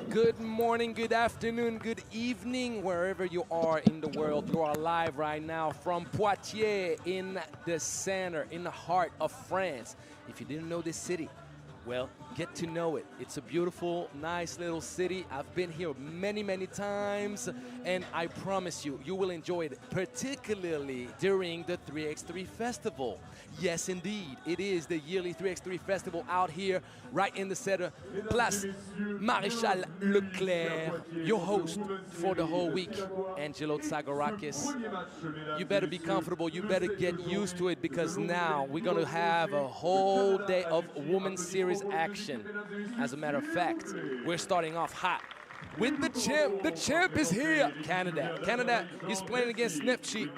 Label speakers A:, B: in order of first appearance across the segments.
A: Good morning, good afternoon, good evening, wherever you are in the world. You are live right now from Poitiers in the center, in the heart of France. If you didn't know this city, well, get to know it. It's a beautiful, nice little city. I've been here many, many times, and I promise you, you will enjoy it, particularly during the 3x3 festival. Yes, indeed, it is the yearly 3x3 festival out here, right in the center, Place Maréchal Leclerc. Your host for the whole week, Angelo Tsagorakis. You better be comfortable, you better get used to it, because now we're gonna have a whole day of women's series action. As a matter of fact, we're starting off hot with the champ. The champ is here, Canada. Canada is playing against Neftchi.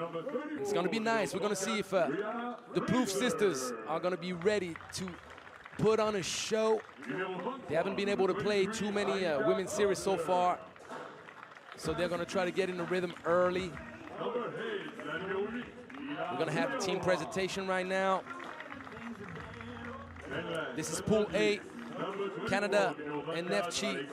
A: It's gonna be nice. We're gonna see if the Plouffe sisters are gonna be ready to put on a show. They haven't been able to play too many women's series so far, so they're gonna try to get in the rhythm early. We're gonna have the team presentation right now. This is Pool A, Canada and Neftchi.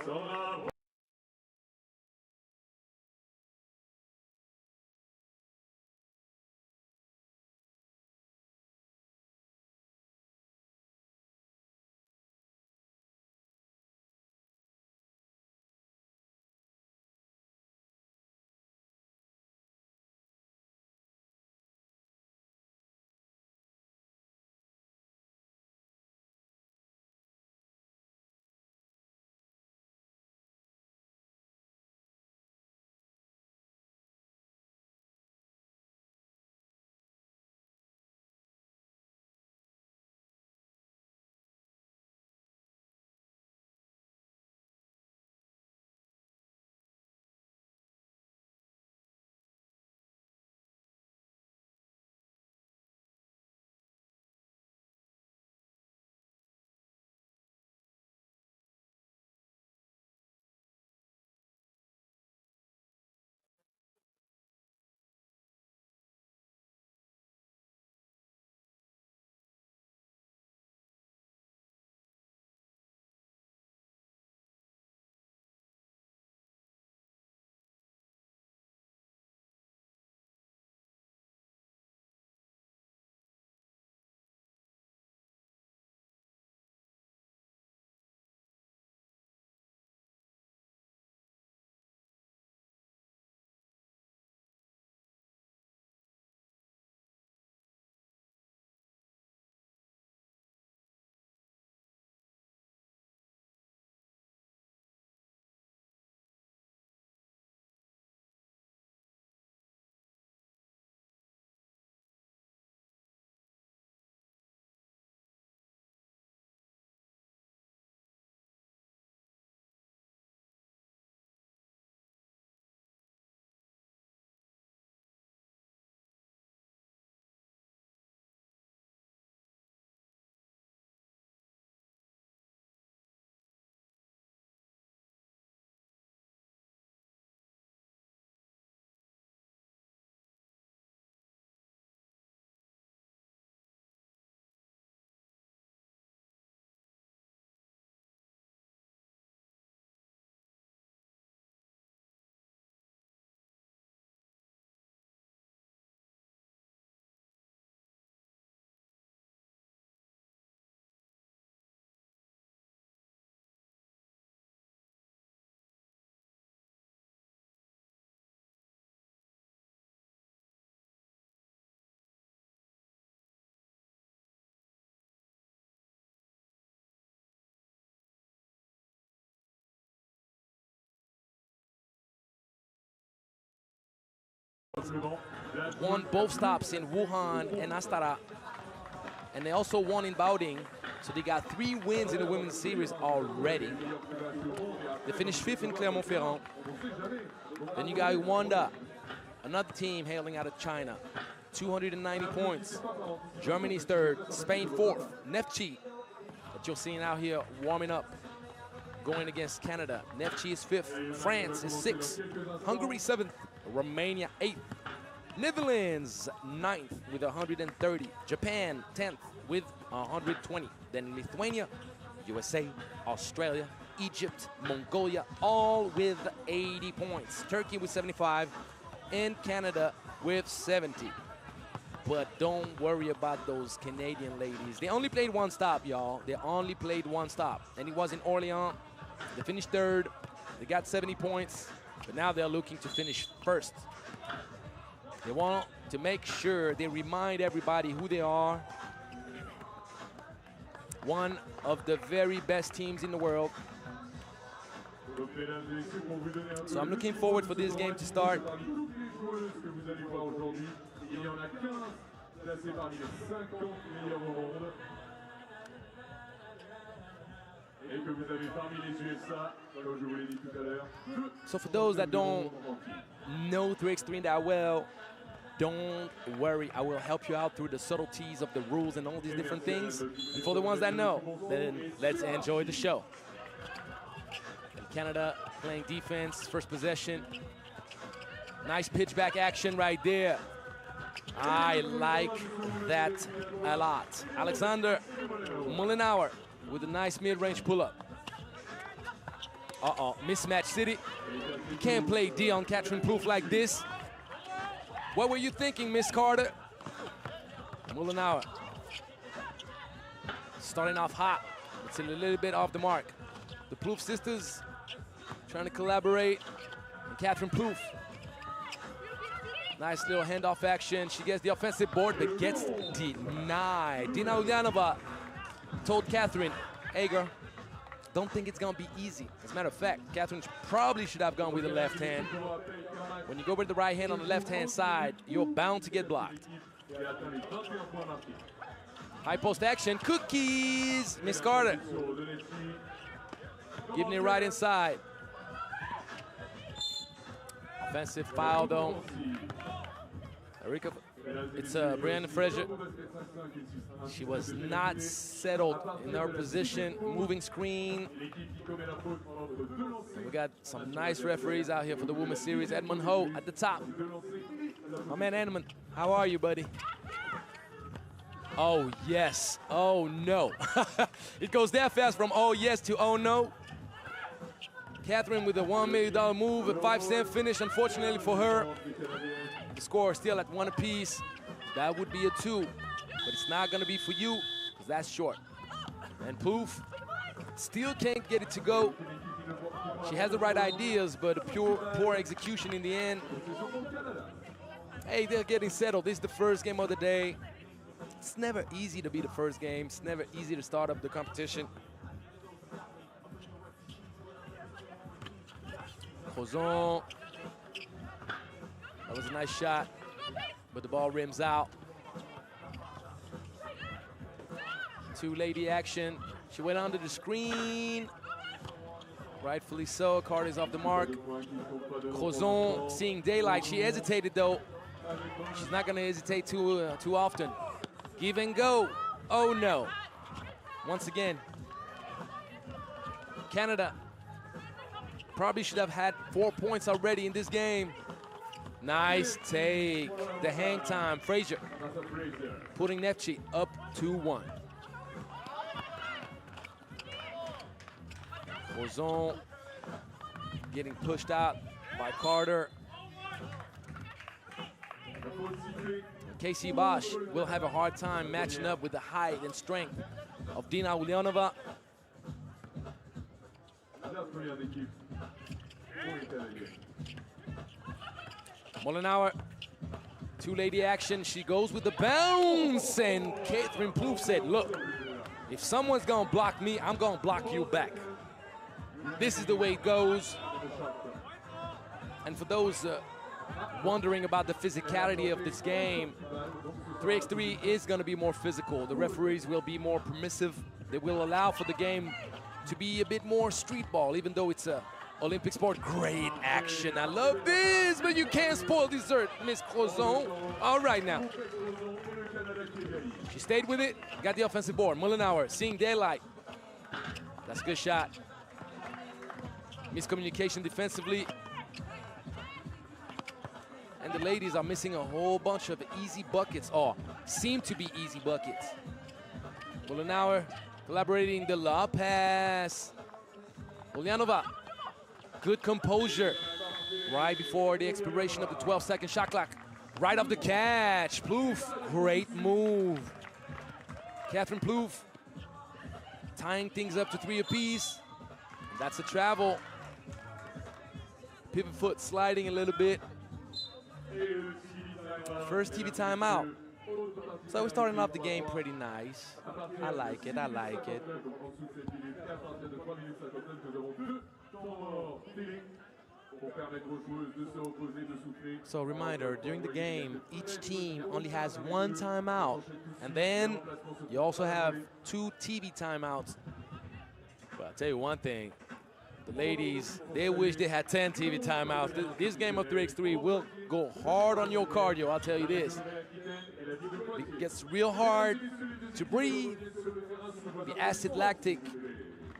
A: Won both stops in Wuhan and Astara, and they also won in Baoding, so they got 3 wins in the women's series already. They finished 5th in Clermont-Ferrand. Then you got Yuanda, another team hailing out of China. 290 points. Germany's third, Spain fourth. Neftchi, that you're seeing out here warming up, going against Canada. Neftchi is fifth, France is sixth, Hungary seventh, Romania eighth, Netherlands ninth with 130, Japan 10th with 120. Then Lithuania, USA, Australia, Egypt, Mongolia, all with 80 points. Turkey with 75, and Canada with 70. But don't worry about those Canadian ladies. They only played one stop, y'all. They only played one stop, and it was in Orléans. They finished third. They got 70 points, but now they're looking to finish first. They want to make sure they remind everybody who they are. One of the very best teams in the world. So I'm looking forward for this game to start. So for those that don't know 3x3 that well, don't worry, I will help you out through the subtleties of the rules and all these different things. And for the ones that know, then let's enjoy the show. Canada playing defense, first possession. Nice pitch back action right there. I like that a lot. Alexander Mullenauer with a nice mid-range pull-up. Uh-oh, mismatch city. You can't play D on Catherine Plouffe like this. What were you thinking, Miss Carter? Mullenauer starting off hot. It's a little bit off the mark. The Plouffe sisters trying to collaborate. And Catherine Plouffe. Nice little handoff action. She gets the offensive board, but gets denied. Dina Ulyanova told Catherine, hey girl, don't think it's gonna be easy. As a matter of fact, Catherine probably should have gone with the left hand. When you go with the right hand on the left-hand side, you're bound to get blocked. High post action, cookies, Miss Carter. Giving it right inside. Offensive foul though. It's Brianna Fraser. She was not settled in her position. Moving screen. And we got some nice referees out here for the Women's Series. Edmund Ho at the top. My man Edmund, how are you, buddy? Oh, yes. Oh, no. It goes that fast from oh, yes to oh, no. Catherine with a $1 million move, a 5-cent finish, unfortunately for her. The score still at 1 apiece. That would be a 2, but it's not gonna be for you, because that's short. And Plouffe still can't get it to go. She has the right ideas, but poor execution in the end. Hey, they're getting settled. This is the first game of the day. It's never easy to be the first game. It's never easy to start up the competition. Crozon. That was a nice shot, but the ball rims out. Two-lady action. She went under the screen. Rightfully so. Carter's off the mark. Crozon seeing daylight. She hesitated though. She's not going to hesitate too often. Give and go. Oh no. Once again, Canada probably should have had 4 points already in this game. Nice take. The hang time. Fraser putting Neftchi up 2-1. Crozon getting pushed out by Carter. Casey Bosch will have a hard time matching up with the height and strength of Dina Ulyanova. Mullenauer, two-lady action. She goes with the bounce, and Catherine Plouffe said, look, if someone's gonna block me, I'm gonna block you back. This is the way it goes. And for those wondering about the physicality of this game, 3x3 is gonna be more physical. The referees will be more permissive. They will allow for the game to be a bit more street ball, even though it's a Olympic sport, great action. I love this, but you can't spoil dessert, Miss Crozon. All right now. She stayed with it, got the offensive board. Mullenauer seeing daylight. That's a good shot. Miscommunication defensively. And the ladies are missing a whole bunch of easy buckets, or seem to be easy buckets. Mullenauer collaborating the lob pass. Ulyanova, good composure. Right before the expiration of the 12-second shot clock. Right off the catch. Plouffe, great move. Catherine Plouffe tying things up to 3 apiece. That's a travel. Pivot foot sliding a little bit. First TV timeout. So we're starting off the game pretty nice. I like it, I like it. So reminder, during the game, each team only has 1 timeout. And then you also have 2 TV timeouts. But I'll tell you one thing, the ladies, they wish they had 10 TV timeouts. This game of 3x3 will go hard on your cardio, I'll tell you this. It gets real hard to breathe. The acid lactic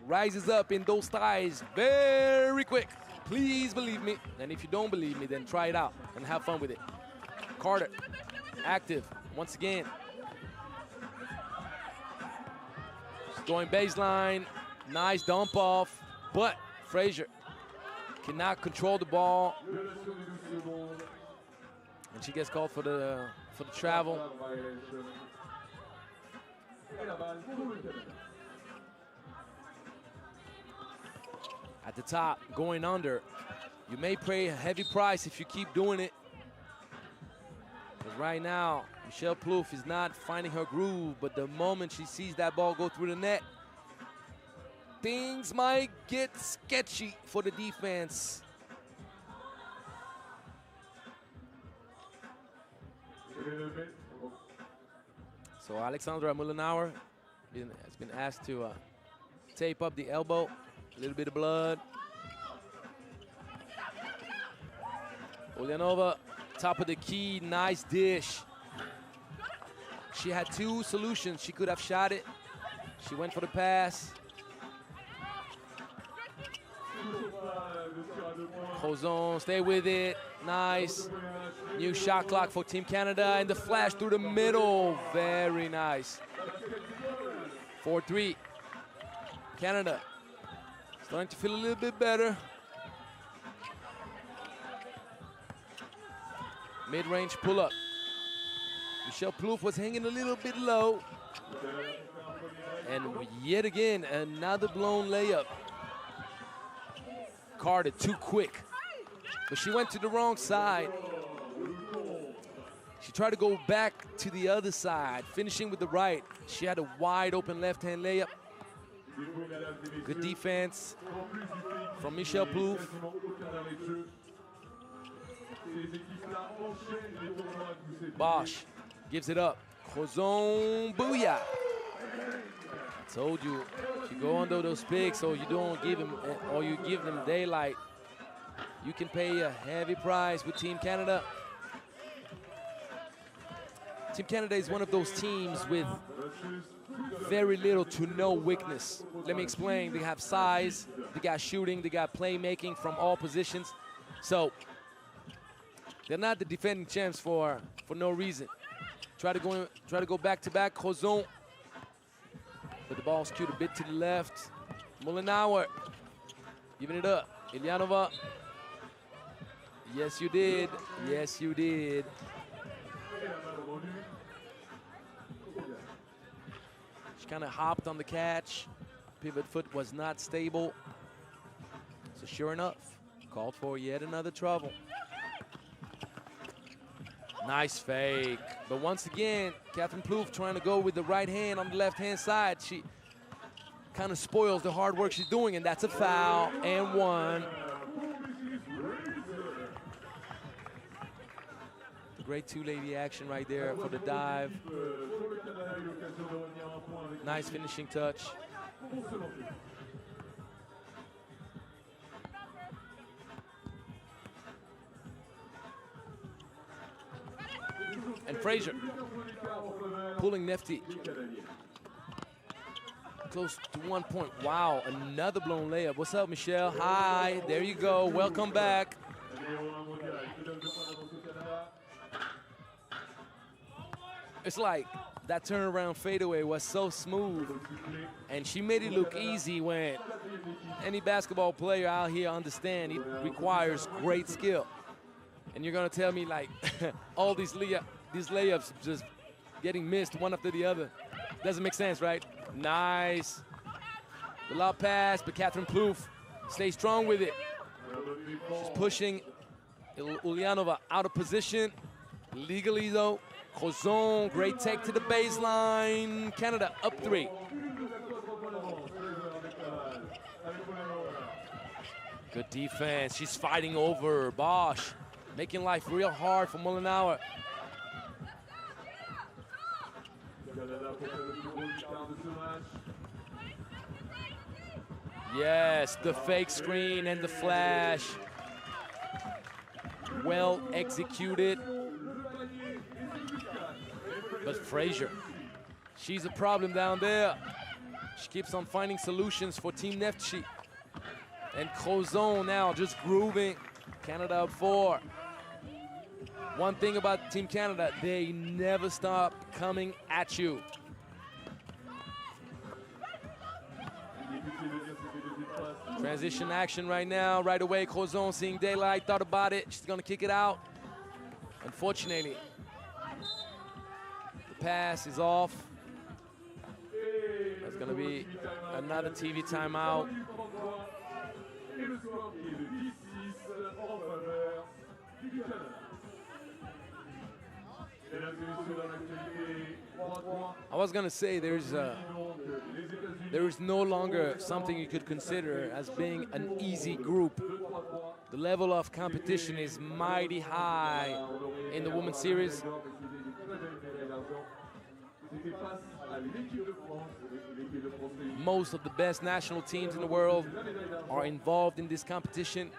A: rises up in those thighs very quick. Please believe me. And if you don't believe me, then try it out and have fun with it. Carter, active once again. She's going baseline. Nice dump off, but Frazier cannot control the ball. And she gets called for the travel. At the top, going under. You may pay a heavy price if you keep doing it. But right now, Michelle Plouffe is not finding her groove, but the moment she sees that ball go through the net, things might get sketchy for the defense. So Alexandra Mullenauer has been asked to tape up the elbow. A little bit of blood. Ulyanova, top of the key, nice dish. She had 2 solutions. She could have shot it. She went for the pass. Crozon, stay with it. Nice. New shot clock for Team Canada, and the flash through the middle. Very nice. 4-3. Canada starting to feel a little bit better. Mid-range pull-up. Michelle Plouffe was hanging a little bit low. And yet again, another blown layup. Carter too quick. But she went to the wrong side. She tried to go back to the other side, finishing with the right. She had a wide open left-hand layup. Good defense from Michelle Plouffe. Bosch gives it up. Crozon, booyah. I told you, if you go under those picks or you don't give them, or you give them daylight, you can pay a heavy price with Team Canada. Team Canada is one of those teams with very little to no weakness. Let me explain. They have size, they got shooting, they got playmaking from all positions. So they're not the defending champs for no reason. Try to go back to back. Crozon, but the ball skewed a bit to the left. Mullenauer giving it up. Ulyanova. Yes, you did. Yes, you did. She kind of hopped on the catch. Pivot foot was not stable. So sure enough, called for yet another trouble. Nice fake. But once again, Catherine Plouffe trying to go with the right hand on the left-hand side. She kind of spoils the hard work she's doing, and that's a foul and 1. Great two-lady action right there for the dive. Nice finishing touch. And Frazier pulling Neftchi. Close to 1 point. Wow, another blown layup. What's up, Michelle? Hi, there you go. Welcome back. It's like that turnaround fadeaway was so smooth, and she made it look easy when any basketball player out here understand it requires great skill. And you're gonna tell me like all these layups just getting missed one after the other. Doesn't make sense, right? Nice. The lob pass, but Catherine Plouffe stays strong with it. She's pushing Ulyanova out of position. Legally though, Crozon, great take to the baseline. Canada up 3. Good defense. She's fighting over Bosch, making life real hard for Mollenauer. Yes, the fake screen and the flash. Well executed. But Frazier, she's a problem down there. She keeps on finding solutions for Team Neftchi. And Crozon now just grooving. Canada up 4. One thing about Team Canada, they never stop coming at you. Transition action right now, right away. Crozon seeing daylight, thought about it. She's gonna kick it out. Unfortunately, the pass is off. That's gonna be another TV timeout. I was gonna say there is no longer something you could consider as being an easy group. The level of competition is mighty high in the women's series. Most of the best national teams in the world are involved in this competition.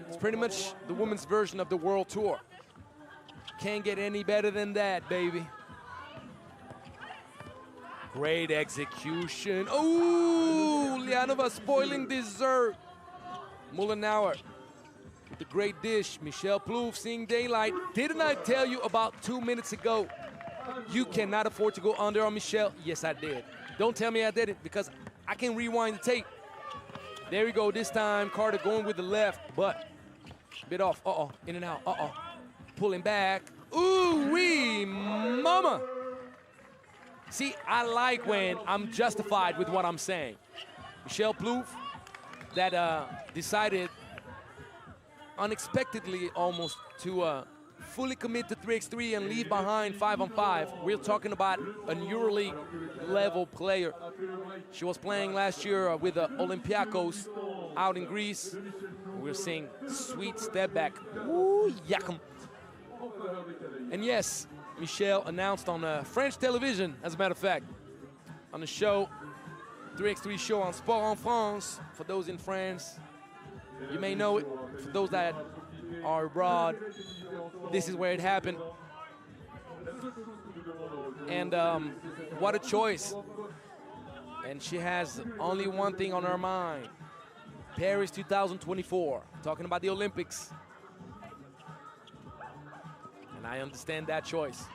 A: It's pretty much the women's version of the World Tour. Can't get any better than that, baby. Great execution. Oh, Ulyanova spoiling dessert. Mollenauer with the great dish. Michelle Plouffe seeing daylight. Didn't I tell you about 2 minutes ago? You cannot afford to go under on Michelle. Yes, I did. Don't tell me I didn't, because I can rewind the tape. There we go. This time, Carter going with the left, but a bit off. Uh-oh, in and out. Uh-oh. Pulling back. Ooh-wee, mama. See, I like when I'm justified with what I'm saying. Michelle Plouffe, that decided unexpectedly almost to fully commit to 3x3 and leave behind 5-on-5. We're talking about an EuroLeague level player. She was playing last year with Olympiacos out in Greece. We're seeing sweet step back. Ooh, yakum. And yes, Michelle announced on French television, as a matter of fact, on the show, 3x3 show on Sport en France. For those in France, you may know it. For those that are abroad, this is where it happened. And what a choice. And she has only one thing on her mind. Paris 2024, talking about the Olympics. And I understand that choice.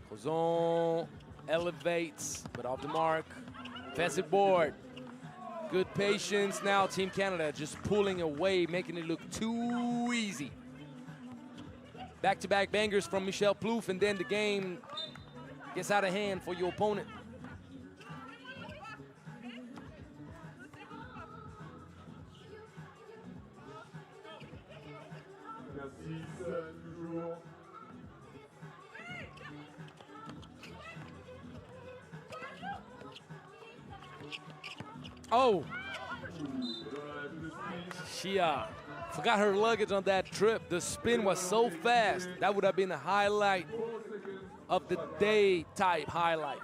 A: Crozon elevates, but off the mark. Offensive board. Good patience. Now Team Canada just pulling away, making it look too easy. Back-to-back bangers from Michelle Plouffe, and then the game gets out of hand for your opponent. Oh, she forgot her luggage on that trip. The spin was so fast. That would have been a highlight of the day type highlight.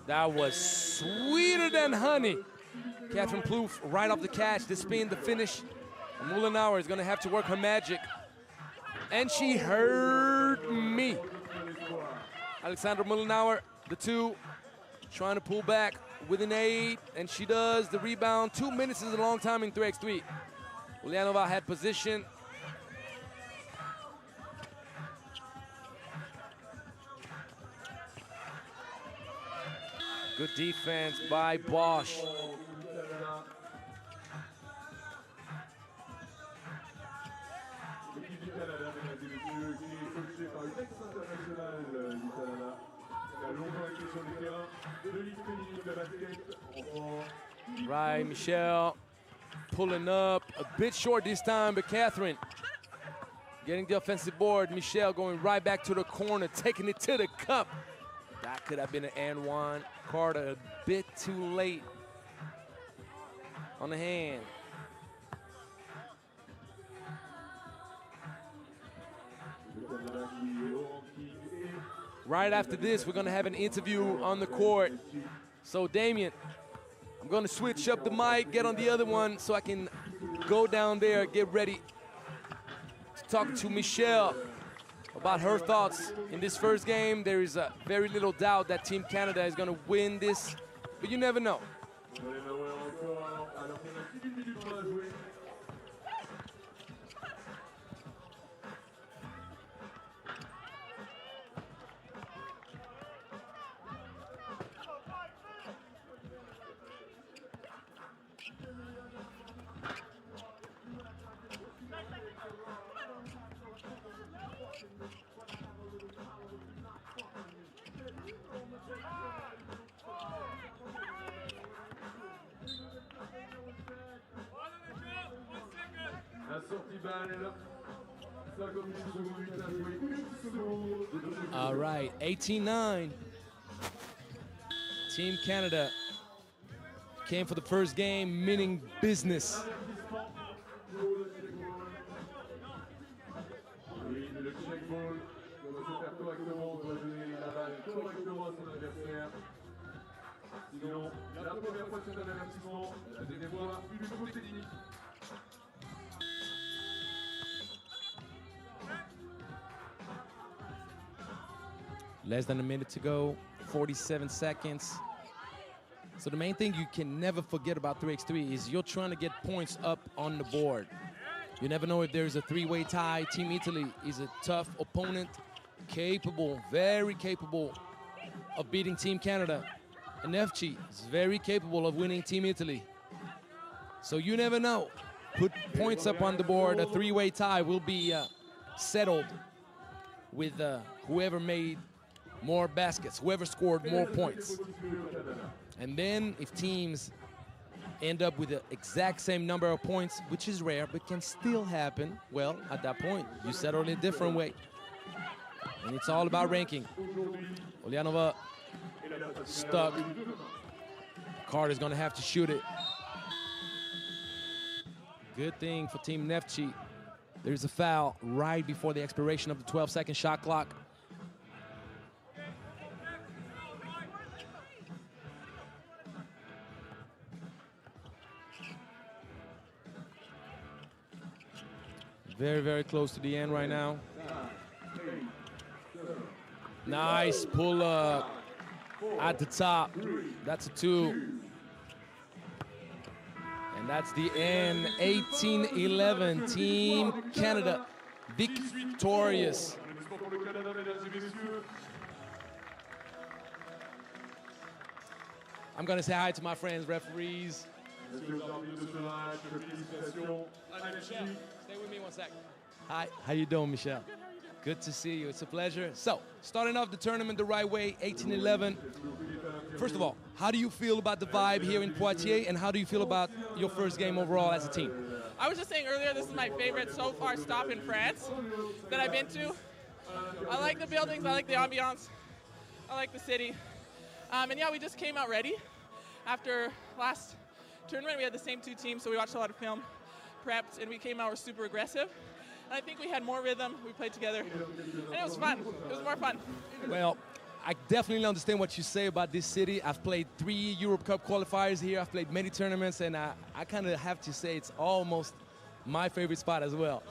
A: That was sweeter than honey. Catherine Plouffe right off the catch, the spin, the finish. Mullenauer is going to have to work her magic. And she heard me. Alexandra Mullenauer, the 2, trying to pull back with an 8, and she does the rebound. 2 minutes is a long time in 3x3. Ulyanova had position. Good defense by Bosch. Right, Michelle pulling up a bit short this time, but Catherine getting the offensive board. Michelle going right back to the corner, taking it to the cup. That could have been an and one. Carter a bit too late on the hand. Right after this, we're going to have an interview on the court. So, Damien, I'm going to switch up the mic, get on the other one so I can go down there, get ready to talk to Michelle about her thoughts in this first game. There is very little doubt that Team Canada is going to win this, but you never know. All right, 18-9. Team Canada came for the first game, meaning business. Less than a minute to go, 47 seconds. So the main thing you can never forget about 3x3 is you're trying to get points up on the board. You never know if there's a three-way tie. Team Italy is a tough opponent, capable, very capable of beating Team Canada. And Neftchi is very capable of winning Team Italy. So you never know. Put points up on the board. A three-way tie will be settled with whoever made more baskets, whoever scored more points. And then if teams end up with the exact same number of points, which is rare but can still happen, well, at that point, you settle it a different way. And it's all about ranking. Ulyanova stuck. Carter's gonna have to shoot it. Good thing for Team Neftchi. There's a foul right before the expiration of the 12-second shot clock. Very, very close to the end right now. Nice pull up at the top. That's a 2. And that's the end. 18-11. Team Canada victorious. I'm going to say hi to my friends, referees. Stay with me one sec. Hi, how you doing, Michelle? Good to see you. It's a pleasure. So, starting off the tournament the right way, 18-11. First of all, how do you feel about the vibe here in Poitiers, and how do you feel about your first game overall as a team?
B: I was just saying earlier, this is my favorite so far stop in France that I've been to. I like the buildings, I like the ambiance, I like the city. And yeah, we just came out ready. After last tournament, we had the same 2 teams, so we watched a lot of film, prepped, and we came out, we're super aggressive. And I think we had more rhythm, we played together, and it was fun. It was more fun.
A: Well, I definitely understand what you say about this city. I've played 3 Europe Cup qualifiers here. I've played many tournaments, and I kind of have to say it's almost my favorite spot as well.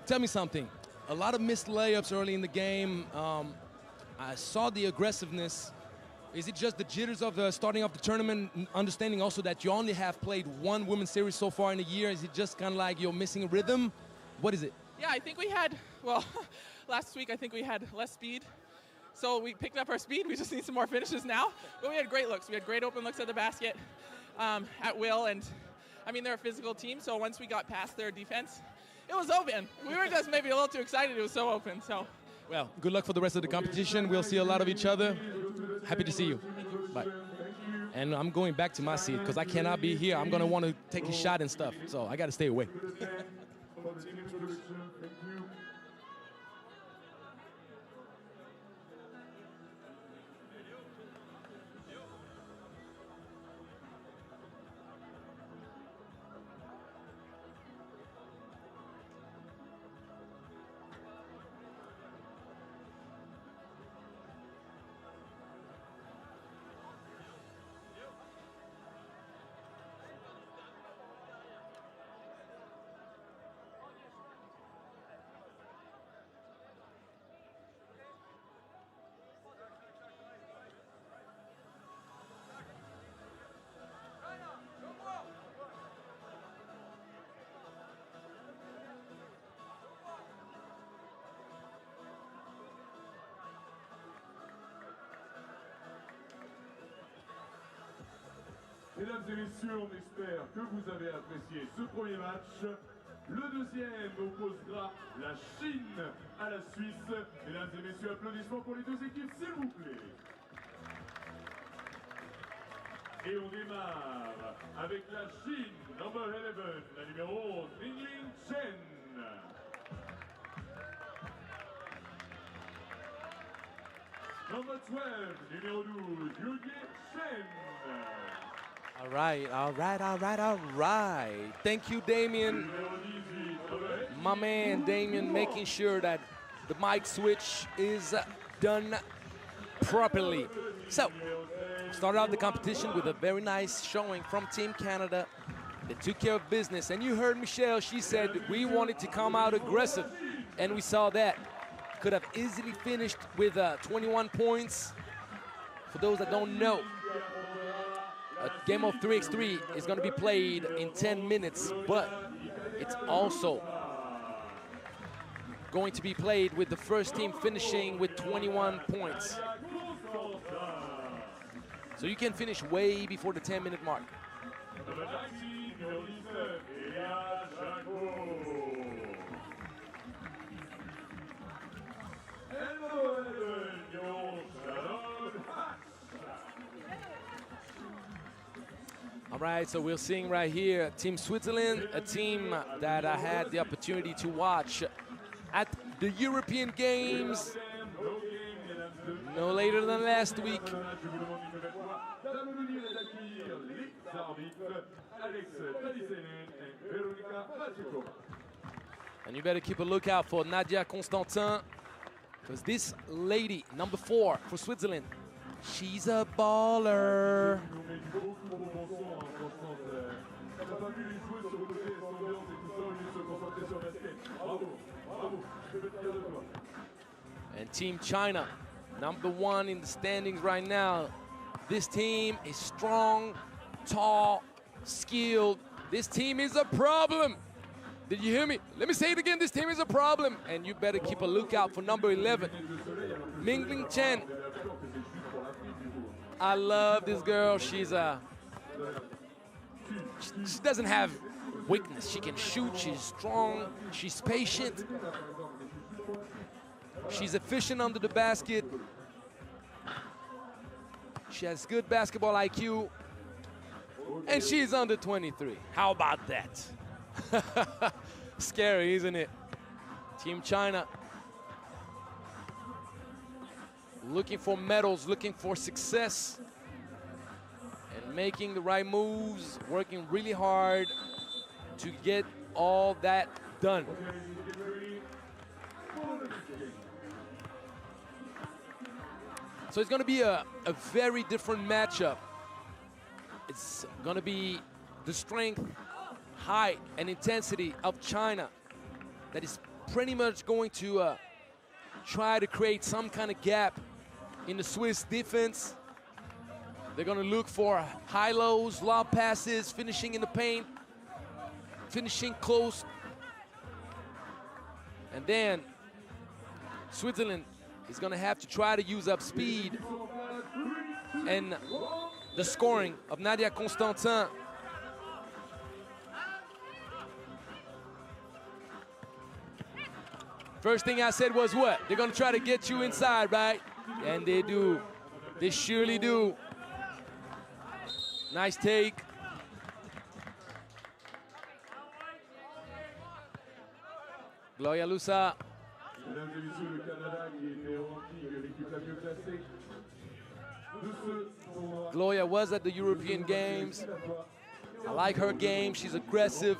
A: Tell me something. A lot of missed layups early in the game. I saw the aggressiveness. Is it just the jitters of starting off the tournament, understanding also that you only have played 1 women's series so far in a year? Is it just kind of like you're missing rhythm? What is it?
B: Yeah, I think we had, well, last week I think we had less speed. So we picked up our speed. We just need some more finishes now. But we had great looks. We had great open looks at the basket at will. And, I mean, they're a physical team. So once we got past their defense, it was open. We were just maybe a little too excited. It was so open. So.
A: Well, good luck for the rest of the competition. We'll see a lot of each other. Happy to see you. Bye. And I'm going back to my seat because I cannot be here. I'm going to want to take a shot and stuff. So I got to stay away.
C: Mesdames et messieurs, on espère que vous avez apprécié ce premier match. Le deuxième opposera la Chine à la Suisse. Mesdames et messieurs, applaudissements pour les 2 équipes, s'il vous plaît. Et on démarre avec la Chine, number 11, la numéro Mingling Chen. Number 12, numéro 12, Yuanda Chen.
A: All right. Thank you, Damien. My man, Damien, making sure that the mic switch is done properly. So, started out the competition with a very nice showing from Team Canada. They took care of business. And you heard Michelle, she said we wanted to come out aggressive. And we saw that. Could have easily finished with 21 points. For those that don't know, a game of 3x3 is going to be played in 10 minutes, but it's also going to be played with the first team finishing with 21 points. So you can finish way before the 10-minute mark. All right, so we're seeing right here Team Switzerland, a team that I had the opportunity to watch at the European Games no later than last week. And you better keep a lookout for Nadia Constantin, because this lady, number 4 for Switzerland, she's a baller. And Team China, number 1 in the standings right now. This team is strong, tall, skilled. This team is a problem. Did you hear me? Let me say it again. This team is a problem. And you better keep a lookout for number 11, Mingling Chen. I love this girl. She doesn't have weakness. She can shoot. She's strong. She's patient. She's efficient under the basket. She has good basketball IQ. And she's under 23. How about that? Scary, isn't it? Team China looking for medals, looking for success, and making the right moves, working really hard to get all that done. So it's going to be a very different matchup. It's going to be the strength, height, and intensity of China that is pretty much going to try to create some kind of gap in the Swiss defense. They're going to look for high-lows, lob passes, finishing in the paint, finishing close. And then Switzerland is going to have to try to use up speed and the scoring of Nadia Constantin. First thing I said was what? They're going to try to get you inside, right? And they do. They surely do. Nice take. Gloria Lusa. Gloria was at the European Games. I like her game. She's aggressive.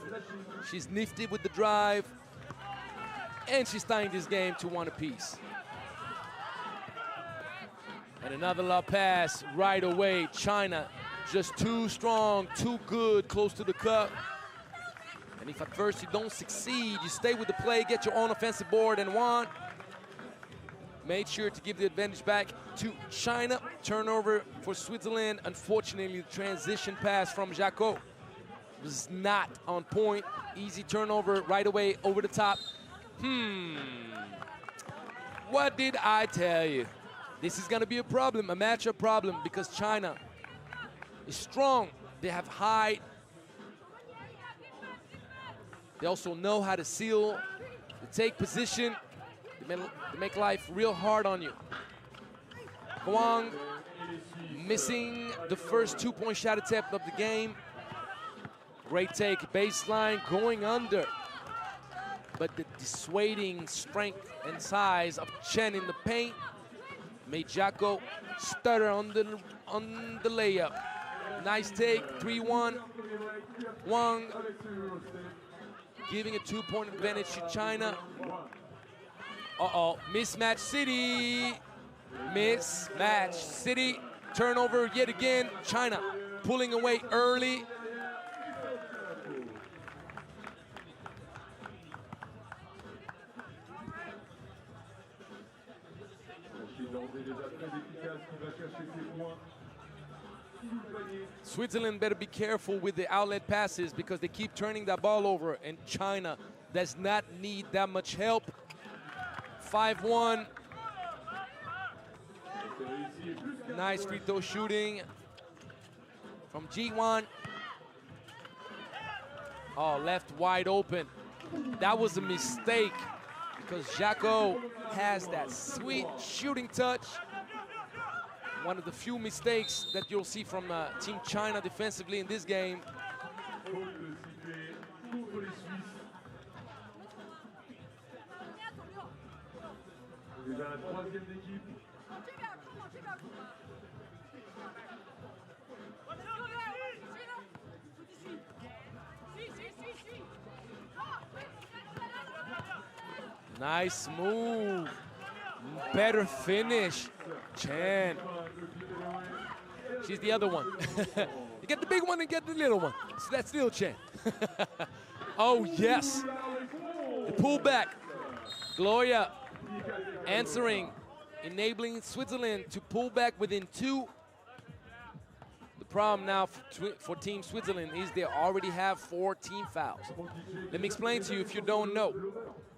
A: She's nifty with the drive. And she's tying this game to one apiece. And another lob pass right away. China just too strong, too good, close to the cup. And if at first you don't succeed, you stay with the play, get your own offensive board, and Yuanda made sure to give the advantage back to China. Turnover for Switzerland. Unfortunately, the transition pass from Jaco was not on point. Easy turnover right away over the top. What did I tell you? This is gonna be a problem, a matchup problem, because China is strong. They have height. They also know how to seal, to take position. They make life real hard on you. Huang missing the first two-point shot attempt of the game. Great take, baseline, going under. But the dissuading strength and size of Chen in the paint made Jaco stutter on the layup. Nice take, 3-1. Huang giving a two-point advantage to China. Uh-oh, mismatch city. Mismatch city. Turnover yet again. China pulling away early. Switzerland better be careful with the outlet passes because they keep turning that ball over, and China does not need that much help. 5-1. Nice free throw shooting from G1. Oh, left wide open. That was a mistake because Jaco has that sweet shooting touch. One of the few mistakes that you'll see from Team China defensively in this game. Nice move. Better finish. Chen. She's the other one. You get the big one and get the little one. So that's still Chen. Oh, yes. The pullback. Gloria answering, enabling Switzerland to pull back within 2. The problem now for Team Switzerland is they already have 4 team fouls. Let me explain to you if you don't know.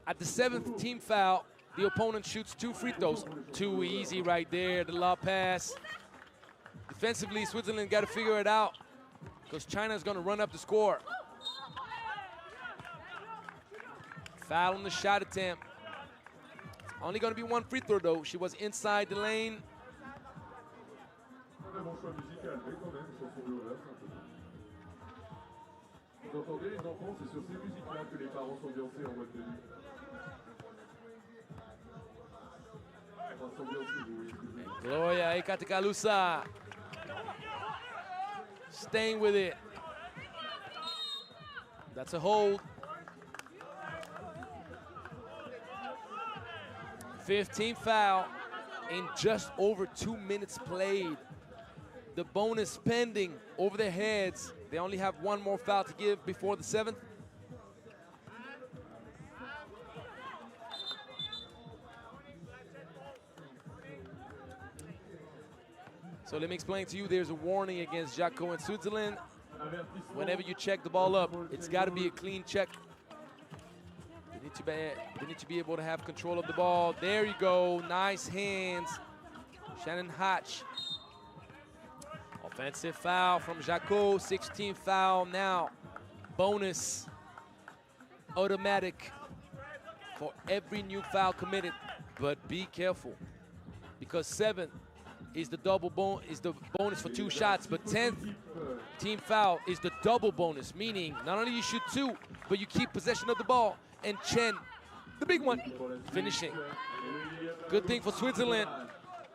A: At the 7th team foul, the opponent shoots 2 free throws. Too easy right there, the lob pass. Defensively, Switzerland got to figure it out because China's going to run up the score. Foul on the shot attempt. Only going to be 1 free throw, though. She was inside the lane. Gloria Ekatikalusa staying with it. That's a hold. 15th foul. in just over 2 minutes played. The bonus pending over their heads. They only have one more foul to give before the 7th. So let me explain to you, there's a warning against Jaco in Switzerland. Whenever you check the ball up, it's got to be a clean check. They need to be able to have control of the ball. There you go, nice hands. Shannon Hatch. Offensive foul from Jaco, 16th foul now. Bonus, automatic for every new foul committed. But be careful, because 7th is the bonus for 2 shots, but 10th team foul is the double bonus, meaning not only you shoot 2, but you keep possession of the ball. And Chen, the big one, finishing. Good thing for Switzerland.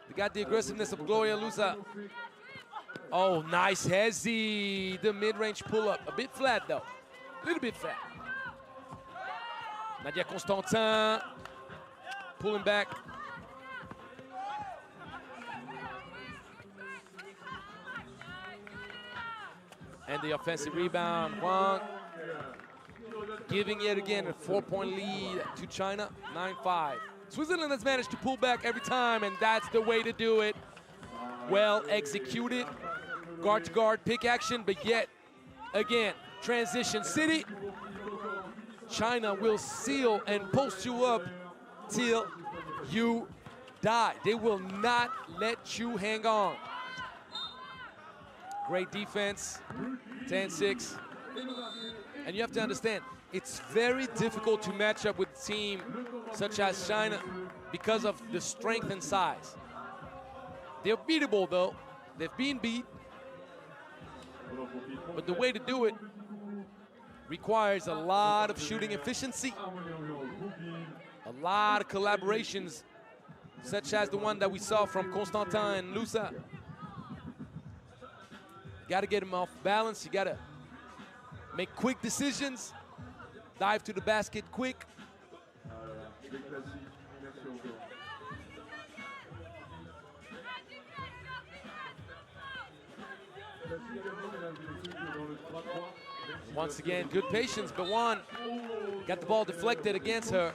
A: They got the aggressiveness of Gloria Lusa. Oh, nice hezzy. The mid-range pull-up. A bit flat, though. A little bit flat. Nadia Constantin pulling back. And the offensive rebound. Wang giving yet again a 4-point lead to China, 9-5. Switzerland has managed to pull back every time, and that's the way to do it. Well executed, guard-to-guard pick action, but yet again, transition city. China will seal and post you up till you die. They will not let you hang on. Great defense, 10-6. And you have to understand, it's very difficult to match up with a team such as China because of the strength and size. They're beatable, though. They've been beat. But the way to do it requires a lot of shooting efficiency, a lot of collaborations, such as the one that we saw from Constantin and Lusa. You got to get them off balance. You got to make quick decisions, dive to the basket quick. Once again, good patience, but Juan got the ball deflected against her.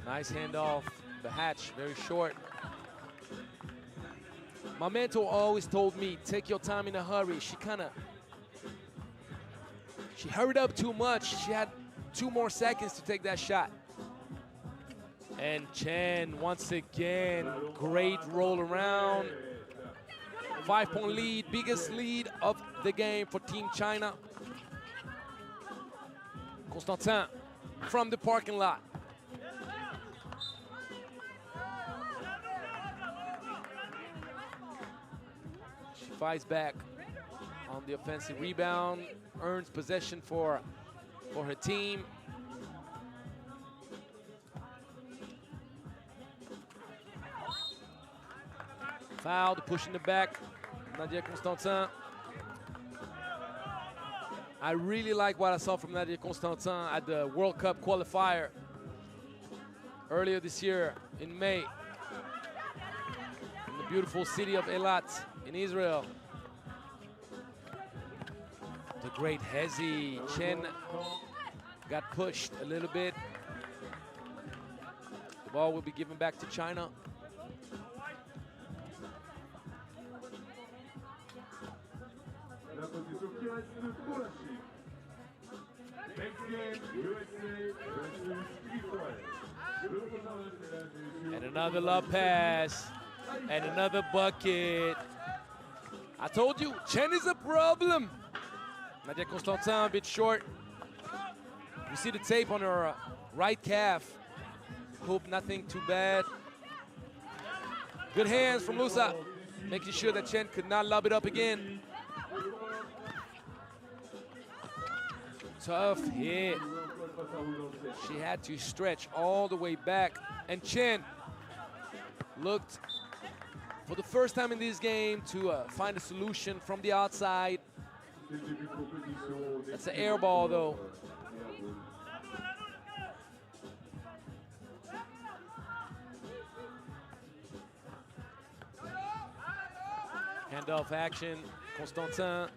A: Nice handoff, the Hatch, very short. My mentor always told me, take your time in a hurry. She hurried up too much. She had 2 more seconds to take that shot. And Chen, once again, great roll around. 5-point lead, biggest lead of the game for Team China. Constantin from the parking lot. She fights back on the offensive rebound, earns possession for her team. Foul to push in the back, Nadia Constantin. I really like what I saw from Nadia Constantin at the World Cup qualifier earlier this year in May in the beautiful city of Eilat in Israel. The great Hezi. Chen got pushed a little bit. The ball will be given back to China. And another love pass, and another bucket. I told you, Chen is a problem. Nadia Constantin a bit short. You see the tape on her right calf. Hope nothing too bad. Good hands from Lusa, making sure that Chen could not lob it up again. Tough hit. She had to stretch all the way back. And Chen looked, for the first time in this game, to find a solution from the outside. That's an air ball, though. Handoff action. Constantin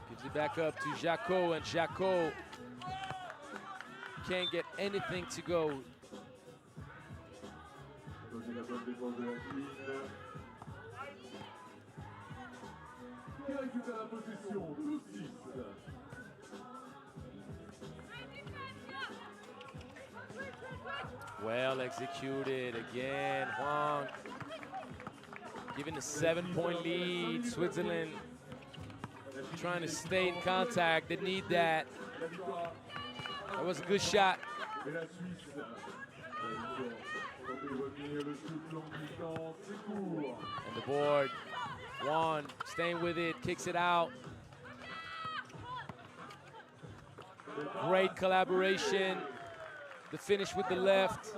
A: gives it back up to Jaco, and Jaco can't get anything to go. Well executed again, Huang. Given a 7-point lead, Switzerland trying to stay in contact. They need that. That was a good shot. And the board, Juan staying with it, kicks it out. Great collaboration. The finish with the left.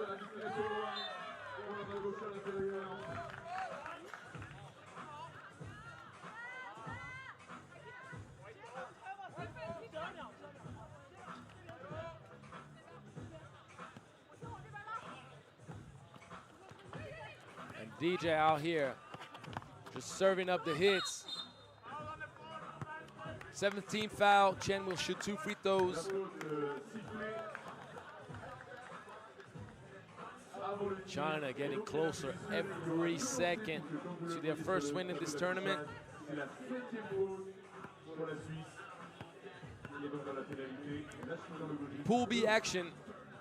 A: DJ out here, just serving up the hits. 17th foul, Chen will shoot 2 free throws. China getting closer every second to their first win in this tournament. Pool B action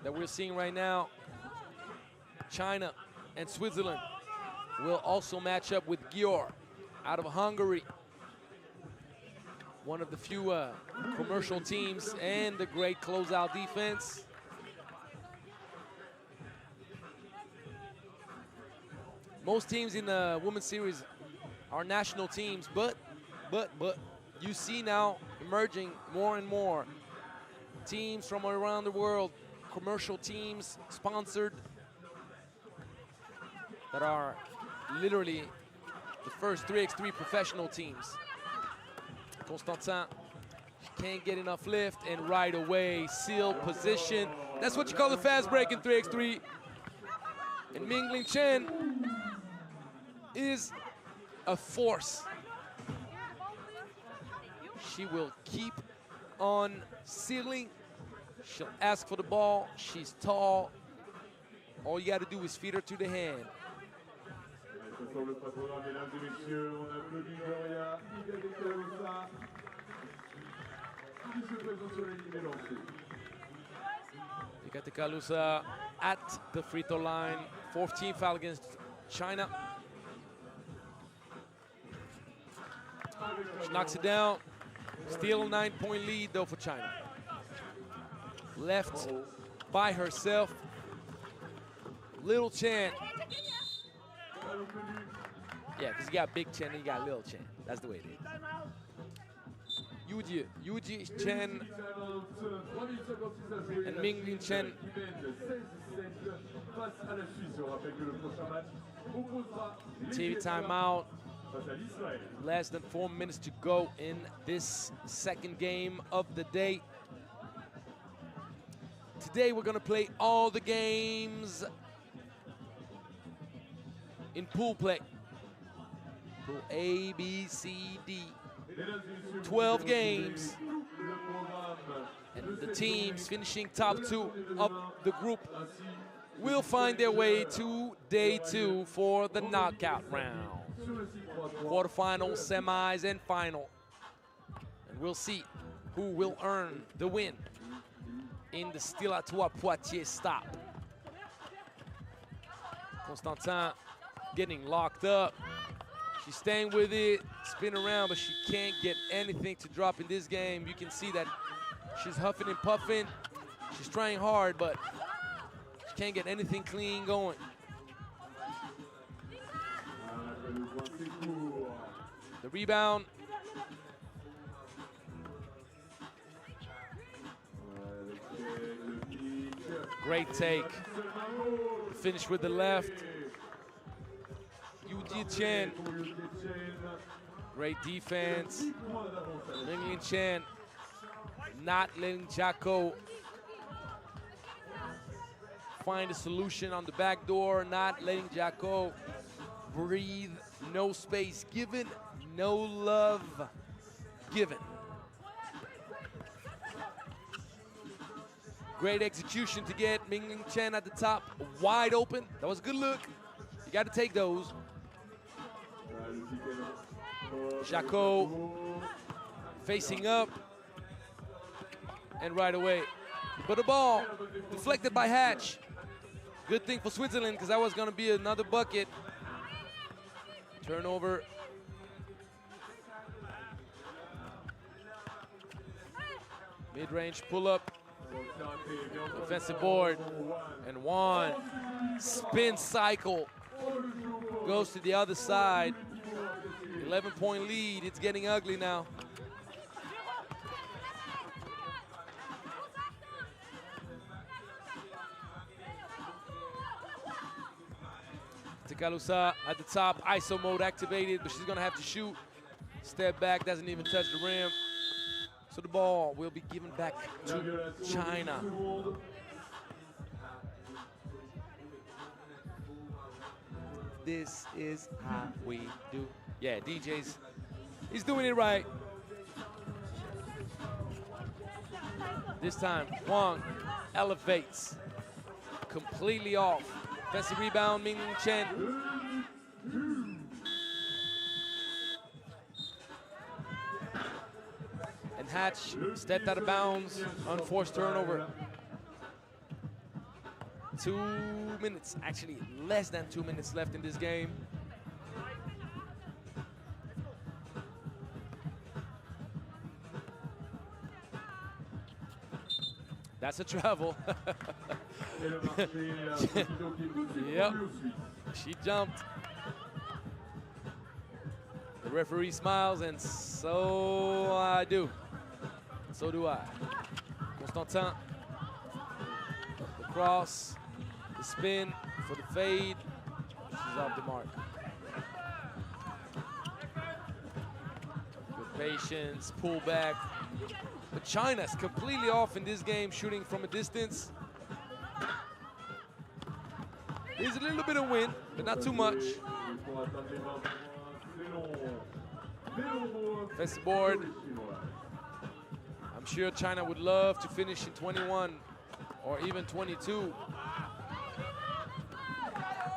A: that we're seeing right now, China and Switzerland will also match up with Gyor out of Hungary. One of the few commercial teams and the great closeout defense. Most teams in the Women's Series are national teams, but you see now emerging more and more teams from around the world, commercial teams sponsored, that are literally the first 3x3 professional teams. Constantin can't get enough lift, and right away, seal position. That's what you call a fast break in 3x3. And Minglin Chen is a force. She will keep on sealing. She'll ask for the ball. She's tall. All you got to do is feed her to the hand. Kalusa at the free throw line. 14th foul against China. She knocks it down. Still a 9-point lead though for China. Left by herself. Little Chen. Yeah, because you got Big Chen and you got Little Chen. That's the way it is. Yuji Chen and Minglin Chen. TV timeout. Less than 4 minutes to go in this second game of the day. Today we're gonna play all the games in pool play. Pool A, B, C, D. 12 games. And the teams finishing top 2 of the group will find their way to day 2 for the knockout round. Quarterfinals, semis, and final. And we'll see who will earn the win in the Stylatoi Poitiers stop. Constantin getting locked up. She's staying with it, spin around, but she can't get anything to drop in this game. You can see that she's huffing and puffing. She's trying hard, but she can't get anything clean going. The rebound Great take. Finish with the left. Yuanda Chen. Great defense. Ming Chen not letting Jaco find a solution on the back door, not letting Jaco breathe. No space given, no love given. Great execution to get Ming Chen at the top, wide open. That was a good look. You got to take those. Jaco facing up, and right away. But the ball deflected by Hatch. Good thing for Switzerland, because that was going to be another bucket. Turnover. Mid-range pull-up. Offensive board. And one spin cycle. Goes to the other side. 11-point lead. It's getting ugly now. Tekalusa at the top, ISO mode activated, but she's gonna have to shoot. Step back, doesn't even touch the rim. So the ball will be given back to China. This is how we do. Yeah, DJ's, he's doing it right. This time, Wang elevates, completely off. Offensive rebound, Ming Chen. And Hatch stepped out of bounds, unforced turnover. 2 minutes, actually less than 2 minutes left in this game. That's a travel. Yep, she jumped. The referee smiles, and so I do. So do I. Constantin, the cross, the spin for the fade. She's off the mark. Good patience, pull back. But China's completely off in this game, shooting from a distance. There's a little bit of wind, but not too much. Offensive board. I'm sure China would love to finish in 21 or even 22.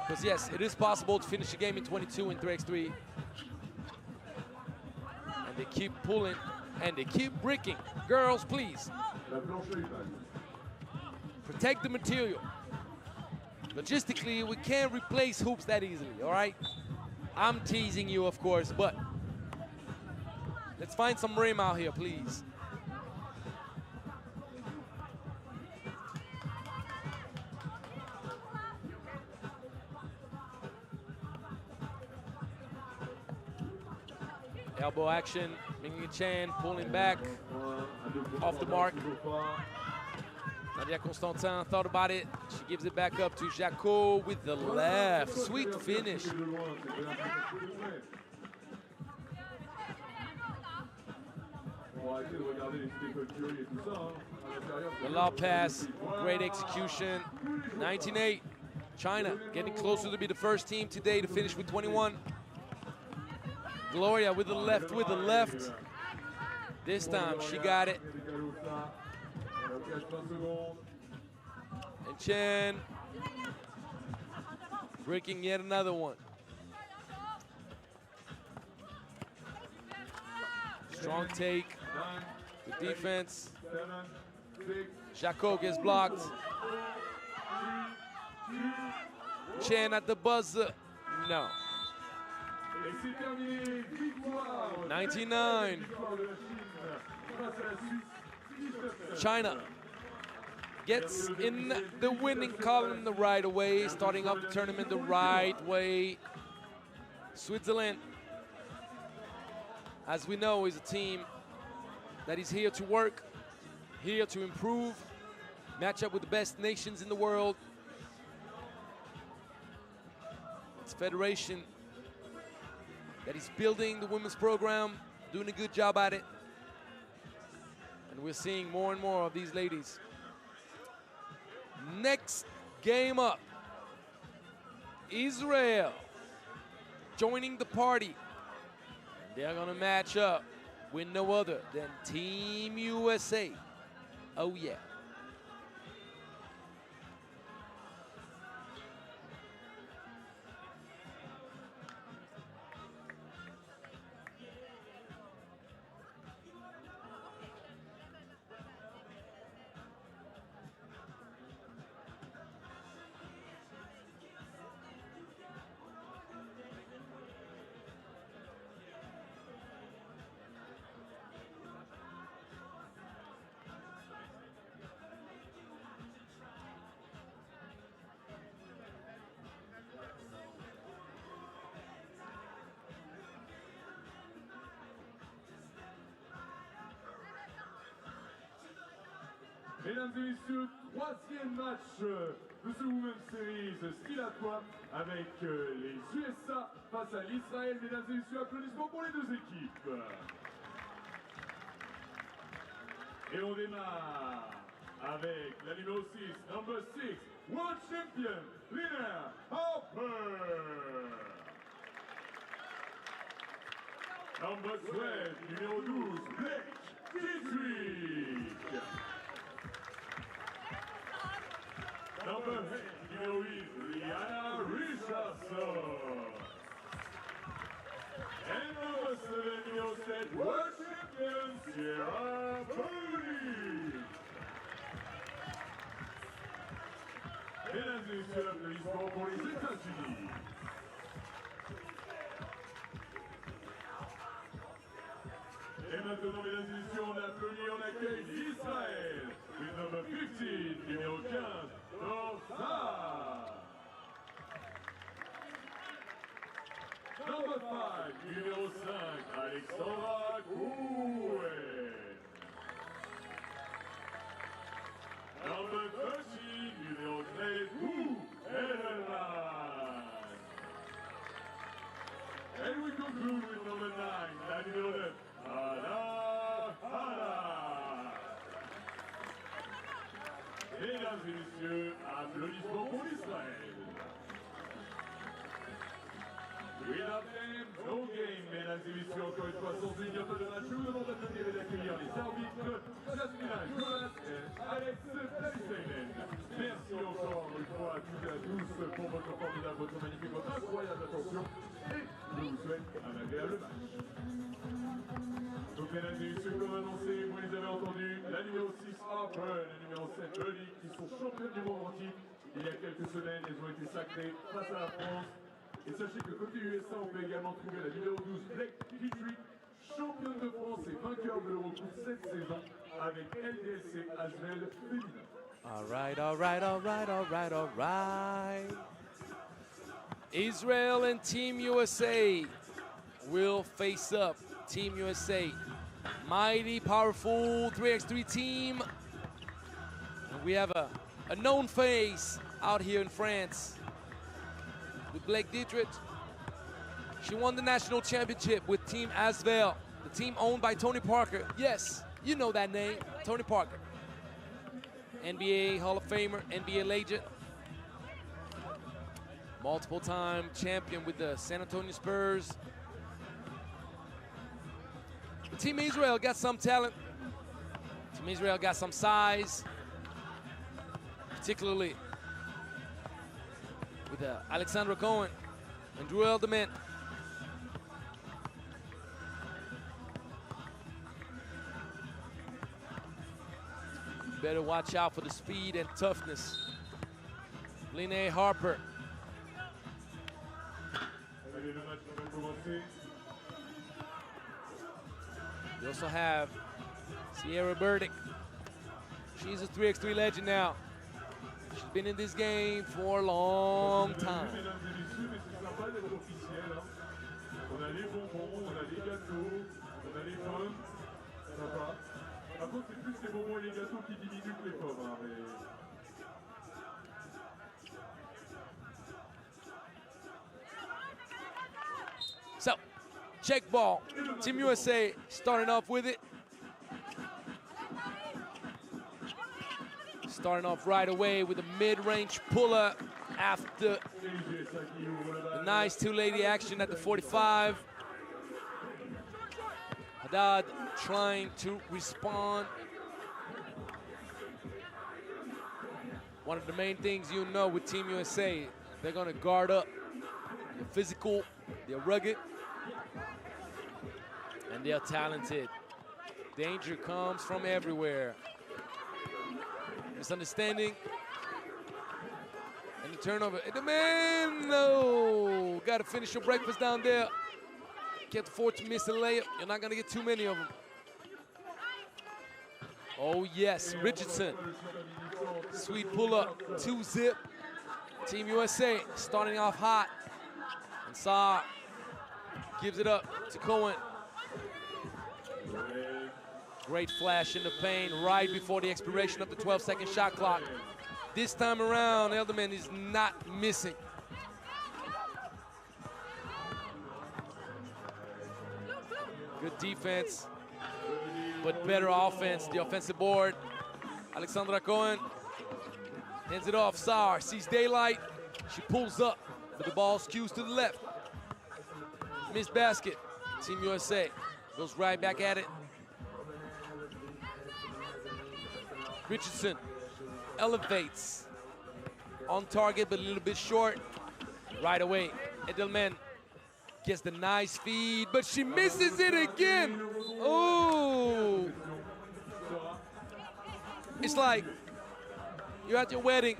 A: Because yes, it is possible to finish a game in 22 in 3x3. And they keep pulling and they keep bricking. Girls, please. Protect the material. Logistically, we can't replace hoops that easily, all right? I'm teasing you, of course, but let's find some rim out here, please. Elbow action, Ming Chen pulling back, off the mark. Nadia Constantin thought about it. She gives it back up to Jaco with the left. Sweet finish. The low pass, great execution. 19-8. China getting closer to be the first team today to finish with 21. Gloria with the left. This time she got it. And Chen breaking yet another one. Strong take. Good defense. Jaco gets blocked. Chen at the buzzer. No. 99. China gets in the winning column the right way, starting up the tournament the right way. Switzerland, as we know, is a team that is here to work, here to improve, match up with the best nations in the world. It's a federation that is building the women's program, doing a good job at it. And we're seeing more and more of these ladies. Next game up, Israel joining the party. They're gonna match up with no other than Team USA. Oh yeah.
C: Mesdames et messieurs, troisième match de ce Women's Series Stylatoi avec les USA face à l'Israël. Mesdames et messieurs, applaudissements pour les deux équipes. Et on démarre avec la numéro 6, number 6, World Champion, Lina Harper. Number 12, numéro 12, Blake Dietrich. Number 8, numéro 8, Rihanna Richardson. And number 7, numéro 7, World Champion, Sierra Purdy. Mesdames et messieurs, applaudissements pour les États-Unis. Et maintenant, mesdames et messieurs, on applaudit, on accueille l'Israël. With number 15, numéro 15, Dorsa. Number 5, numéro 5, Alexandra Couen. Number 13, numéro 13, Edelman. And we conclude with number 9, la numéro 9, Mesdames et messieurs, applaudissements pour l'Israël. Without them, no game, mesdames et messieurs, encore une fois, sans une minute de match, je vous demande d'applaudir et d'accueillir les arbitres, Jasmina Jonas et Alex Talisainen. Merci encore une fois à toutes et à tous pour votre formidable, votre magnifique, votre incroyable attention, et je vous souhaite un agréable match. Donc mesdames et messieurs, comme annoncé, vous les avez entendus, la numéro 6 Harper, la numéro 7 Burley, qui sont championnes du monde entier. Il y a quelques semaines, elles ont été sacrées face à la France. Et sachez que côté USA, on peut également trouver la numéro 12 Blake Dietrich, championne de France et vainqueur de l'Eurocoupe cette saison avec LDLC Asvel féminin.
A: All right, all right, all right, all right, all right. Israel and Team USA will face up. Team USA, mighty, powerful 3x3 team. And we have a known face out here in France with Blake Dietrich. She won the national championship with Team Asvel, the team owned by Tony Parker. Yes, you know that name, Tony Parker. NBA Hall of Famer, NBA legend. Multiple-time champion with the San Antonio Spurs. Team Israel got some talent. Team Israel got some size, particularly with Alexandra Cohen and Drew Elderman. Better watch out for the speed and toughness. Lina Harper. We also have Sierra Burdick. She's a 3x3 legend now. She's been in this game for a long time.
C: On a les bonbons, on a les gâteaux, on a les pommes, sympa. Par contre, c'est plus les bonbons et les gâteaux qui diminuent que les pommes. Hein, mais...
A: Check ball. Team USA starting off with it. Starting off right away with a mid-range puller after the nice two-lady action at the 45. Haddad trying to respond. One of the main things you know with Team USA, they're gonna guard up. They're physical, they're rugged, and they're talented. Danger comes from everywhere. Misunderstanding. And the turnover. And the man, no! Gotta finish your breakfast down there. Can't afford to miss a layup. You're not gonna get too many of them. Oh yes, Richardson. Sweet pull-up, 2-zip. Team USA starting off hot. And Saar gives it up to Cohen. Great flash in the paint right before the expiration of the 12-second shot clock. This time around, Elderman is not missing. Good defense, but better offense. The offensive board. Alexandra Cohen hands it off. Saar sees daylight. She pulls up, but the ball skews to the left. Missed basket. Team USA goes right back at it. Richardson elevates. On target, but a little bit short. Right away, Edelman gets the nice feed, but she misses it again. Oh! It's like you're at your wedding,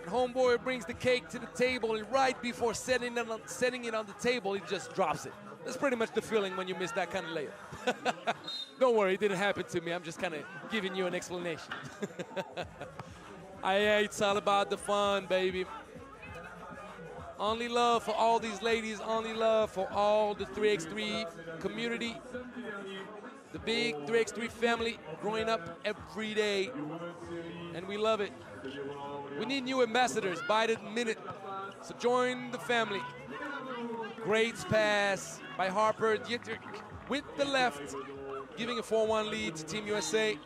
A: and homeboy brings the cake to the table, and right before setting it on the table, he just drops it. That's pretty much the feeling when you miss that kind of layup. Don't worry, it didn't happen to me. I'm just kind of giving you an explanation. It's all about the fun, baby. Only love for all these ladies, only love for all the 3x3 community, the big 3x3 family growing up every day, and we love it. We need new ambassadors by the minute, so join the family. Great pass by Harper with the left, giving a 4-1 lead to Team USA.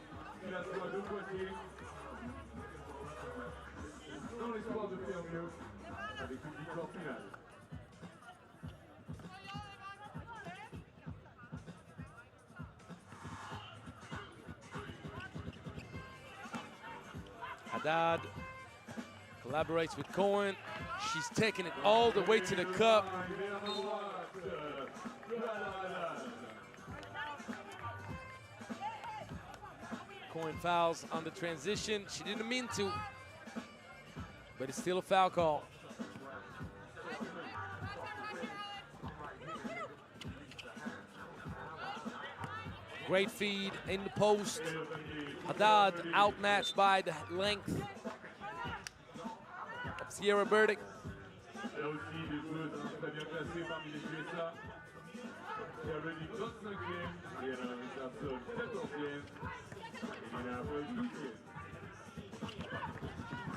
A: Haddad collaborates with Cohen. She's taking it all the way to the cup. Cohen fouls on the transition. She didn't mean to, but it's still a foul call. Great feed in the post. Haddad outmatched by the length of Sierra Burdick.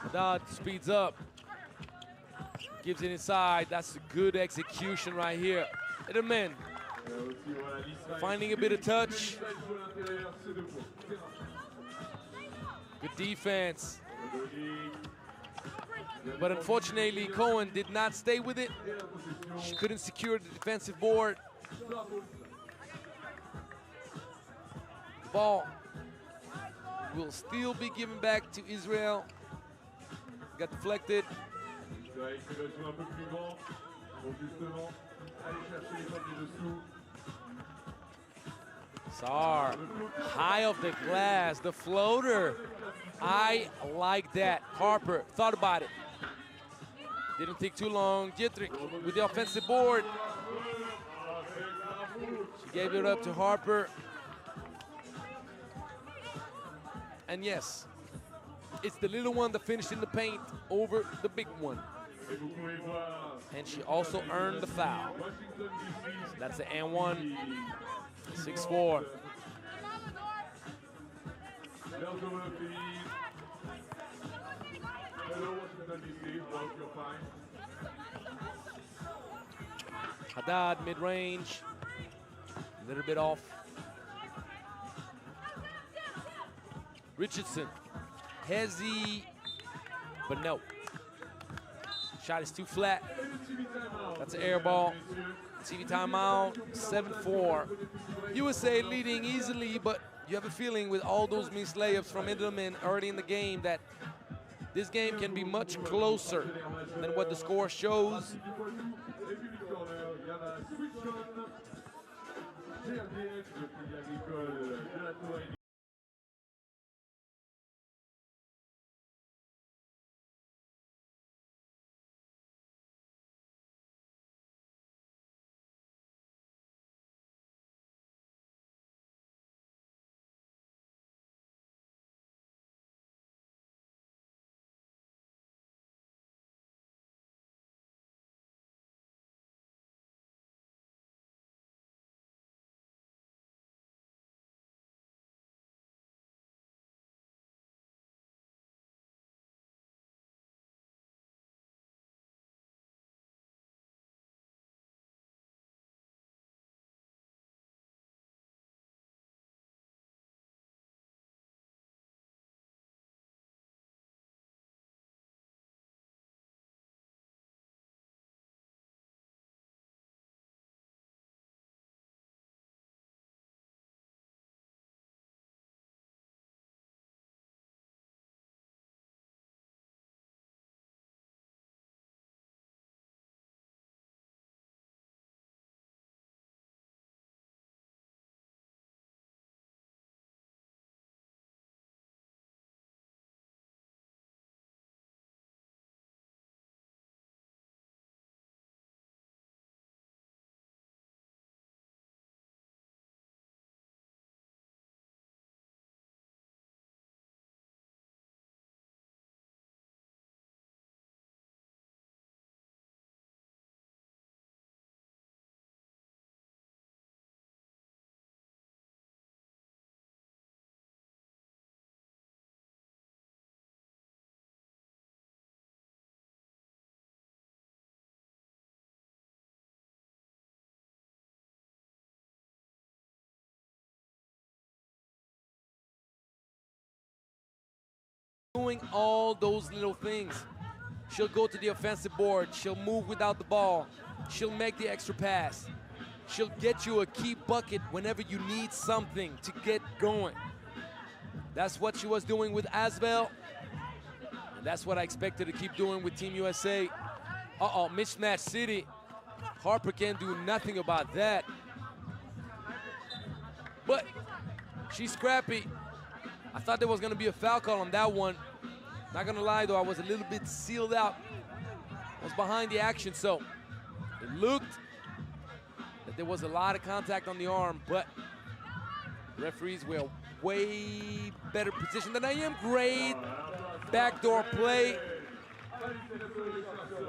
A: Haddad speeds up, gives it inside. That's a good execution right here. Edelman finding a bit of touch. Good defense. But unfortunately, Cohen did not stay with it. She couldn't secure the defensive board. The ball will still be given back to Israel. Got deflected. Saar, high off the glass, the floater. I like that. Harper thought about it. Didn't take too long. Dietrich with the offensive board. She gave it up to Harper. And yes, it's the little one that finished in the paint over the big one. And she also earned the foul. So that's the and-one. 6-4. Haddad, mid-range. A little bit off. Richardson. Hezzy, but no. Shot is too flat. That's an air ball. TV timeout, 7-4. USA leading easily, but you have a feeling with all those missed layups from Edelman early in the game that this game can be much closer than what the score shows. Doing all those little things. She'll go to the offensive board. She'll move without the ball. She'll make the extra pass. She'll get you a key bucket whenever you need something to get going. That's what she was doing with Asbel. And that's what I expect her to keep doing with Team USA. Uh-oh, mismatch city. Harper can't do nothing about that. But she's scrappy. I thought there was going to be a foul call on that one. Not going to lie, though, I was a little bit sealed out. I was behind the action, so it looked that there was a lot of contact on the arm, but referees were way better positioned than I am. Great backdoor play.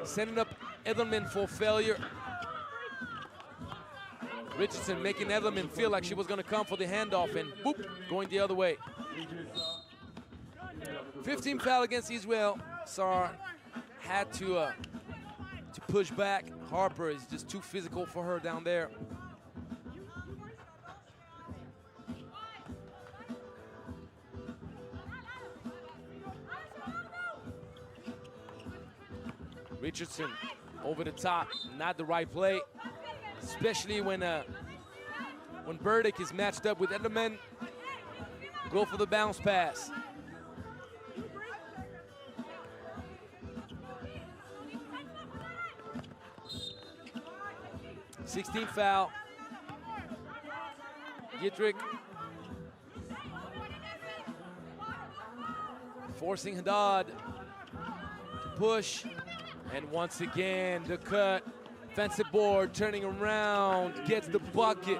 A: Sending up Edelman for failure. Richardson making Edelman feel like she was going to come for the handoff, and boop, going the other way. 15 foul against Israel. Sar had to push back. Harper is just too physical for her down there. Richardson over the top, not the right play, especially when Burdick is matched up with Edelman. Go for the bounce pass. #16 foul. Gittrick forcing Haddad to push. And once again, the cut. Offensive board, turning around, gets the bucket.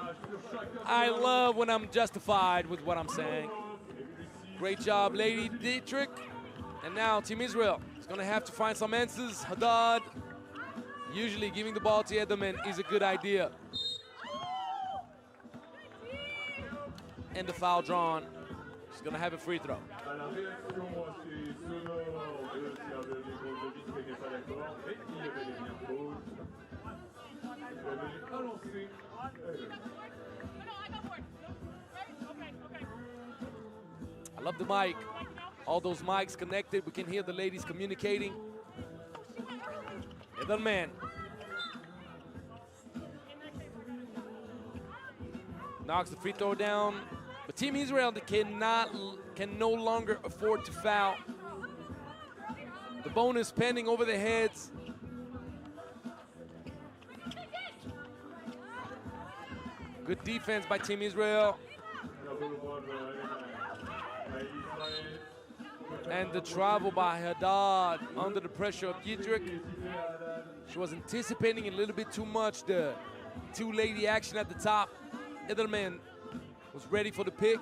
A: I love when I'm justified with what I'm saying. Great job, Lady Dietrich. And now Team Israel is going to have to find some answers. Haddad, usually giving the ball to Edelman is a good idea. And the foul drawn. She's going to have a free throw. I love the mic. All those mics connected. We can hear the ladies communicating. Edelman. Knocks the free throw down. But Team Israel can no longer afford to foul. The bonus pending over their heads. Good defense by Team Israel. And the travel by Haddad under the pressure of Dietrich. She was anticipating a little bit too much the two-lady action at the top. Edelman was ready for the pick.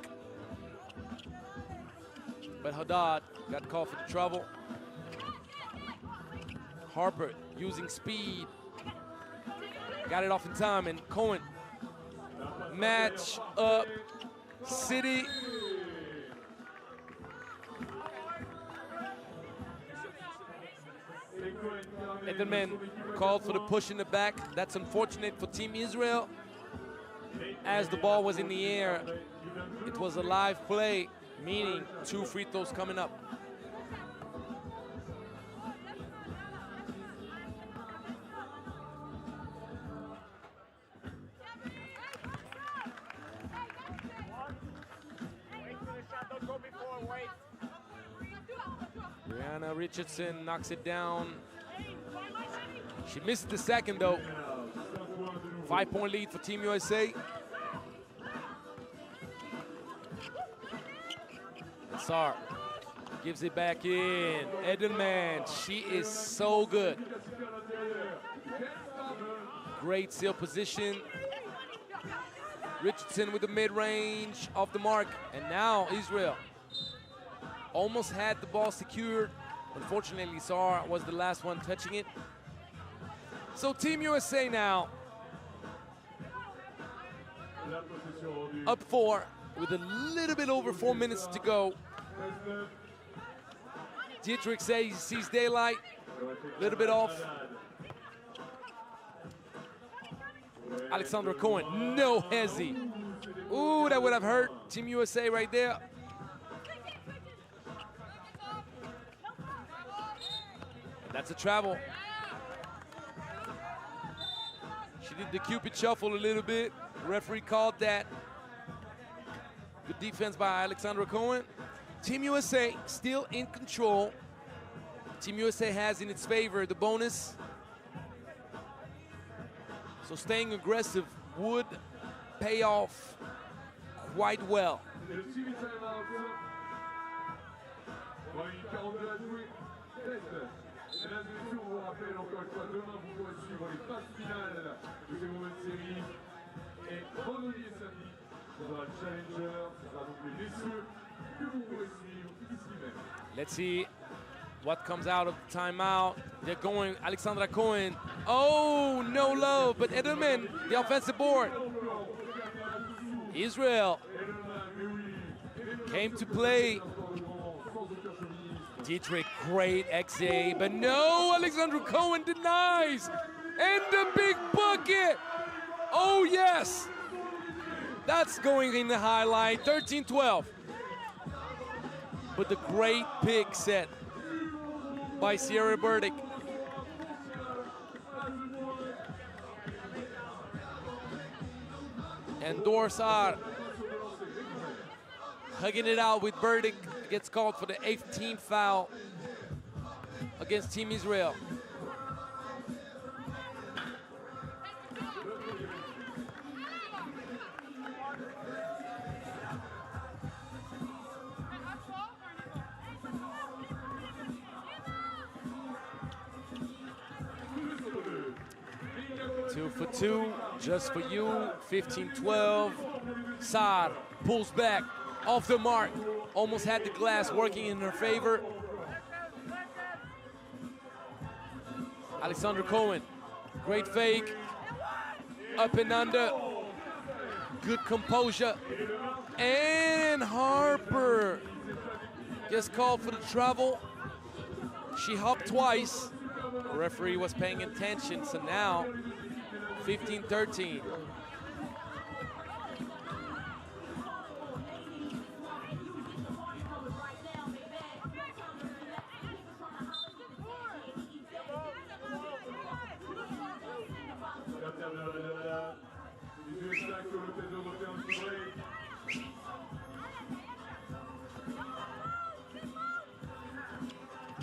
A: But Haddad got called for the trouble. Harper using speed. Got it off in time, and Cohen. Match up City. Edelman called for the push in the back. That's unfortunate for Team Israel. As the ball was in the air, it was a live play, meaning 2 free throws coming up. Brianna Richardson knocks it down. She missed the second though. 5-point lead for Team USA. Sar gives it back in. Edelman, she is so good. Great seal position. Richardson with the mid-range off the mark. And now Israel almost had the ball secured. Unfortunately, Sar was the last one touching it. So Team USA now up 4 with a little bit over 4 minutes to go. Dietrich says he sees daylight, a little bit off. Alexandra Cohen, no hezzy. Ooh, that would have hurt Team USA right there. That's a travel. She did the Cupid shuffle a little bit. The referee called that. Good defense by Alexandra Cohen. Team USA still in control. Team USA has in its favor the bonus. So staying aggressive would pay off quite well. Let's see what comes out of the timeout. They're going Alexandra Cohen. Oh, no love, but Edelman, the offensive board. Israel came to play. Dietrich, great XA, but no, Alexandra Cohen denies. And the big bucket. Oh, yes. That's going in the highlight, 13-12. But the great pick set by Sierra Burdick. And Dorsar hugging it out with Burdick. Gets called for the 8th team foul against Team Israel. Two for two, just for you, 15-12. Saad pulls back, off the mark. Almost had the glass working in her favor. Alexandra Cohen, great fake. Up and under, good composure. And Harper gets called for the travel. She hopped twice. The referee was paying attention, so now 15-13.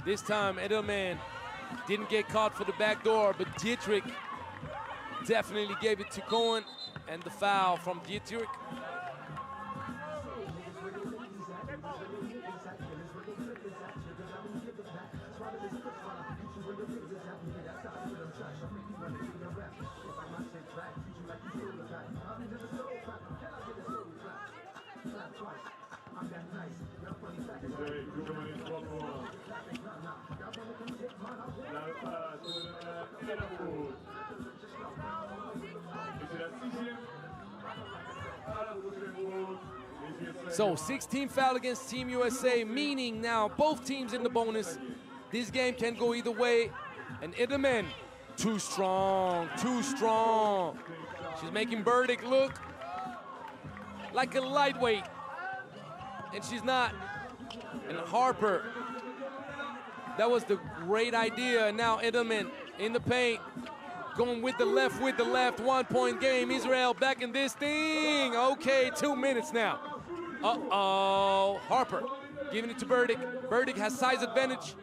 A: This time, Edelman didn't get caught for the back door, but Dietrich definitely gave it to Cohen, and the foul from Dietrich. So 16 foul against Team USA, meaning now both teams in the bonus. This game can go either way. And Edelman, too strong, too strong. She's making Burdick look like a lightweight, and she's not. And Harper, that was the great idea. And now Edelman in the paint, going with the left, 1 point game. Israel back in this thing. Okay, 2 minutes now. Uh-oh, Harper giving it to Burdick. Burdick has size advantage.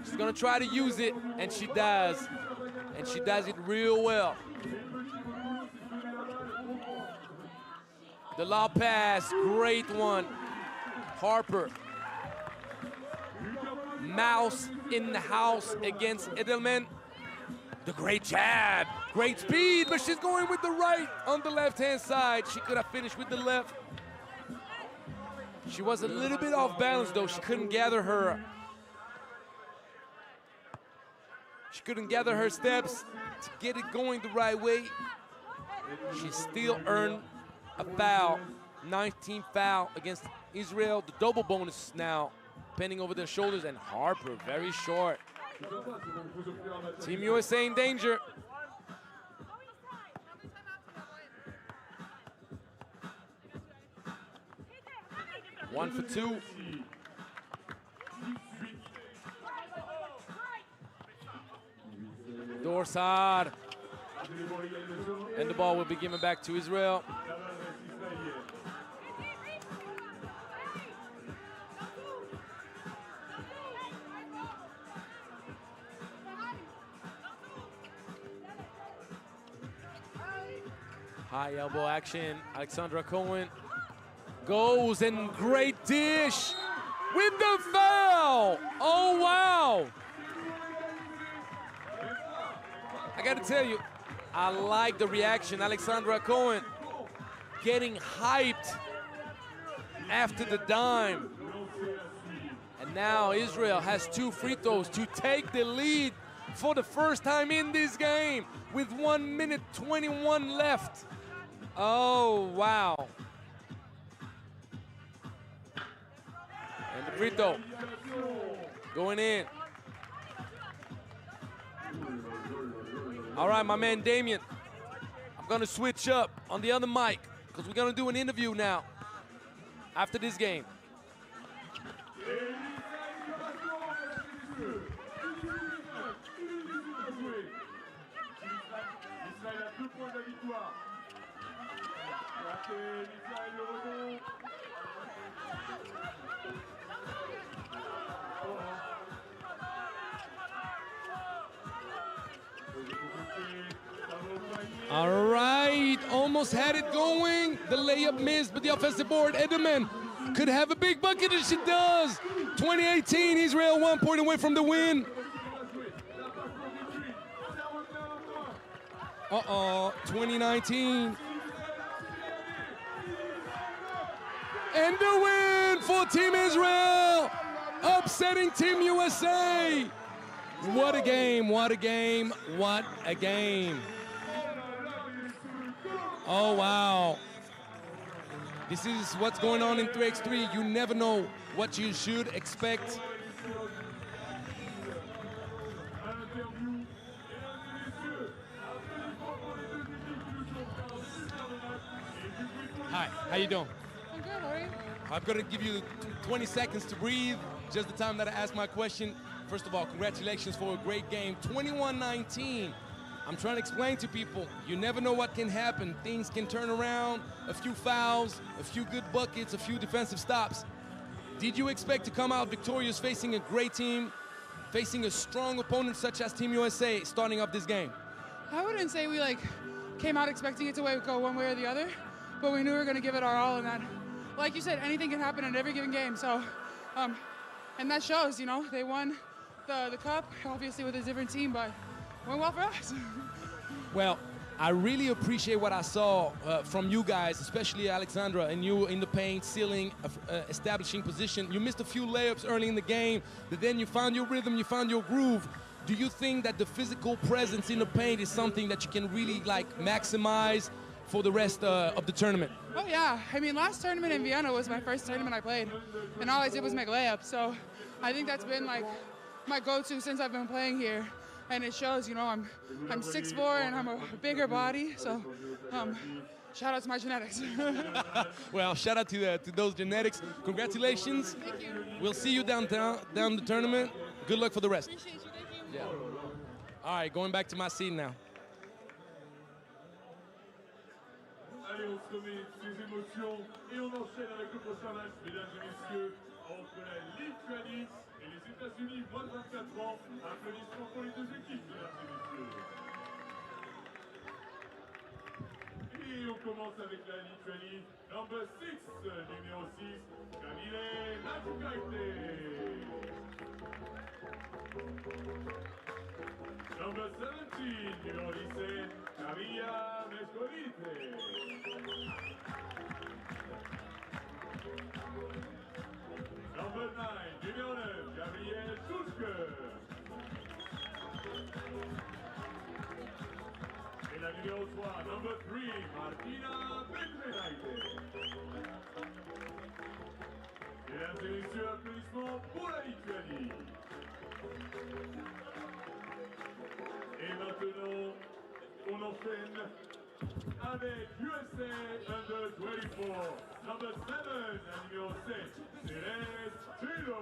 A: She's gonna try to use it, and she does. And she does it real well. The lob pass, great one. Harper. Mouse in the house against Edelman. The great jab, great speed, but she's going with the right on the left-hand side. She could have finished with the left. She was a little bit off balance though. She couldn't gather her steps to get it going the right way. She still earned a foul, 19 foul against Israel. The double bonus now pending over their shoulders, and Harper very short. Team USA in danger. One for two. Dorsad. And the ball will be given back to Israel. High elbow action. Alexandra Cohen goes, and great dish with the foul. Oh, wow. I got to tell you, I like the reaction. Alexandra Cohen getting hyped after the dime. And now Israel has 2 free throws to take the lead for the first time in this game with 1 minute 21 left. Oh, wow. And the free throw going in. All right, my man Damien, I'm gonna switch up on the other mic because we're gonna do an interview now after this game. All right, almost had it going. The layup missed, but the offensive board, Edelman could have a big bucket, and she does. 2018, Israel 1 point away from the win. Uh-oh, 2019. And the win for Team Israel, upsetting Team USA. What a game, what a game, what a game. Oh, wow. This is what's going on in 3x3. You never know what you should expect. Hi, how you doing?
D: I'm good, how are you?
A: I'm gonna give you 20 seconds to breathe, just the time that I ask my question. First of all, congratulations for a great game, 21-19. I'm trying to explain to people, you never know what can happen. Things can turn around, a few fouls, a few good buckets, a few defensive stops. Did you expect to come out victorious facing a great team, facing a strong opponent such as Team USA starting up this game?
D: I wouldn't say we came out expecting it to go one way or the other, but we knew we were going to give it our all in that. Like you said, anything can happen in every given game. So, and that shows, they won the cup, obviously with a different team, but went well for us.
A: Well, I really appreciate what I saw from you guys, especially Alexandra, and you in the paint, sealing, establishing position. You missed a few layups early in the game, but then you found your rhythm, you found your groove. Do you think that the physical presence in the paint is something that you can really maximize for the rest of the tournament?
D: Oh yeah, I mean, last tournament in Vienna was my first tournament I played, and all I did was make layups. So I think that's been my go-to since I've been playing here. And it shows, I'm 6'4" and I'm a bigger body, so shout out to my genetics.
A: Well, shout out to those genetics. Congratulations.
D: Thank you.
A: We'll see you down the tournament. Good luck for the rest.
D: Appreciate you, thank you.
A: Yeah. All right, going back to my seat now.
C: Allez, on se remet ces émotions et on enchaîne avec le prochain match, mesdames et messieurs, entre la Lituanie et les États-Unis, moins de 24 ans. Applaudissements pour les deux équipes, mesdames et messieurs. Et on commence avec la Lituanie, number 6, numéro 6, Kamile Neftchi. Number 17, numéro 17, Kamila Meskolite. Number 9, numéro 9, Gabriel Tuske. Et la numéro 3, number 3, Martina Petrenaite. Mesdames et messieurs, applaudissements pour la Lituanie. Et maintenant, on enchaîne avec USA Under 24, number 7, la numéro 7, Céleste Tilo.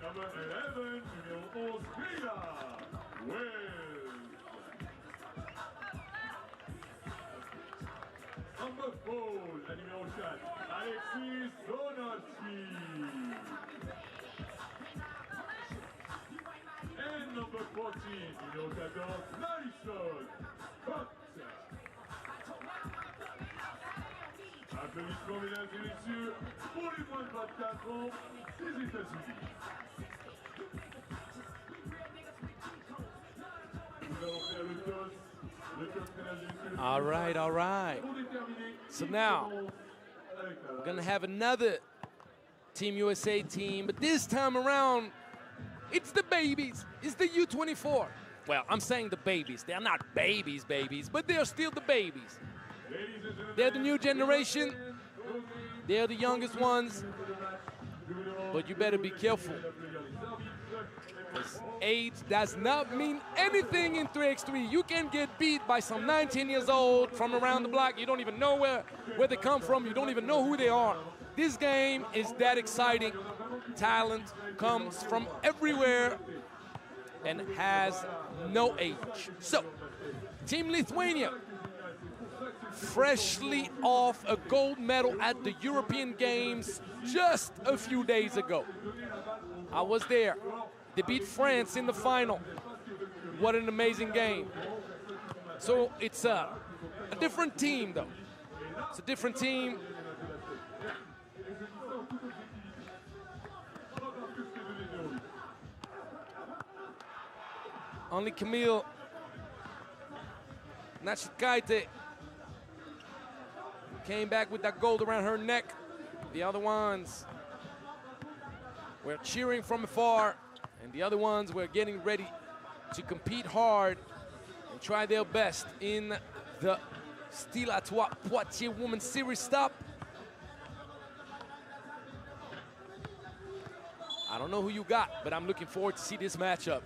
C: Number 11, numéro 11, Grilla Wells. Number 4, la numéro 4, Alexis Sonachi. And number 14, numéro 14, Marisol Scott. Applaudissements, mesdames et messieurs, pour les moins de 24 ans des États-Unis. Nous allons faire le toss, mesdames et messieurs.
A: All right, all right.
C: Pour déterminer
A: So now, we're going to have another Team USA team, but this time around, it's the babies. It's the U24. Well, I'm saying the babies. They're not babies, but they're still the babies. They're the new generation. They're the youngest ones. But you better be careful. Because age does not mean anything in 3x3. You can get beat by some 19 years old from around the block. You don't even know where they come from. You don't even know who they are. This game is that exciting. Talent comes from everywhere and has no age. So, Team Lithuania, freshly off a gold medal at the European Games just a few days ago. I was there. They beat France in the final. What an amazing game. So it's a different team, though. It's a different team. Only Camille Neftchi came back with that gold around her neck. The other ones were cheering from afar, and the other ones were getting ready to compete hard and try their best in the Stylatoi Poitiers Women's Series stop. I don't know who you got, but I'm looking forward to see this matchup.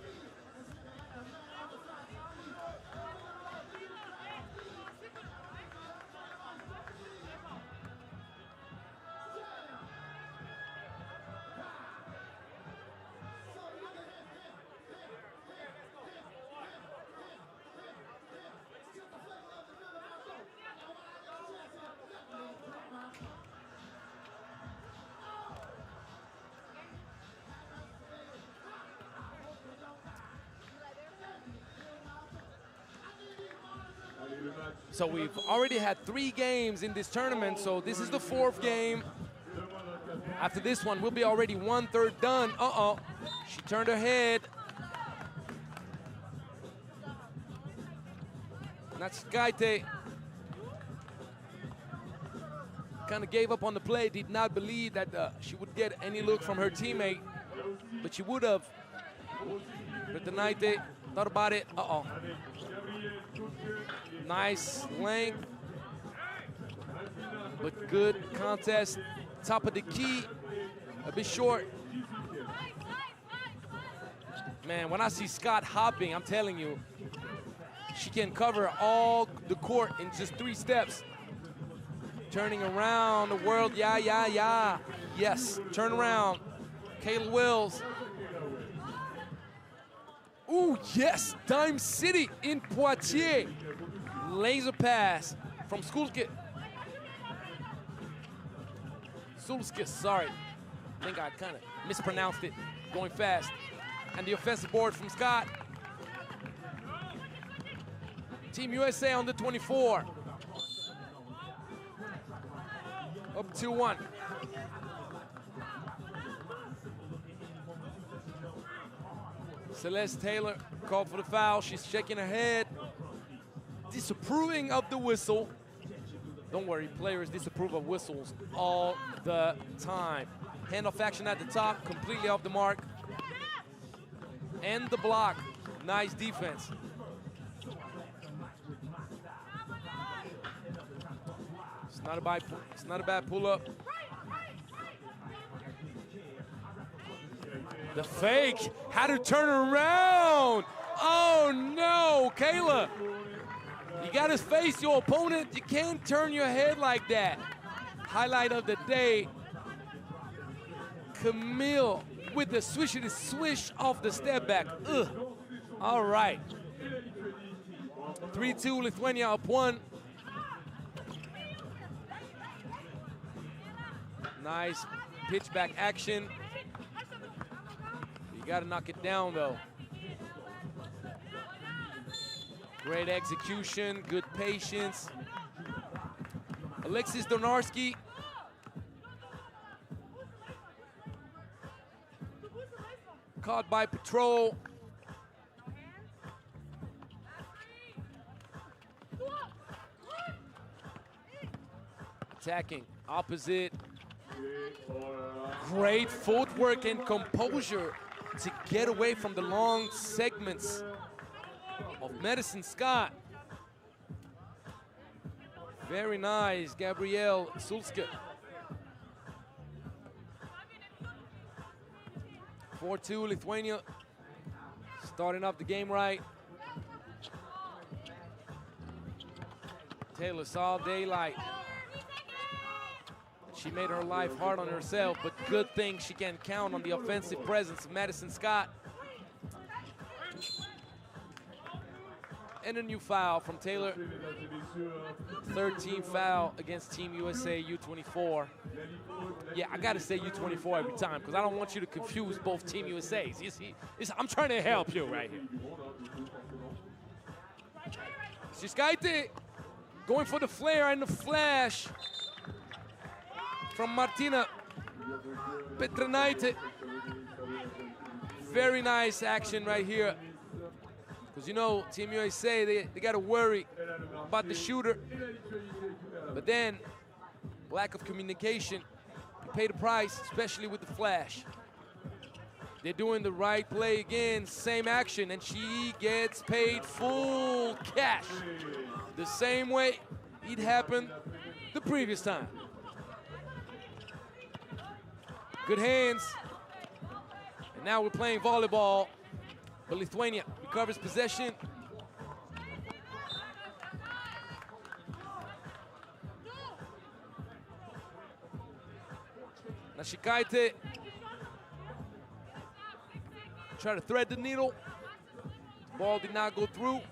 A: So we've already had 3 games in this tournament, so this is the 4th game. After this one, we'll be already 1/3 done. Uh-oh, she turned her head. Neftchi kind of gave up on the play, did not believe that she would get any look from her teammate, but she would have. Stylatoi thought about it. Uh-oh. Nice length, but good contest. Top of the key, a bit short. Man, when I see Scott hopping, I'm telling you, she can cover all the court in just 3 steps. Turning around the world, yeah, yeah, yeah. Yes, turn around. Kayla Wills. Ooh, yes, Dime City in Poitiers. Laser pass from Sulskis, sorry. I think I kind of mispronounced it, going fast. And the offensive board from Scott. Team USA on the 24. Up 2-1. Celeste Taylor called for the foul. She's shaking her head, disapproving of the whistle. Don't worry, players disapprove of whistles all the time. Handoff action at the top, completely off the mark. And the block, nice defense. It's not a bad pull-up. The fake, had to turn around. Oh no, Kayla. You gotta face your opponent. You can't turn your head like that. Highlight of the day. Camille with the swish off the step back. Ugh. All right. 3-2, Lithuania up 1. Nice pitch back action. You gotta knock it down though. Great execution, good patience. Alexis Donarski. Caught by patrol. Attacking, opposite. Great footwork and composure to get away from the long segments of Madison Scott. Very nice, Gabrielle Sulskis. 4-2, Lithuania. Starting off the game right. Taylor saw daylight. She made her life hard on herself, but good thing she can count on the offensive presence of Madison Scott. And a new foul from Taylor. 13th foul against Team USA U24. Yeah, I gotta say U24 every time because I don't want you to confuse both Team USAs. You see, I'm trying to help you right here. Stylatoi going for the flare and the flash from Martina Petrinaite. Very nice action right here. Because you know, Team USA, they got to worry about the shooter. But then, lack of communication, you pay the price, especially with the flash. They're doing the right play again, same action, and she gets paid full cash. The same way it happened the previous time. Good hands. And now we're playing volleyball. But Lithuania recovers possession. Neftchi try to thread the needle. Ball did not go through.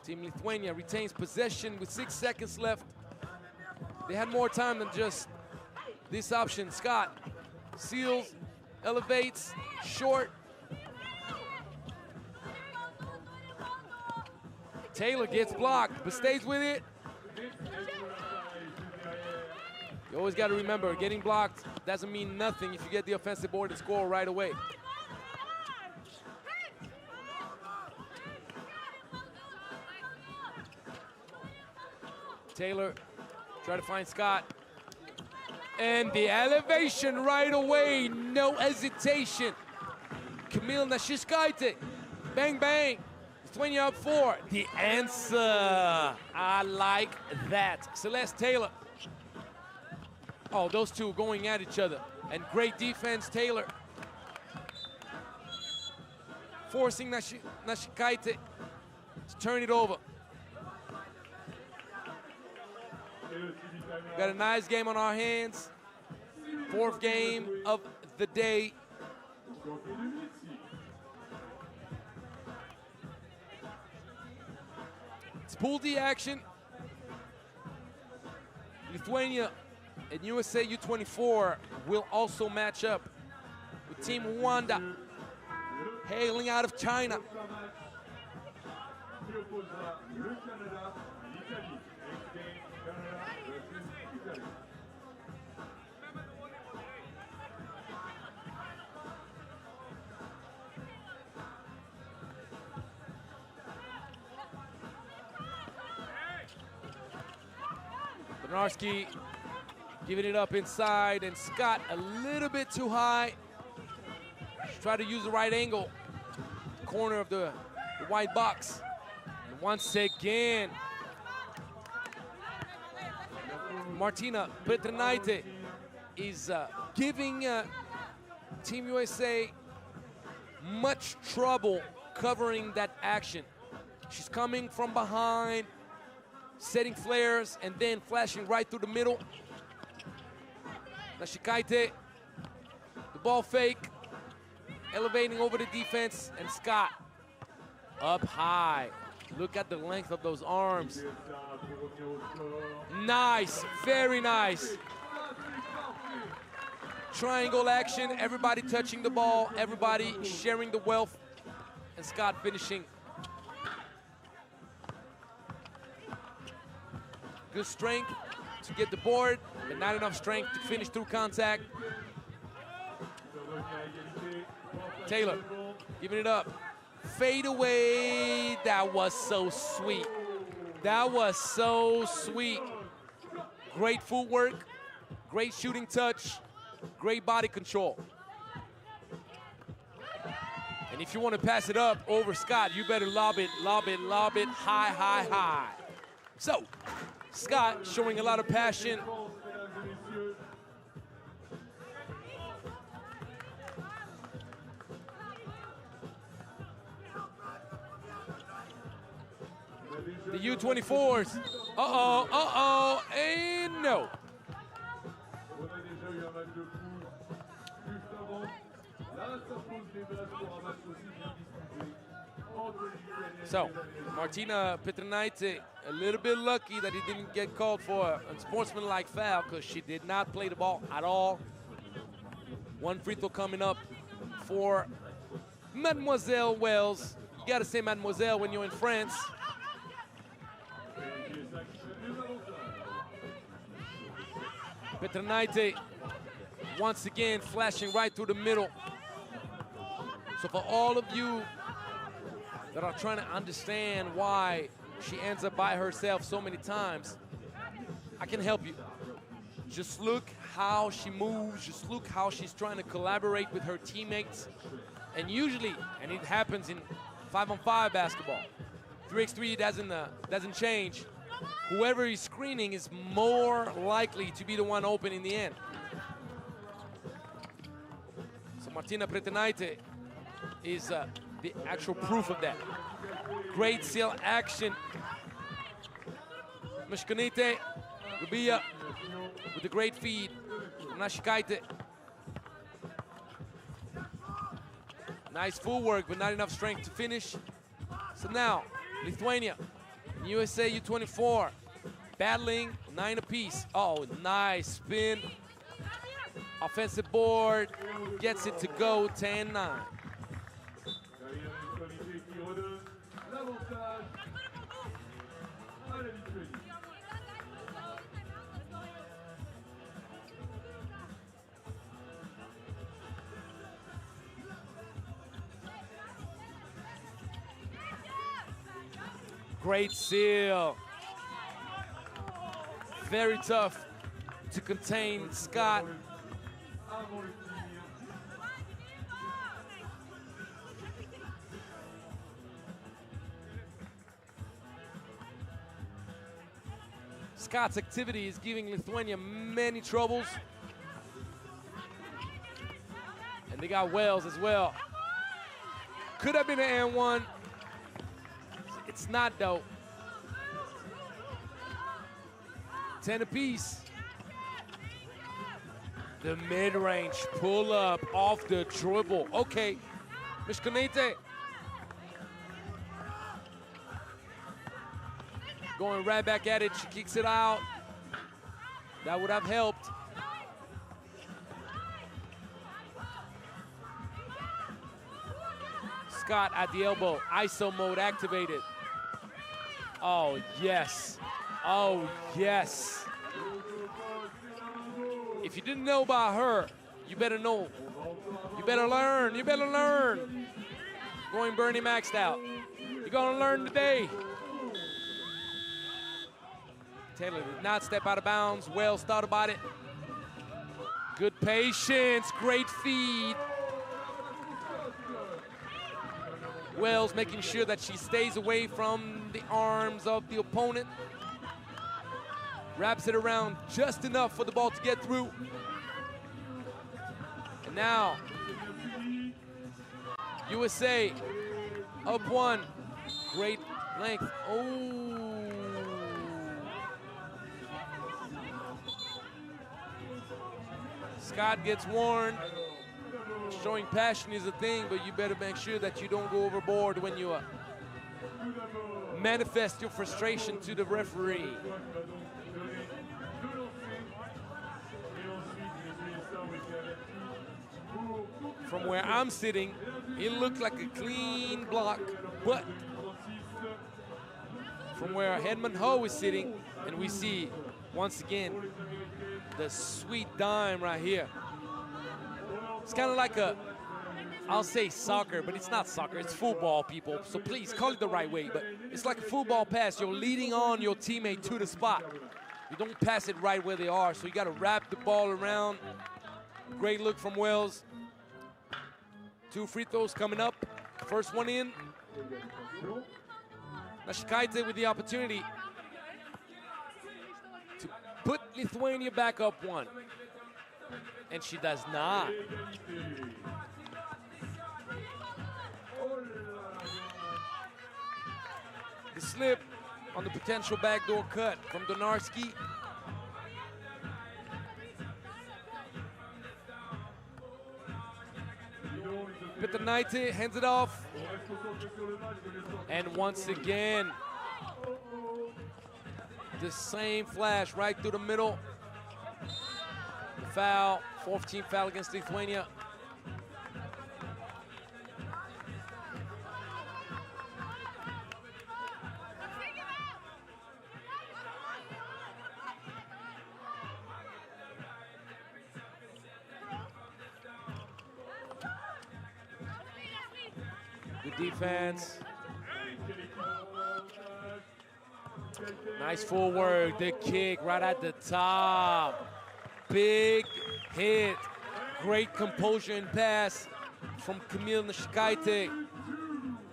A: Team Lithuania retains possession with 6 seconds left. They had more time than just this option. Scott seals, elevates, short. Taylor gets blocked. but stays with it. You always got to remember, getting blocked doesn't mean nothing if you get the offensive board and score right away. Taylor try to find Scott. And the elevation right away, no hesitation. Kamil Nashishkaite, bang, bang. Lithuania up 4. The answer, I like that. Celeste Taylor. Oh, those two going at each other. And great defense, Taylor. Forcing Nashikaite to turn it over. Got a nice game on our hands. 4th game of the day. It's Pool D action. Lithuania and USA U24 will also match up with Team Yuanda, hailing out of China. Benarski giving it up inside, and Scott a little bit too high. Try to use the right angle. Corner of the white box. And once again, Martina Petrinaite is giving Team USA much trouble covering that action. She's coming from behind, setting flares, and then flashing right through the middle. Nashikaite, the ball fake, elevating over the defense, and Scott up high. Look at the length of those arms. Nice, very nice. Triangle action, everybody touching the ball, everybody sharing the wealth, and Scott finishing. Good strength to get the board, but not enough strength to finish through contact. Taylor giving it up. Fade away. That was so sweet. That was so sweet. Great footwork, great shooting touch, great body control. And if you want to pass it up over Scott, you better lob it high, high, high. So, Scott showing a lot of passion. The U24s. Uh-oh, and no. So, Martina Petrinaite, a little bit lucky that he didn't get called for a unsportsmanlike foul because she did not play the ball at all. One free throw coming up for Mademoiselle Wells. You gotta say Mademoiselle when you're in France. Petrinaite once again flashing right through the middle. So for all of you that are trying to understand why she ends up by herself so many times, I can help you. Just look how she moves, just look how she's trying to collaborate with her teammates. And usually, and it happens in 5-on-5 basketball, 3x3 doesn't change. Whoever is screening is more likely to be the one open in the end. So Martina Petrinaite is the actual proof of that. Great seal action. Mishkanite Rubia with a great feed. Nashikaite. Nice footwork, but not enough strength to finish. So now, Lithuania, USA U24, battling 9 apiece. Oh, nice spin. Offensive board, gets it to go, 10-9.
C: à la Lituanie.
A: Great seal. Very tough to contain Scott.
C: Avant le tir.
A: Scott's activity is giving Lithuania many troubles. And they got Wells as well. Could have been an N1. It's not though. 10 apiece. The mid-range pull-up off the dribble. Okay, Mishkonete. Going right back at it, she kicks it out. That would have helped. Scott at the elbow, ISO mode activated. Oh, yes. Oh, yes. If you didn't know about her, you better know. You better learn. You better learn. Going Bernie maxed out. You're going to learn today. Taylor did not step out of bounds. Wells thought about it. Good patience. Great feed. Wells making sure that she stays away from the arms of the opponent. Wraps it around just enough for the ball to get through. And now, USA up one. Great length. Oh. Scott gets warned. Showing passion is a thing, but you better make sure that you don't go overboard when you manifest your frustration to the referee. From where I'm sitting, it looked like a clean block, but from where Hedman Ho is sitting, and we see, once again, the sweet dime right here. It's kind of like a, I'll say soccer, but it's not soccer, it's football, people. So please, call it the right way, but it's like a football pass. You're leading on your teammate to the spot. You don't pass it right where they are, so you gotta wrap the ball around. Great look from Wells. 2 free throws coming up. First one in. Nashikaite with the opportunity to put Lithuania back up 1. And she does not. The slip on the potential backdoor cut from Donarski. Petanaite hands it off. And once again, the same flash right through the middle. The foul, 14th foul against Lithuania. Good defense. Nice footwork, the kick right at the top. Big hit, great composure and pass from Camille Nashikaite.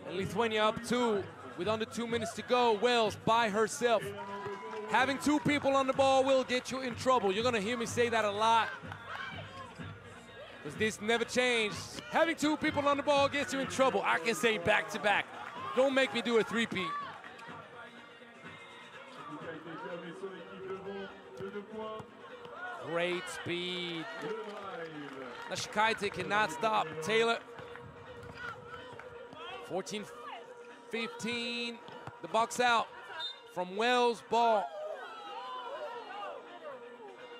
A: And Lithuania up 2 with under 2 minutes to go. Wells by herself. Having 2 people on the ball will get you in trouble. You're gonna hear me say that a lot, because this never changed. Having 2 people on the ball gets you in trouble. I can say back to back. Don't make me do a three-peat. Great speed. Nashikaite cannot stop Taylor. 14-15. The box out from Wells' ball.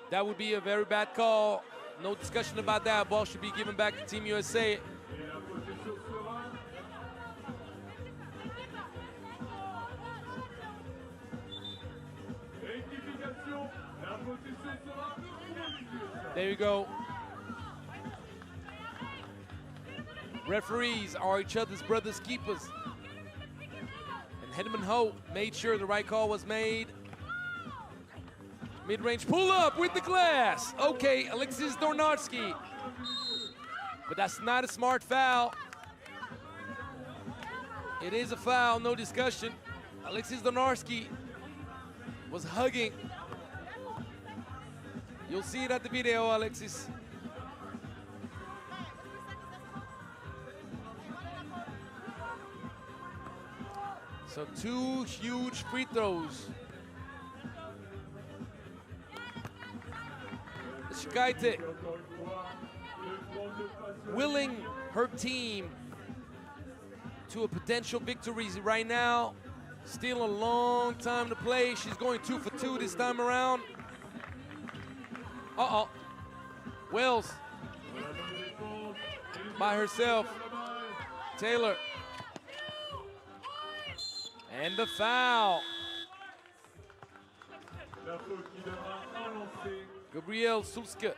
A: That would be a very bad call. No discussion about that. Ball should be given back to Team USA. There you go. Referees are each other's brothers' keepers. And Hedman Ho made sure the right call was made. Mid-range pull-up with the glass. Okay, Alexis Dornarski. But that's not a smart foul. It is a foul, no discussion. Alexis Dornarski was hugging. You'll see it at the video, Alexis. So 2 huge free throws. Shikaite willing her team to a potential victory right now. Still a long time to play. She's going 2 for 2 this time around. Uh-oh. Wells by herself. Taylor. And the foul. Gabriel Sulska.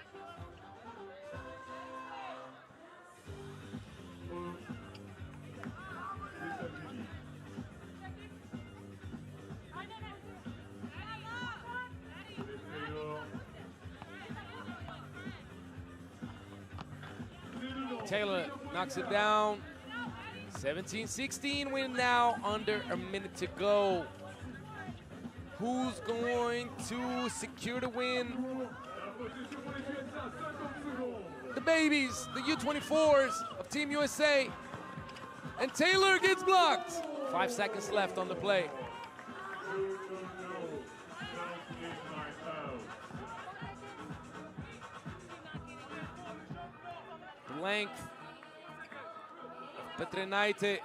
A: Taylor knocks it down. 17-16 win now, under a minute to go. Who's going to secure the win? The babies, the U24s of Team USA. And Taylor gets blocked. 5 seconds left on the play. The length of Petrenaite.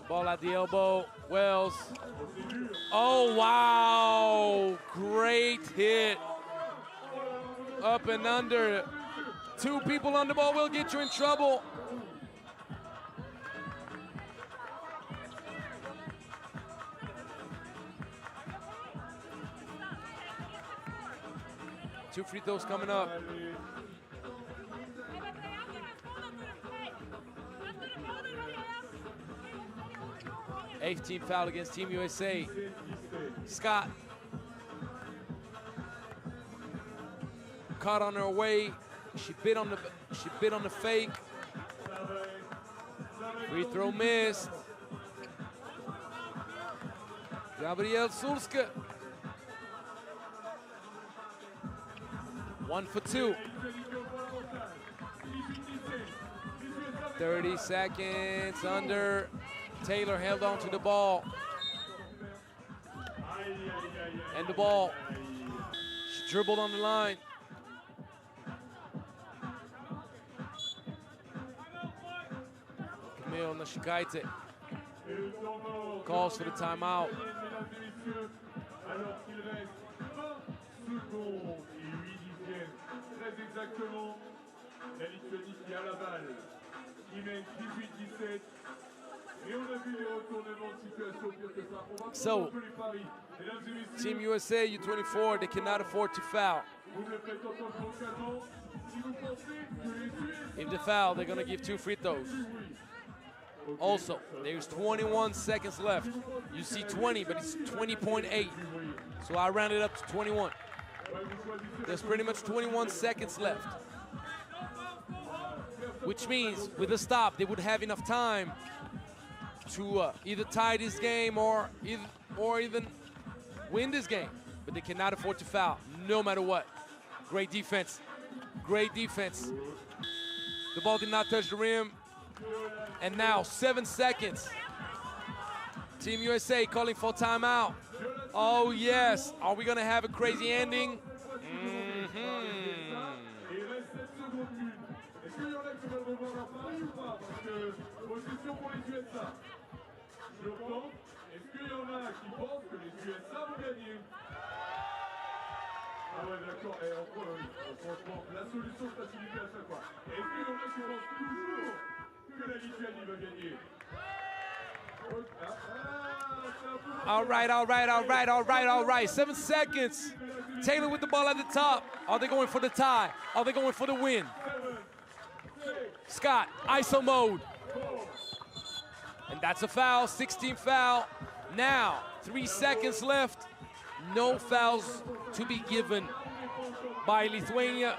A: Ball at the elbow, Wells. Oh, wow, great hit. Up and under. 2 people on the ball will get you in trouble. Two free throws coming up. Eighth team foul against Team USA. Scott caught on her way. She bit on the fake. Free throw missed. Gabriel Sulska. 1 for 2. 30 seconds under. Taylor held on to the ball. And the ball. She dribbled on the line. Camille Nashikaite calls for the timeout.
C: La Lituanie qui a la balle, qui mène 18-17. Et on a vu les retournements de situation pire que ça. On va prendre un peu les paris. Mesdames et messieurs,
A: Team USA U24, they cannot afford to foul.
C: vous me le faites entendre vocalement. Si vous pensez que les US
A: If they foul, they're going to give 2 free throws. Also, there's 21 seconds left. You see 20, but it's 20.8. So I rounded up to 21. There's pretty much 21 seconds left. Which means with a stop, they would have enough time to either tie this game or even win this game. But they cannot afford to foul, no matter what. Great defense. Great defense. The ball did not touch the rim. And now 7 seconds. Team USA calling for timeout. Oh yes, are we gonna have a crazy ending?
C: Ah ouais, d'accord. Et franchement, la solution facilitée à chaque fois. Et puis, on pense toujours que la Lituanie va gagner.
A: All right, all right, all right, all right, all right. 7 seconds. Taylor with the ball at the top. Are they going for the tie? Are they going for the win? Scott, ISO mode. And that's a foul, 16 foul. Now, 3 seconds left. No fouls to be given by Lithuania.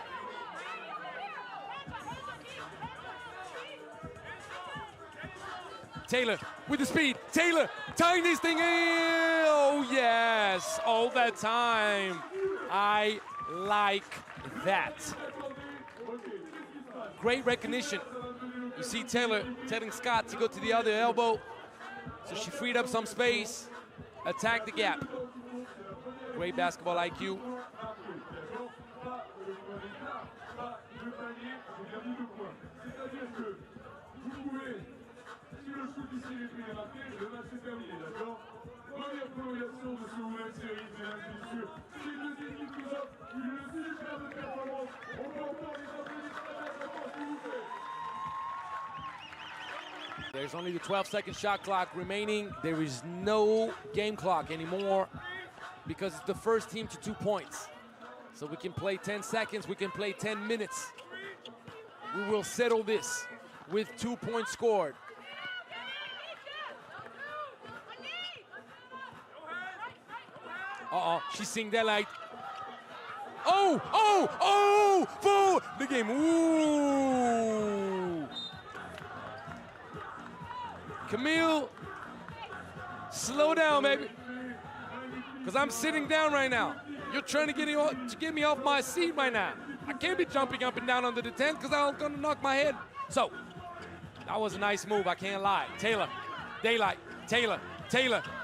A: Taylor with the speed. Taylor tying this thing in. Oh, yes. All that time. I like that. Great recognition. You see Taylor telling Scott to go to the other elbow. So she freed up some space. Attack the gap. Great basketball IQ. There's only the 12-second shot clock remaining. There is no game clock anymore because it's the first team to 2 points. So we can play 10 seconds, we can play 10 minutes. We will settle this with 2 points scored. She's seeing that light. For the game. Ooh. Camille, slow down, baby. Because I'm sitting down right now. You're trying to get me off my seat right now. I can't be jumping up and down under the tent because I'm going to knock my head. So, that was a nice move, I can't lie. Taylor, daylight, Taylor,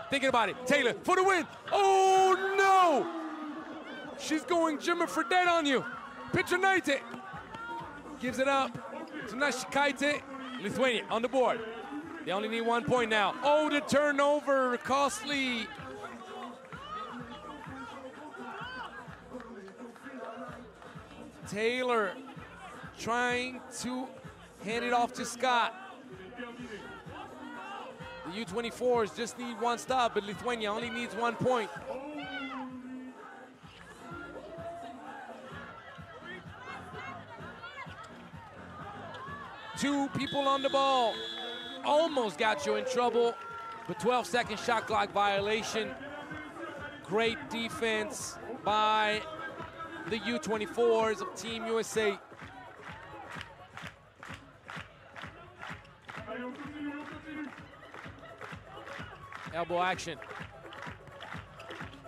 A: thinking about it. Taylor, for the win. Oh, no! She's going Jimmer for dead on you. Petrinaite gives it up to Neftchi. Lithuania on the board. They only need 1 point now. Oh, the turnover, costly. Taylor trying to hand it off to Scott. The U24s just need 1 stop, but Lithuania only needs 1 point. Two people on the ball. Almost got you in trouble, but 12-second shot clock violation. Great defense by the U24s of Team USA. Elbow action.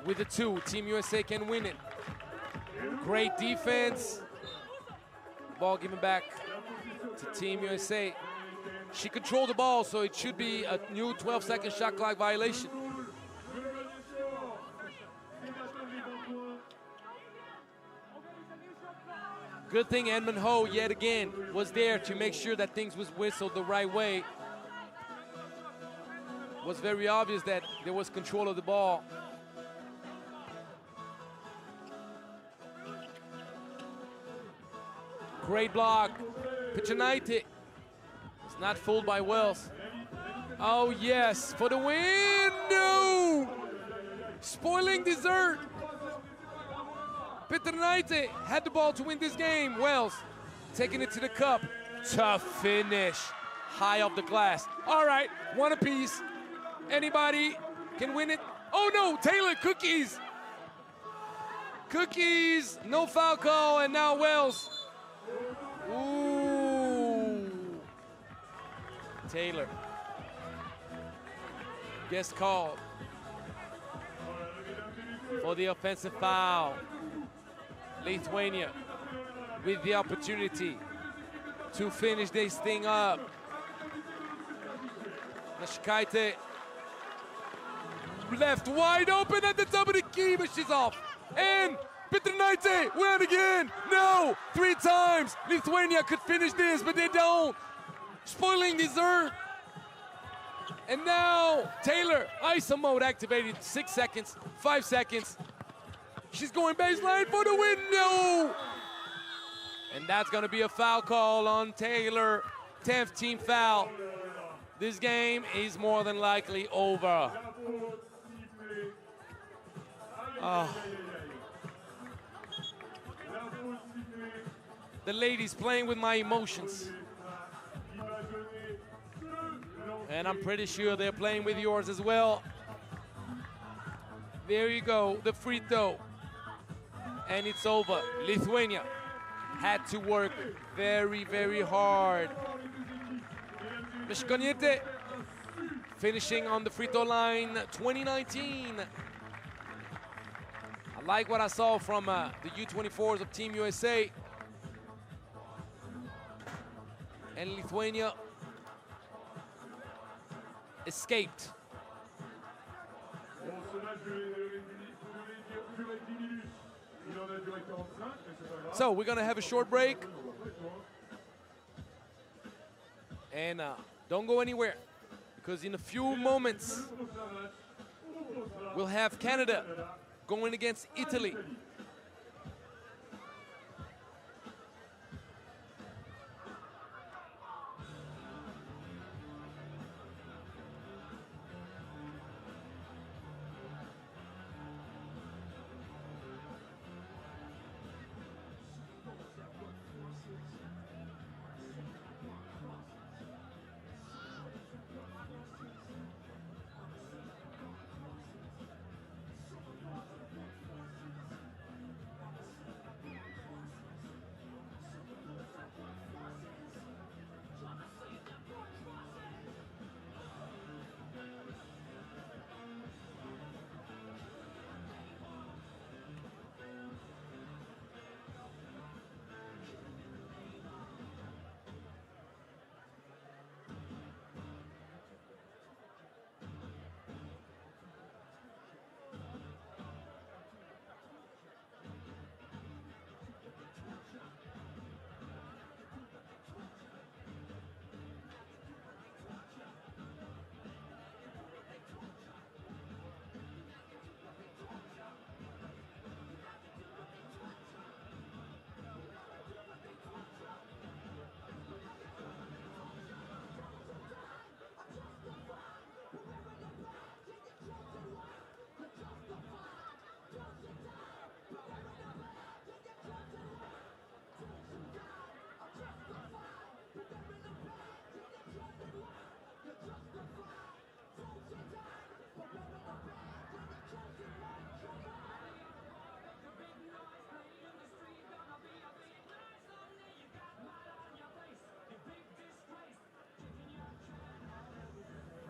A: With the 2, Team USA can win it. Great defense. Ball given back to Team USA. She controlled the ball, so it should be a new 12-second shot clock violation. Good thing Edmund Ho, yet again, was there to make sure that things was whistled the right way. It was very obvious that there was control of the ball. Great block. Petrinaite. Not fooled by Wells. Oh, yes, for the win. No! Spoiling dessert. Petrinaite had the ball to win this game. Wells taking it to the cup. Tough finish. High off the glass. All right, 1 apiece. Anybody can win it. Oh, no, Taylor, cookies. Cookies, no foul call, and now Wells. Ooh. Taylor gets called for the offensive foul. Lithuania with the opportunity to finish this thing up. Neftchi left wide open at the top of the key, but she's off. And Petrinaite went again. No, 3 times. Lithuania could finish this, but they don't. Spoiling dessert. And now Taylor, ISO mode activated. 6 seconds, 5 seconds. She's going baseline for the win. No! And that's going to be a foul call on Taylor. 10th team foul. This game is more than likely over. Oh. The ladies playing with my emotions. And I'm pretty sure they're playing with yours as well. There you go, the free throw. And it's over. Lithuania had to work very, very hard. Mishkoniete finishing on the free throw line 2019. I like what I saw from the U24s of Team USA. And Lithuania escaped. So we're gonna have a short break. And don't go anywhere, because in a few moments, we'll have Canada going against Italy.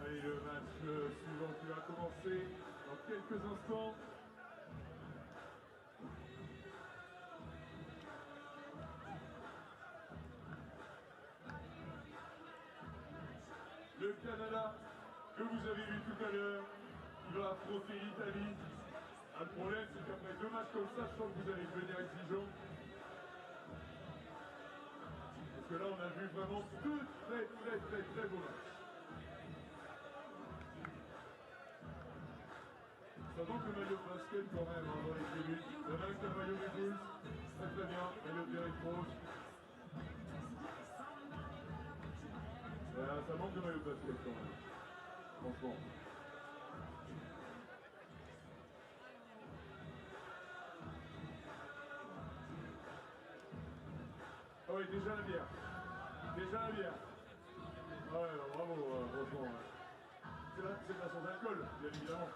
C: Allez, le match suivant qui va commencer dans quelques instants. Le Canada, que vous avez vu tout à l'heure, qui va affronter l'Italie. Le problème, c'est qu'après deux matchs comme ça, je sens que vous allez devenir exigeant. Parce que là, on a vu vraiment deux très beaux matchs. Ça manque le maillot de basket quand même dans les tribunes. Il y en a avec le maillot des Bulls, très bien, maillot de Derrick Rose. Ça manque de maillot de basket quand même, franchement. Ah oui, déjà la bière. Déjà la bière. Ah ouais, bravo, franchement. C'est la sans alcool, bien évidemment.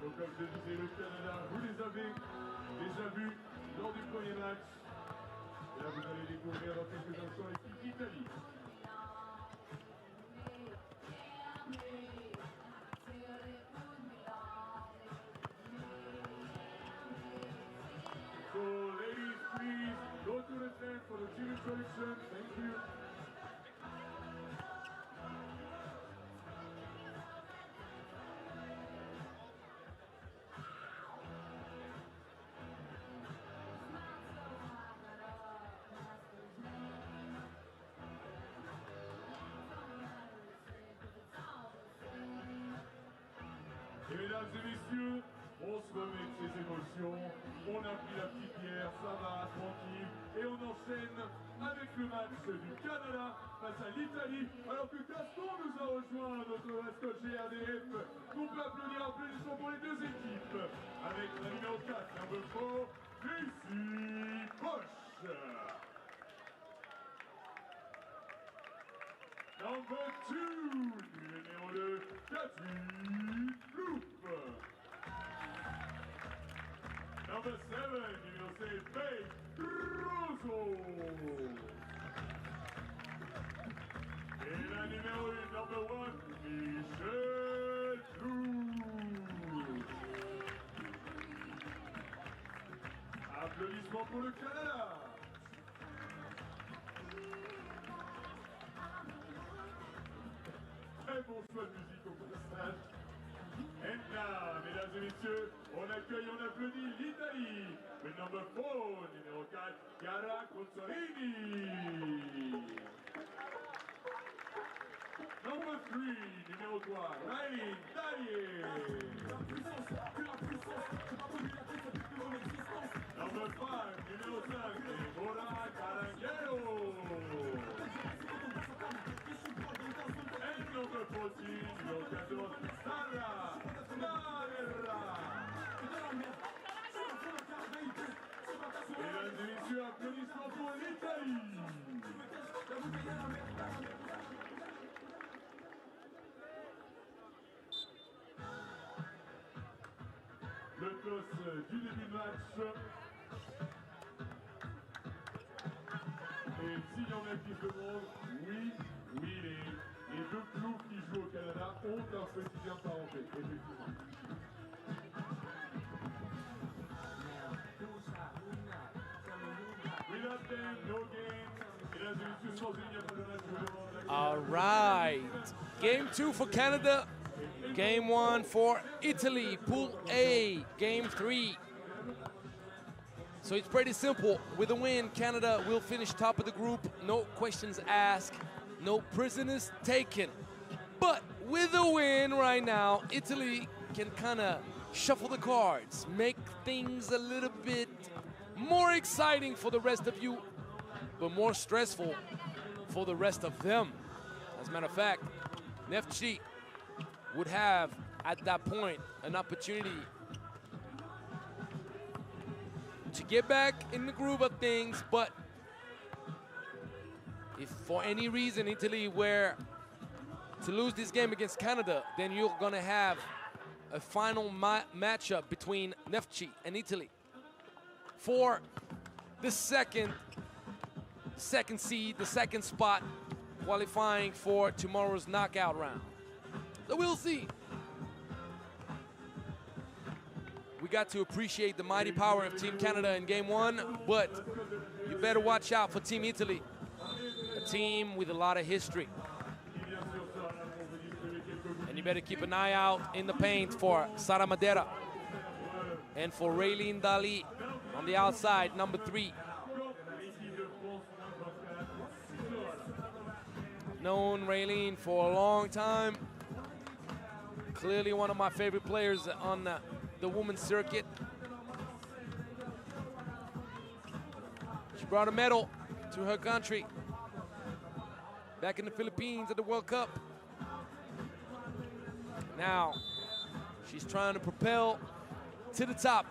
C: Donc comme je disais, le Canada, vous les avez déjà vus lors du premier match. Et là, vous allez découvrir dans quelques instants l'équipe d'Italie. So, ladies, please go to the Et mesdames et messieurs, on se remet de ces émotions, on a pris la petite bière, ça va, tranquille, et on enchaîne avec le match du Canada face à l'Italie, alors que Gaston nous a rejoint, notre mascotte GRDF, qu'on peut applaudir, applaudissements pour les deux équipes, avec la numéro 4, number 4, Lucie Poche. Number 2, numéro 2, Cathy Plouf. Number 7, numéro 6, Faye Rosso. Et la numéro 1, number 1, Michel Clou. Applaudissements pour le Canada. Très bon choix de musique au passage. Et là, mesdames et messieurs, on accueille, on applaudit l'Italie. Le number 4, numéro 4, Chiara Consorini. Number 3, numéro 3, Riley Dallier. Number 5, numéro 5, Deborah Caranguero. Et number 14, numéro 14, Sarah Navarra. Mesdames et messieurs, applaudissements pour l'Italie. Le toss du début de match. Et s'il y en a qui se demandent, oui, les deux clous qui jouent au Canada ont un petit lien de parenté, effectivement. Without them, no game. Mesdames et messieurs, sans il n'y a pas de match.
A: All right. Game 2 for Canada. Game 1 for Italy. Pool A. Game 3. So it's pretty simple. With a win, Canada will finish top of the group. No questions asked. No prisoners taken. But with a win right now, Italy can kind of shuffle the cards, make things a little bit more exciting for the rest of you, but more stressful for the rest of them. As a matter of fact, Neftchi would have, at that point, an opportunity to get back in the groove of things, but if for any reason Italy were to lose this game against Canada, then you're gonna have a final matchup between Neftchi and Italy for the second seed, the second spot, qualifying for tomorrow's knockout round. So we'll see. We got to appreciate the mighty power of Team Canada in Game 1, but you better watch out for Team Italy, a team with a lot of history. And you better keep an eye out in the paint for Sara Madera and for Raylene Dali on the outside, number 3. Known Raylene for a long time. Clearly one of my favorite players on the women's circuit. She brought a medal to her country back in the Philippines at the World Cup. Now, she's trying to propel to the top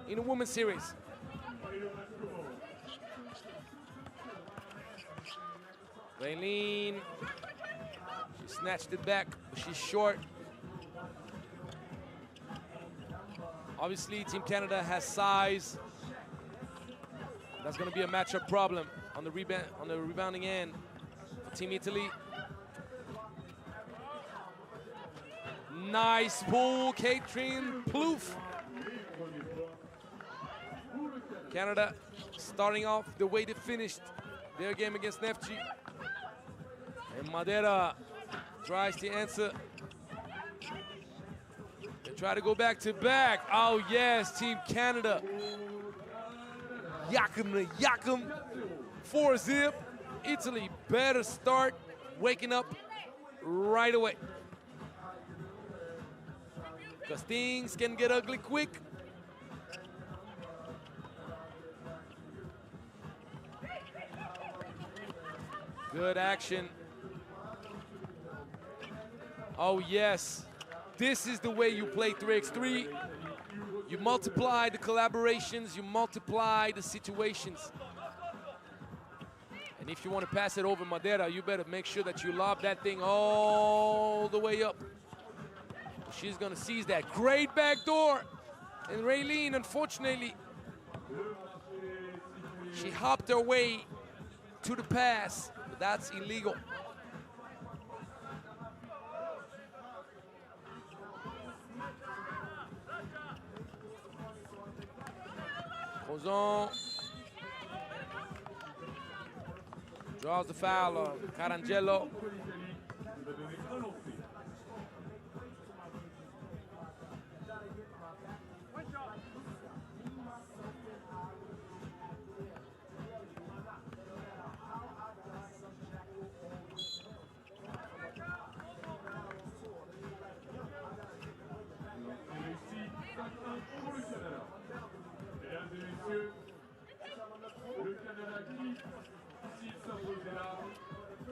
A: in the women's series. Raylene, she snatched it back, but she's short. Obviously, Team Canada has size. That's going to be a matchup problem on the rebounding end for Team Italy. Nice pull, Catherine Plouffe. Canada starting off the way they finished their game against Neftchi. And Madera tries to answer. They try to go back to back. Oh yes, Team Canada. Yakum 4-zip. Italy better start waking up right away. because things can get ugly quick. Good action. Oh, yes. This is the way you play 3x3. You multiply the collaborations, you multiply the situations. And if you want to pass it over Madeira, you better make sure that you lob that thing all the way up. She's going to seize that. Great back door. And Raylene, unfortunately, she hopped her way to the pass, but that's illegal. Crozon draws the foul of Carangelo.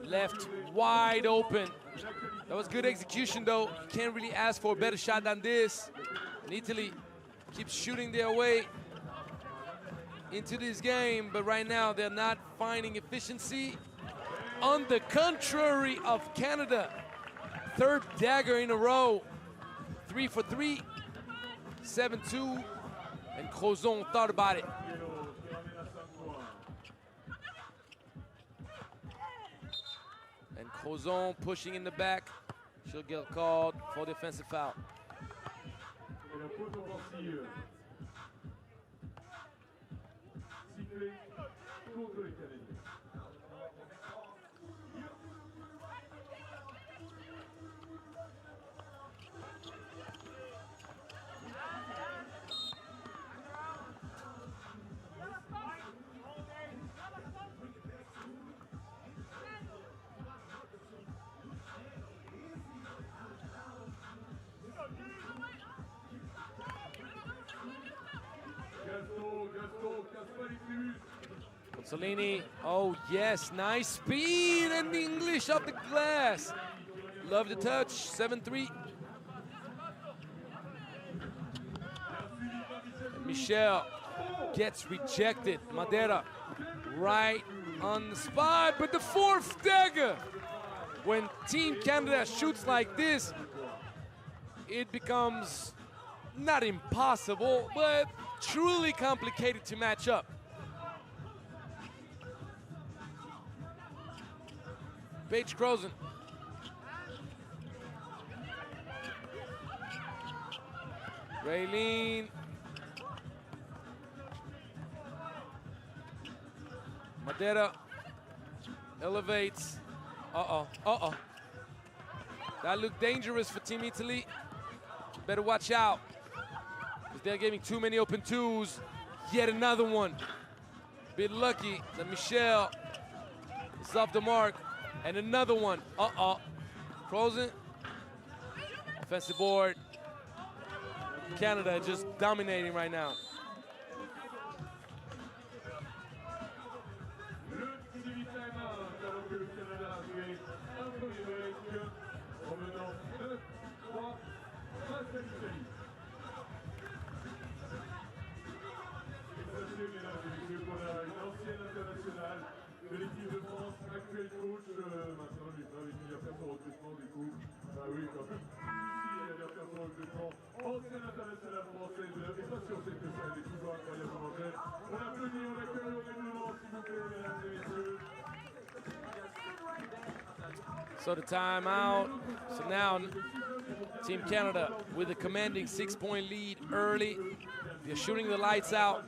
A: Left wide open. That was good execution though. You can't really ask for a better shot than this. And Italy keeps shooting their way into this game, but right now they're not finding efficiency. On the contrary of Canada, third dagger in a row. 3 for 3, 7-2, and Crozon thought about it. And Crozon pushing in the back. She'll get called for the offensive foul. Consolini, oh yes, nice speed and the English off the glass. Love the touch, 7-3. Michel gets rejected. Madeira right on the spot, but the fourth dagger. When Team Canada shoots like this, it becomes not impossible, but truly complicated to match up. Paige Crozon. Raylene. Madeira elevates. Uh-oh. That looked dangerous for Team Italy. Better watch out, because they're giving too many open twos. Yet another one. Bit lucky that Michel is off the mark. And another one. Crozon. Offensive board. Canada just dominating right now. So the timeout. So now Team Canada with a commanding 6-point lead early. They're shooting the lights out.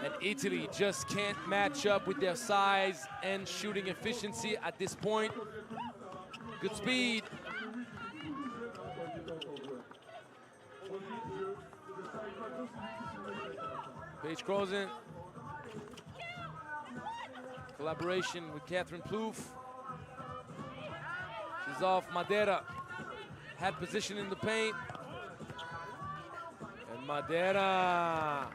A: And Italy just can't match up with their size and shooting efficiency at this point. Good speed. Paige Crozon. Collaboration with Catherine Plouffe. She's off Madeira. had position in the paint. And Madeira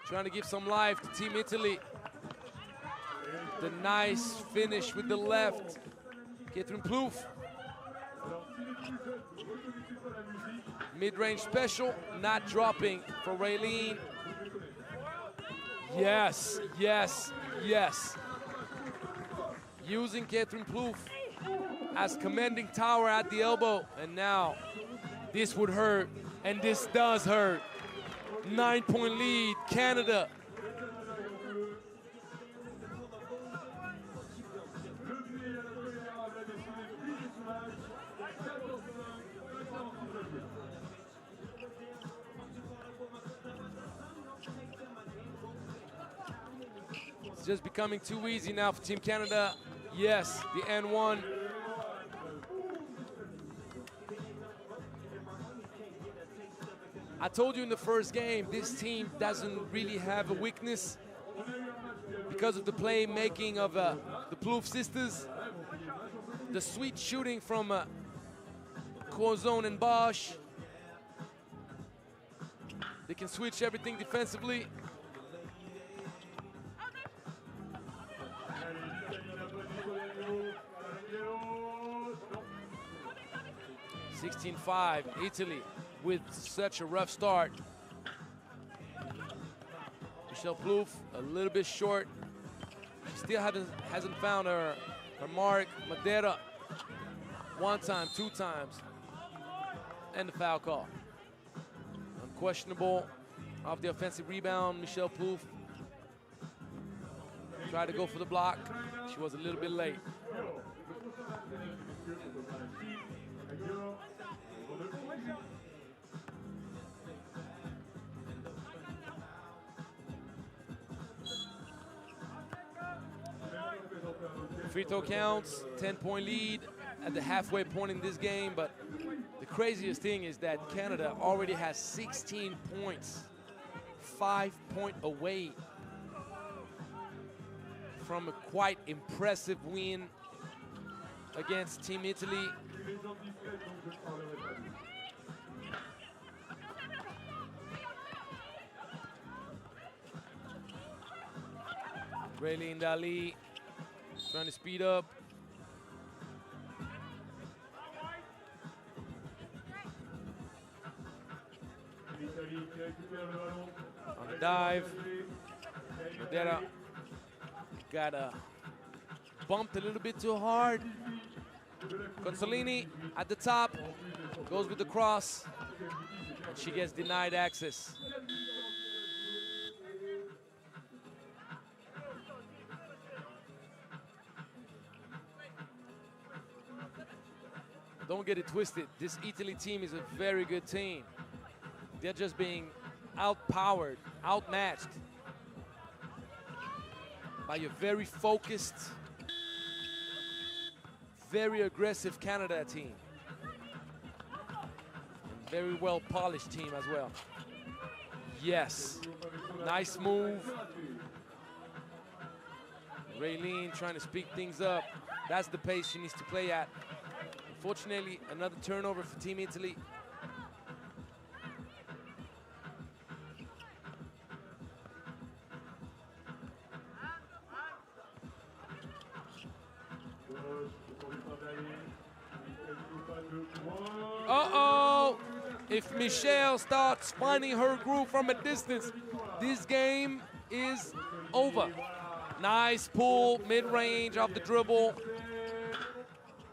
A: trying to give some life to Team Italy. The nice finish with the left. Catherine Plouffe. Mid-range special, not dropping for Raylene. Yes, yes, yes. Using Catherine Plouffe as commanding tower at the elbow. And now this would hurt, and this does hurt. 9-point lead, Canada. It's just becoming too easy now for Team Canada. Yes, the N1. I told you in the first game, this team doesn't really have a weakness because of the playmaking of the Plouffe sisters. The sweet shooting from Corzone and Bosch. They can switch everything defensively. (16-5) Italy with such a rough start. Michelle Plouffe a little bit short. She still hasn't found her mark. Madeira 1 time, 2 times, and the foul call. Unquestionable off the offensive rebound. Michelle Plouffe tried to go for the block. She was a little bit late. Free throw counts, 10-point lead at the halfway point in this game, but the craziest thing is that Canada already has 16 points, 5 points away from a quite impressive win against Team Italy. Raylene Dali trying to speed up. On the dive, Madeira got bumped a little bit too hard. Consolini at the top, goes with the cross, and she gets denied access. Don't get it twisted, this Italy team is a very good team. They're just being outpowered, outmatched by a very focused, very aggressive Canada team. And very well polished team as well. Yes, nice move. Raylene trying to speed things up. That's the pace she needs to play at. Unfortunately, another turnover for Team Italy. Uh-oh! If Michelle starts finding her groove from a distance, this game is over. Nice pull, mid-range off the dribble.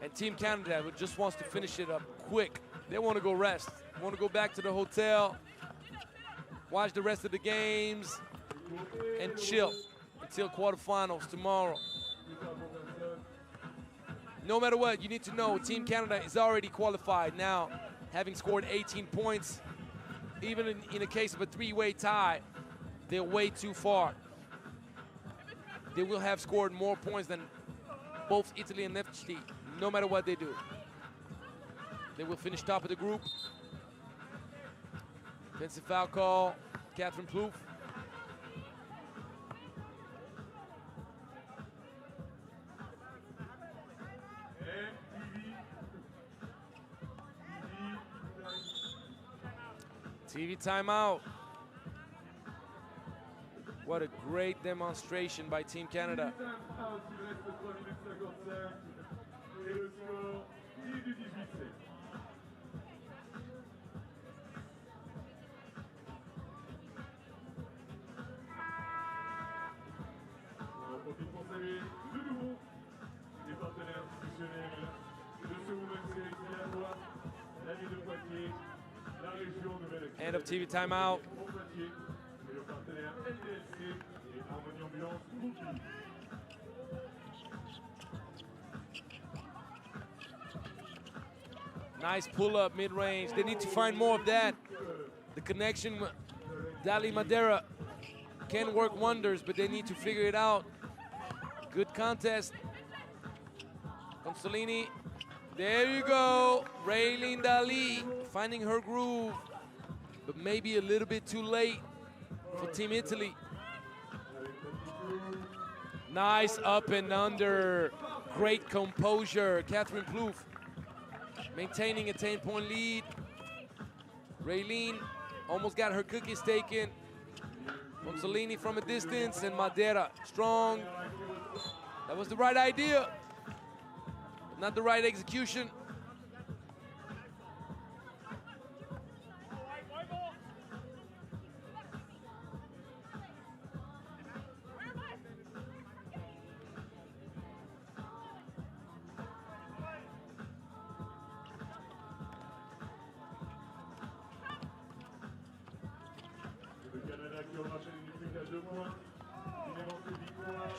A: And Team Canada just wants to finish it up quick. They want to go rest. Want to go back to the hotel, watch the rest of the games, and chill until quarterfinals tomorrow. No matter what, you need to know Team Canada is already qualified now, having scored 18 points. Even in a case of a 3-way tie, they're way too far. They will have scored more points than both Italy and Neftchi, no matter what they do. They will finish top of the group. Offensive foul call, Catherine Plouffe. TV timeout. What a great demonstration by Team Canada. End of TV timeout. Nice pull-up mid-range. They need to find more of that. The connection with Dali Madeira can work wonders, but they need to figure it out. Good contest. Consolini. There you go. Raylene Dali finding her groove, but maybe a little bit too late for Team Italy. Nice up and under. Great composure. Catherine Plouffe maintaining a 10-point lead. Raylene almost got her cookies taken. Consolini from a distance, and Madeira strong. That was the right idea, but not the right execution.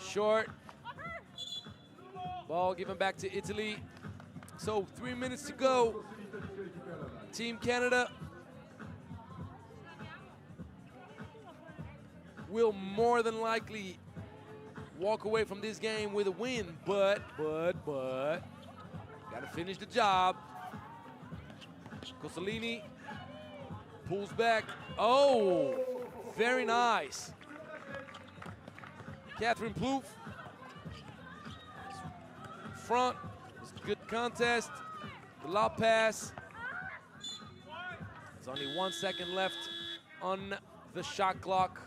A: Short. Ball given back to Italy. So 3 minutes to go. Team Canada will more than likely walk away from this game with a win, but gotta finish the job. Consolini pulls back. Oh, very nice. Catherine Plouffe. Front. It's a good contest. The lob pass. There's only 1 second left on the shot clock.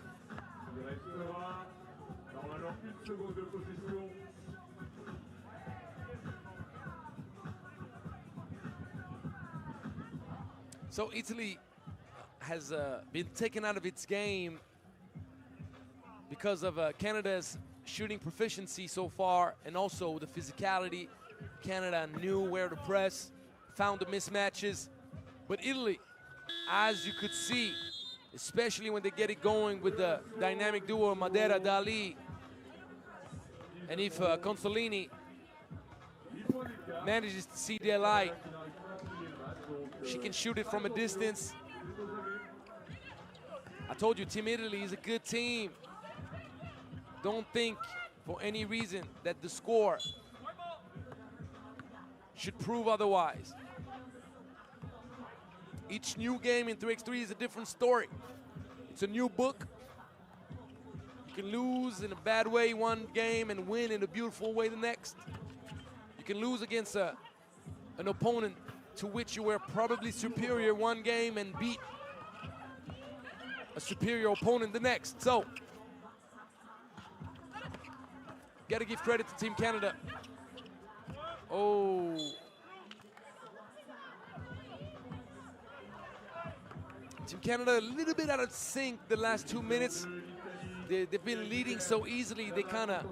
A: So Italy has been taken out of its game because of Canada's shooting proficiency so far, and also the physicality. Canada knew where to press, found the mismatches. But Italy, as you could see, especially when they get it going with the dynamic duo Madeira Dali, and if Consolini manages to see their light, she can shoot it from a distance. I told you, Team Italy is a good team. Don't think for any reason that the score should prove otherwise. Each new game in 3x3 is a different story. It's a new book. You can lose in a bad way one game and win in a beautiful way the next. You can lose against an opponent to which you were probably superior one game and beat a superior opponent the next. So, got to give credit to Team Canada. Oh. Team Canada a little bit out of sync the last 2 minutes. They've been leading so easily, they kind of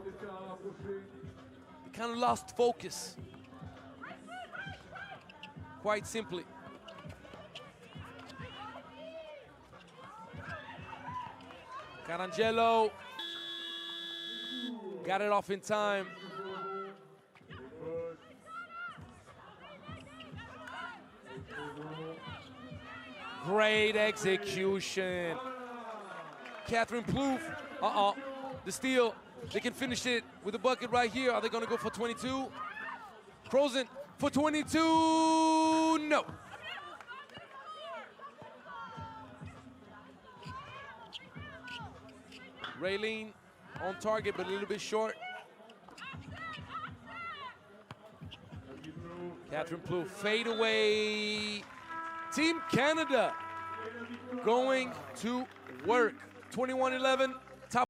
A: lost focus. Quite simply. Carangelo got it off in time. Great execution. Catherine Plouffe, the steal. They can finish it with a bucket right here. Are they gonna go for 22? Crozen for 22, no. Raylene on target, but a little bit short. Catherine Plouffe, fade away. Team Canada going to work. 21-11, top.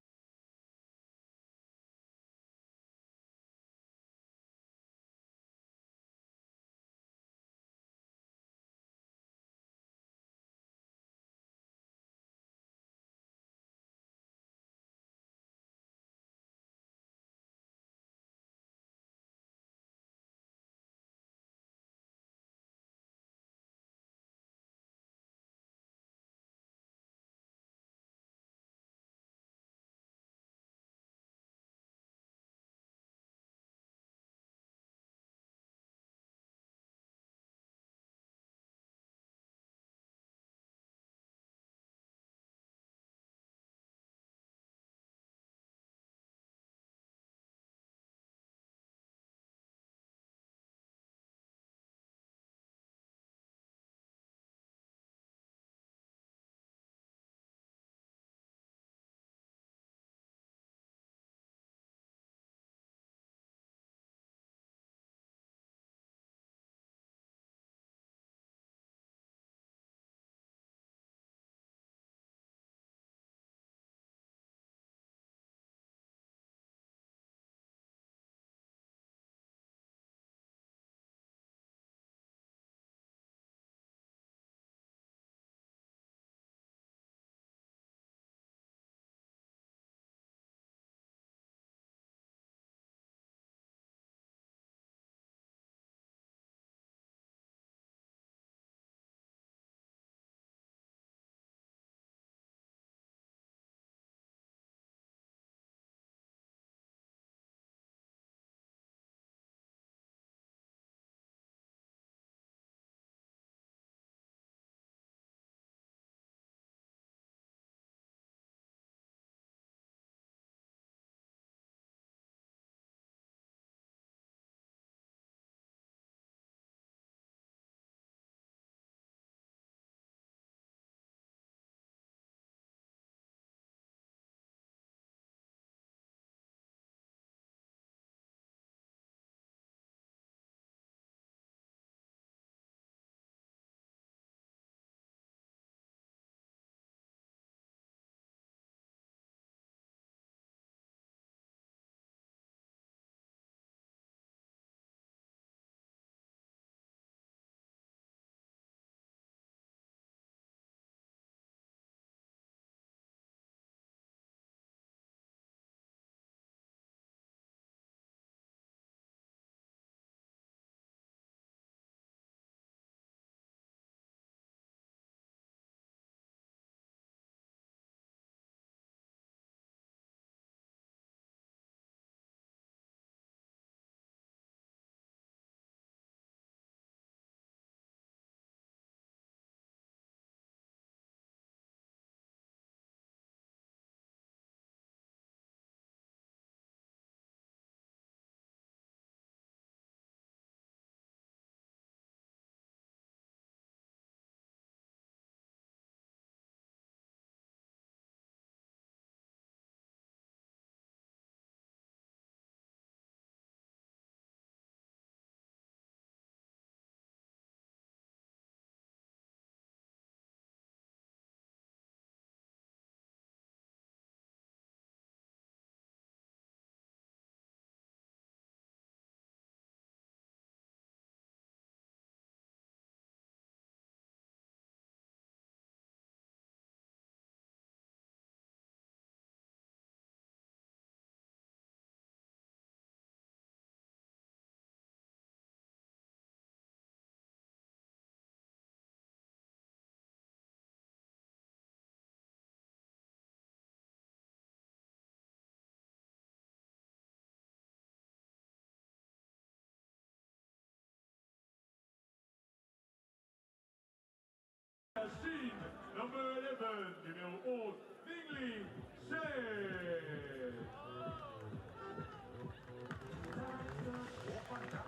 C: La Chine, number 11, numéro 11, Ningli Shen.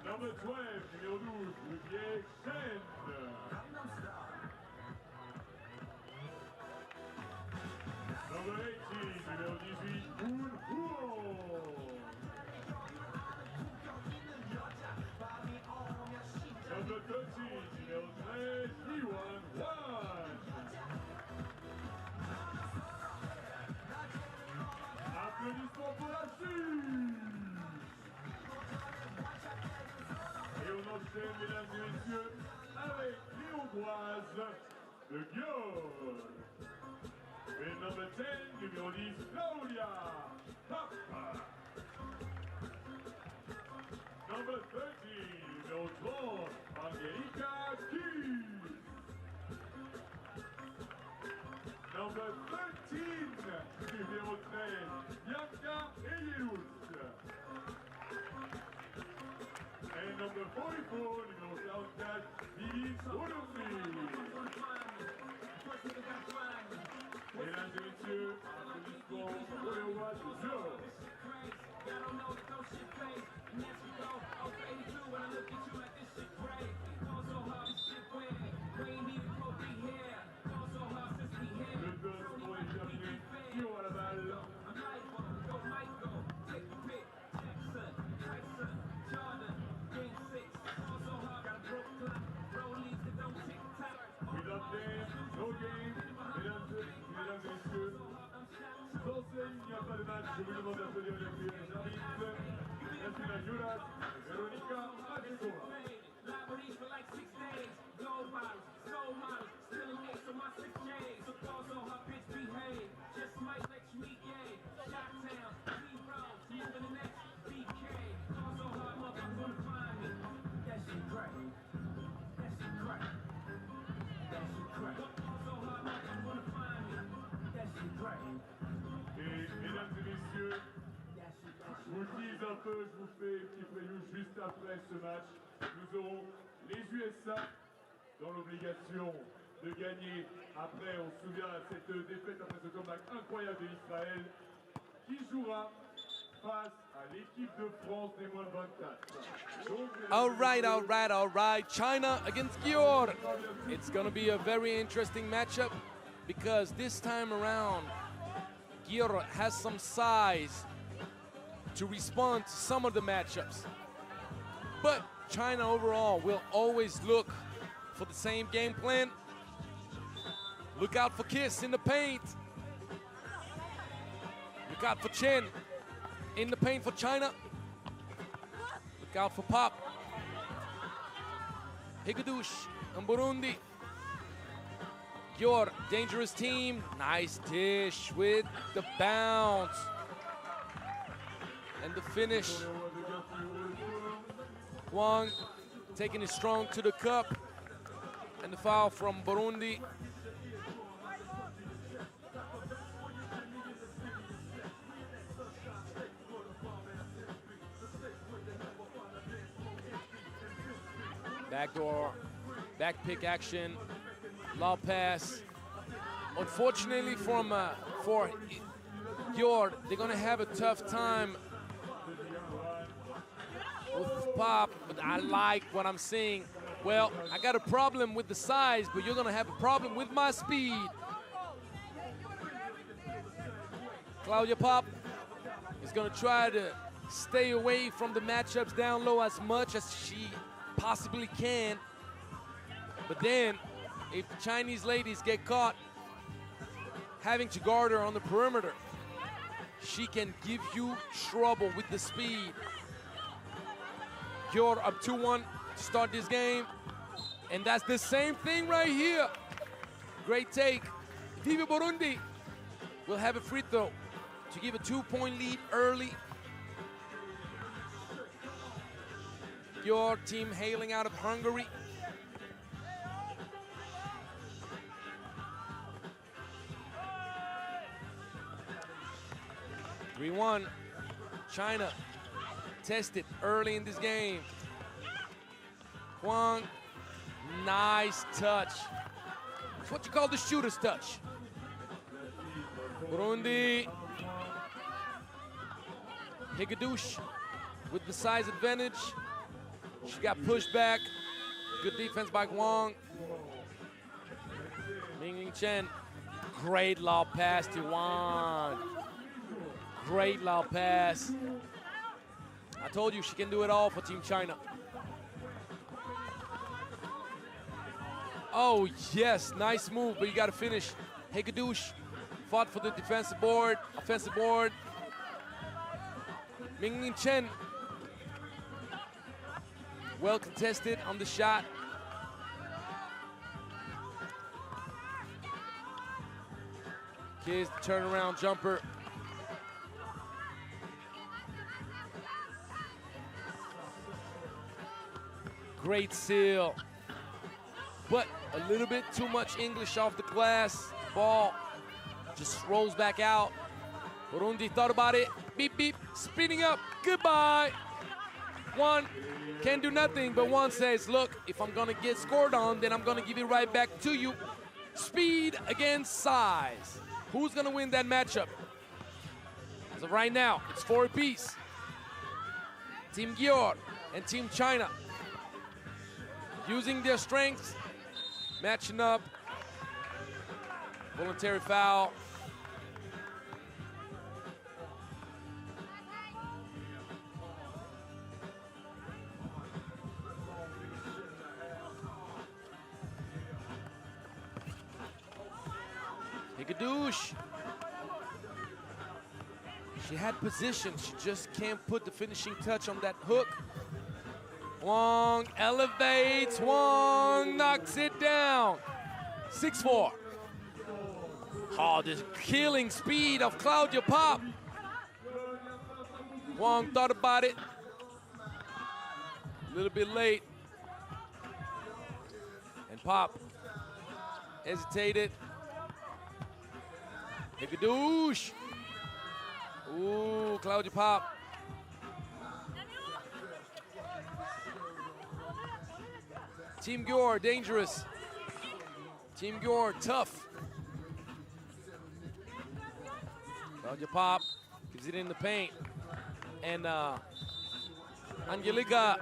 C: Number 12, numéro 12, Olivier Shen. Number 18, numéro 18, Moon Huo. Number 13, numéro 13, Yuanda. hongroise de Gyor. Et number 10, numéro 10, Claudia. Hop. Number 13, numéro 30, Angelica Key. Number 13, numéro 13, Bianca Elius. Et number 44, numéro 44, Vivi Olombi. Mesdames et messieurs, applaudissements pour les rois de Gyor. Le toss pour les terminer, Gyor à la balle. Without them, no game. Mesdames et messieurs, sans ces, il n'y a pas de match. Je vous demande d'applaudir les arbitres. Merci à Yuanda et Veronica Adesova. Et mesdames et messieurs, je vous tease un peu, je vous fais un petit preview juste après ce match. Nous aurons les USA dans l'obligation de gagner. Après, on se souvient de cette défaite après ce comeback incroyable de l'Israël, qui jouera face à l'équipe de France des moins de 24. Donc,
A: All right. China against Gyor. It's going to be a very interesting matchup because this time around, Gyor has some size to respond to some of the matchups. But China overall will always look for the same game plan. Look out for Kiss in the paint. Look out for Chen in the paint for China. Look out for Pop. Higgadush and Burundi. Gyor, dangerous team. Nice dish with the bounce. And the finish. Hwang taking it strong to the cup. And the foul from Burundi. Backdoor, back pick action, lob pass. Unfortunately for Gyor, they're gonna have a tough time with Pop, but I like what I'm seeing. Well, I got a problem with the size, but you're gonna have a problem with my speed. Claudia Pop is gonna try to stay away from the matchups down low as much as she possibly can. But then, if the Chinese ladies get caught having to guard her on the perimeter, she can give you trouble with the speed. Gyor up 2-1 to start this game. And that's the same thing right here. Great take. FIBA Burundi will have a free throw to give a 2-point lead early. Your team hailing out of Hungary. (3-1). China tested early in this game. Hwang, nice touch. It's what you call the shooter's touch. Burundi. Higgadush with the size advantage. She got pushed back. Good defense by Hwang. Ming Chen. Great lob pass to Hwang. Great lob pass. I told you she can do it all for Team China. Oh, yes, nice move, but you got to finish. Higgadush fought for the defensive board, offensive board. Ming Chen. Well contested on the shot. Kiss the turnaround jumper. Great seal. But a little bit too much English off the glass. Ball just rolls back out. Burundi thought about it. Beep, beep, speeding up. Goodbye. One can do nothing, but one says, look, if I'm gonna get scored on, then I'm gonna give it right back to you. Speed against size. Who's gonna win that matchup? As of right now, it's 4 apiece. Team Gyor and Team China using their strengths, matching up. Voluntary foul. Higadouche. She had position, she just can't put the finishing touch on that hook. Wong elevates, Wong knocks it down. 6-4. Oh, the killing speed of Claudia Pop. Wong thought about it. A little bit late. And Pop hesitated. Higadouche. Ooh, Claudia Pop. Team Gyor, dangerous. Team Gyor, tough. Claudia Pop gives it in the paint. And Angelica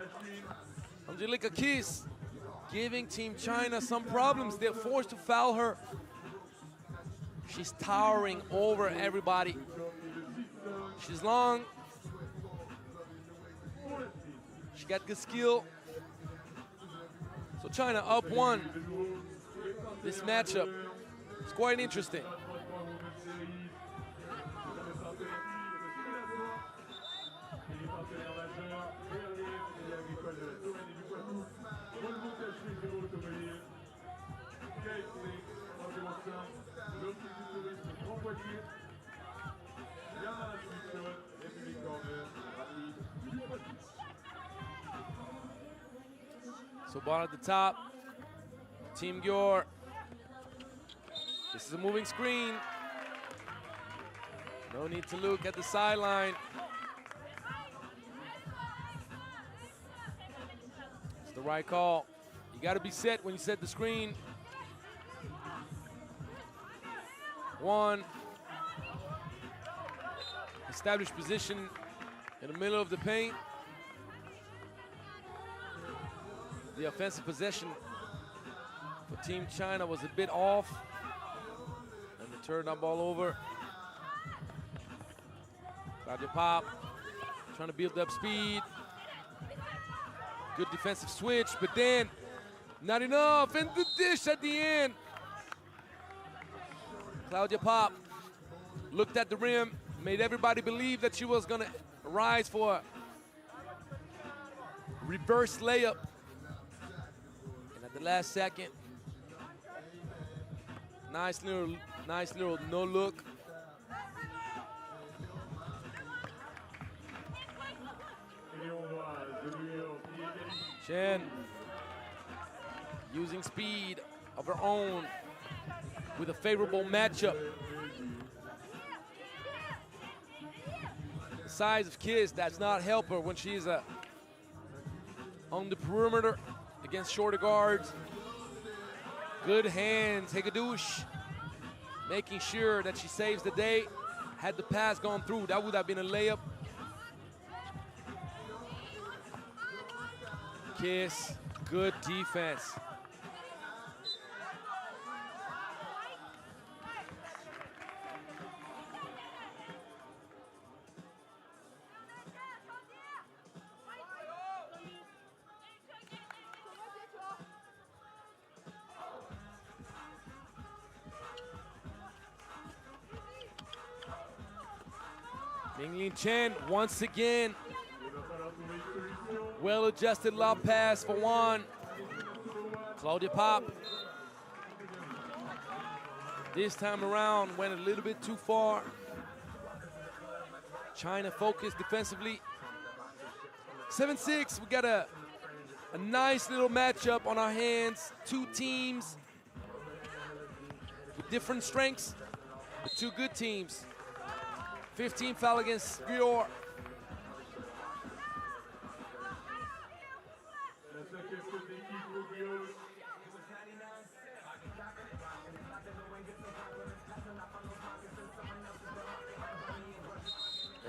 A: Kiss giving Team China some problems. They're forced to foul her. She's towering over everybody. She's long. She got good skill. So China up 1. This matchup is quite interesting. So ball at the top, Team Gyor. This is a moving screen. No need to look at the sideline. It's the right call. You got to be set when you set the screen. 1. Established position in the middle of the paint. The offensive possession for Team China was a bit off. And they turned that ball over. Claudia Pop trying to build up speed. Good defensive switch, but then not enough. And the dish at the end. Claudia Pop looked at the rim, made everybody believe that she was gonna rise for a reverse layup. The last second, nice little no look. Chen using speed of her own with a favorable matchup. The size of Kiss does not help her when she's on the perimeter against shorter guards. Good hands, Higadouche, making sure that she saves the day. Had the pass gone through, that would have been a layup. Kiss, good defense. Minglin Chen once again. Well-adjusted lob pass for Juan. Claudia Pop This time around, went a little bit too far. China focused defensively. 7-6, we got a nice little matchup on our hands. Two teams with different strengths, but two good teams. 15 foul against Gyor.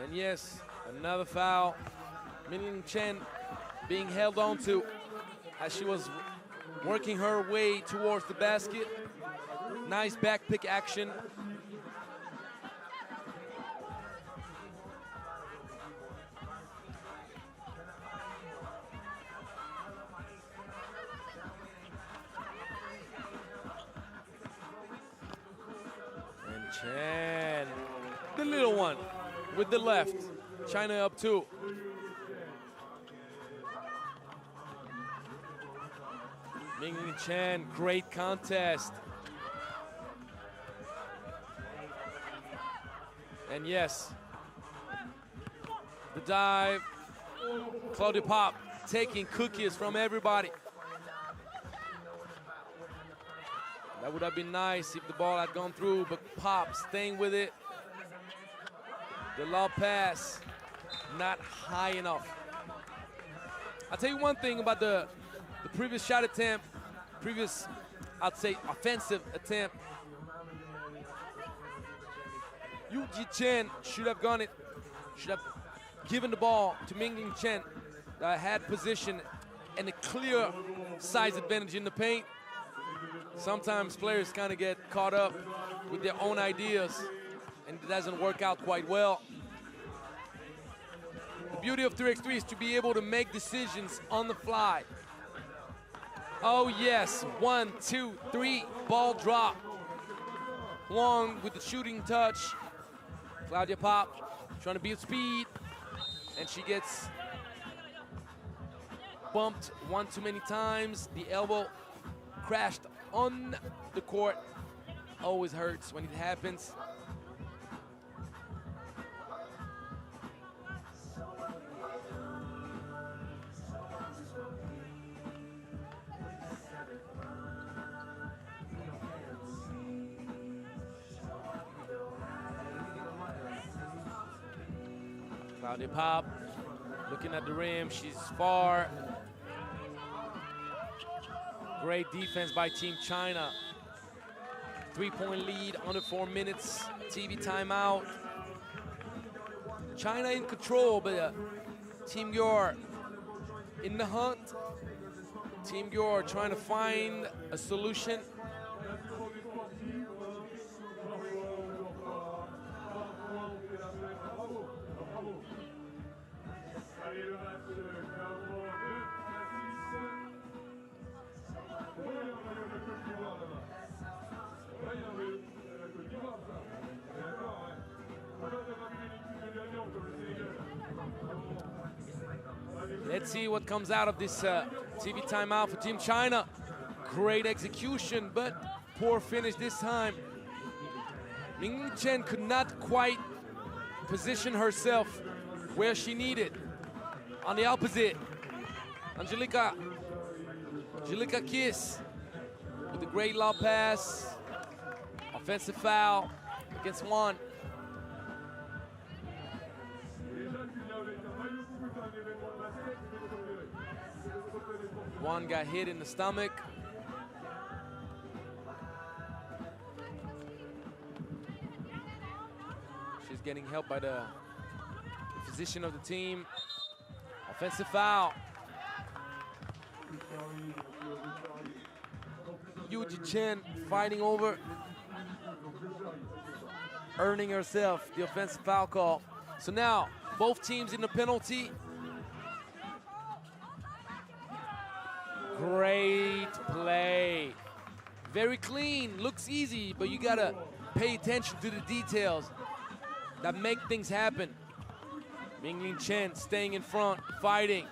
A: And yes, another foul. Mingling Chen being held on to as she was working her way towards the basket. Nice back pick action. And Chen, the little one, with the left. China up 2. Mingling Chen, great contest. And yes, the dive. Claudia Pop taking cookies from everybody. That would have been nice if the ball had gone through, but Pop staying with it. The lob pass, not high enough. I'll tell you one thing about the previous shot attempt, I'd say, offensive attempt. Yu Chen should have given the ball to Mingling Chen that had position and a clear size advantage in the paint. Sometimes players kind of get caught up with their own ideas and it doesn't work out quite well. The beauty of 3x3 is to be able to make decisions on the fly. Oh yes, 1, 2, 3, ball drop. Long with the shooting touch. Claudia Pop trying to beat speed, and she gets bumped one too many times. The elbow crashed on the court. Always hurts when it happens. Claudia Pop looking at the rim, she's far. Great defense by Team China. 3-point lead, under 4 minutes, TV timeout. China in control, but Team Gyor in the hunt. Team Gyor trying to find a solution. Let's see what comes out of this TV timeout for Team China. Great execution, but poor finish this time. Mingling Chen could not quite position herself where she needed. On the opposite, Angelica Kiss with a great lob pass. Offensive foul against Juan. Juan got hit in the stomach. She's getting help by the physician of the team. Offensive foul. Yu Chen fighting over, earning herself the offensive foul call. So now, both teams in the penalty. Great play. Very clean, looks easy, but you gotta pay attention to the details that make things happen. Mingling Chen staying in front, fighting.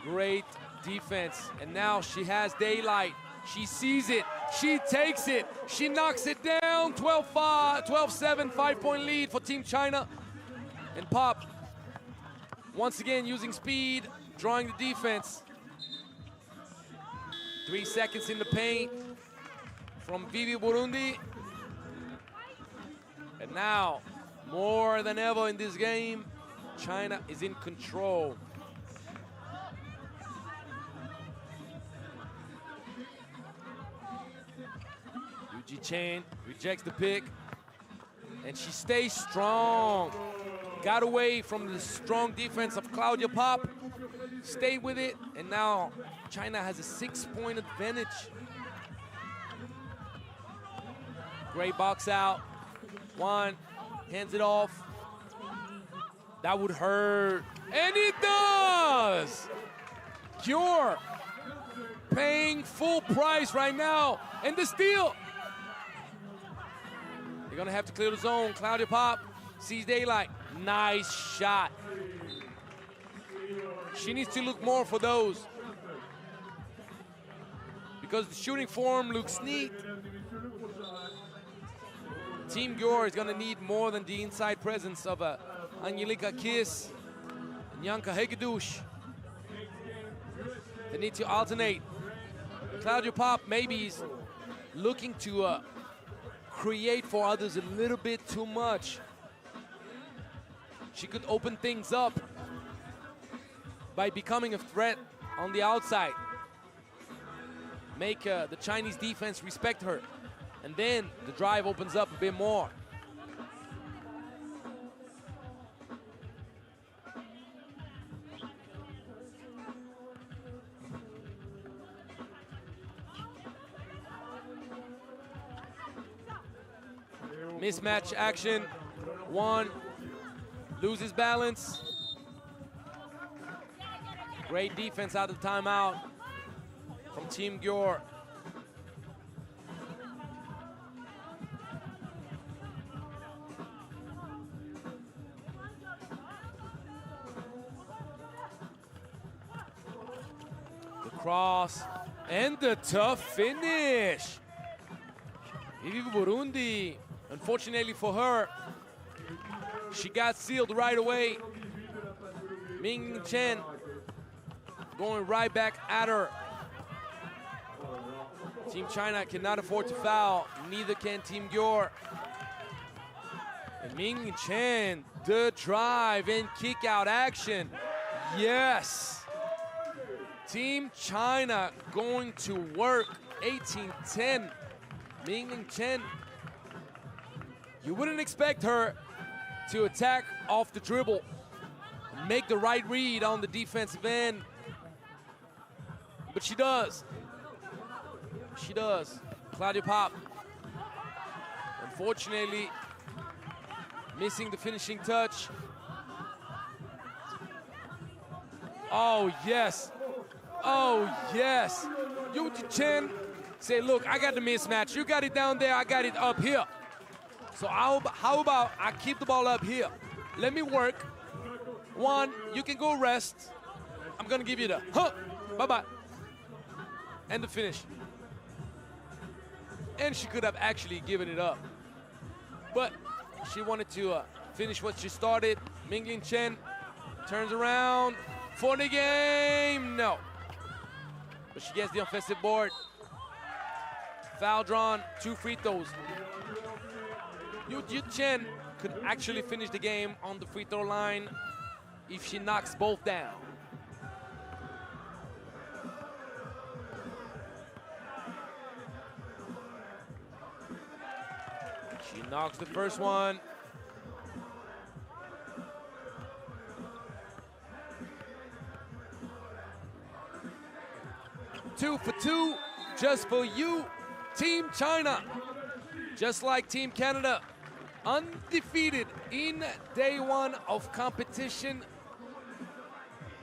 A: Great defense, and now she has daylight. She sees it. She takes it. She knocks it down. 12-7, 5-point lead for Team China. And Pop, once again, using speed, drawing the defense. 3 seconds in the paint from Vivi Burundi. And now, more than ever in this game, China is in control. Yuji Chen rejects the pick, and she stays strong. Got away from the strong defense of Claudia Pop, stayed with it, and now China has a 6-point advantage. Great box out. One, hands it off. That would hurt, and it does! Gyor paying full price right now, and the steal. They're gonna have to clear the zone. Claudia Pop sees daylight. Nice shot. She needs to look more for those, because the shooting form looks neat. Team Gyor is going to need more than the inside presence of Angelika Kiss and Janka Hegedus. They need to alternate. Claudia Pop maybe is looking to create for others a little bit too much. She could open things up by becoming a threat on the outside. Make the Chinese defense respect her. And then the drive opens up a bit more. Mismatch action. One loses balance. Great defense out of the timeout from Team Gyor. Cross and the tough finish. Vivi Burundi, unfortunately for her, she got sealed right away. Ming Chen going right back at her. Team China cannot afford to foul, neither can Team Gyor. And Ming Chen, the drive and kick out action. Yes. Team China going to work. 18-10. Ming Chen. You wouldn't expect her to attack off the dribble, make the right read on the defensive end, but she does. She does. Claudia Pop, unfortunately, missing the finishing touch. Oh, yes. Oh, yes. Yuji Chen say, look, I got the mismatch. You got it down there, I got it up here. So how about I keep the ball up here? Let me work. One, you can go rest. I'm gonna give you the bye-bye. And the finish. And she could have actually given it up. But she wanted to finish what she started. Ming Chen turns around for the game. No. But she gets the offensive board. Foul drawn, 2 free throws. Yuji Chen could actually finish the game on the free throw line if she knocks both down. She knocks the first one. Two for two, just for you, Team China. Just like Team Canada, undefeated in day one of competition.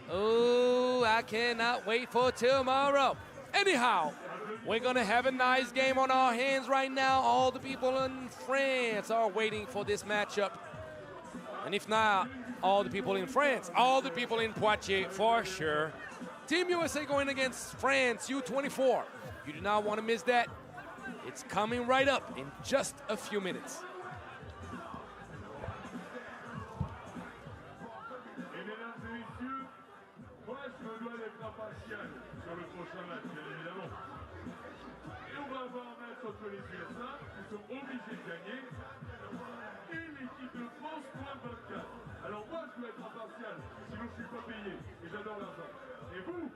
A: Oh, I cannot wait for tomorrow. Anyhow, we're gonna have a nice game on our hands right now. All the people in France are waiting for this matchup. And if not, all the people in France, all the people in Poitiers for sure. Team USA going against France, U24. You do not want to miss that. It's coming right up in just a few minutes.
C: Et mesdames et messieurs, moi je me dois d'être impartial sur le prochain match, bien évidemment. Et on va avoir un match entre les USA, qui sont obligés de gagner, et l'équipe de France moins 24. Alors moi je dois être impartial, sinon je suis pas payé, et j'adore l'argent. Et vous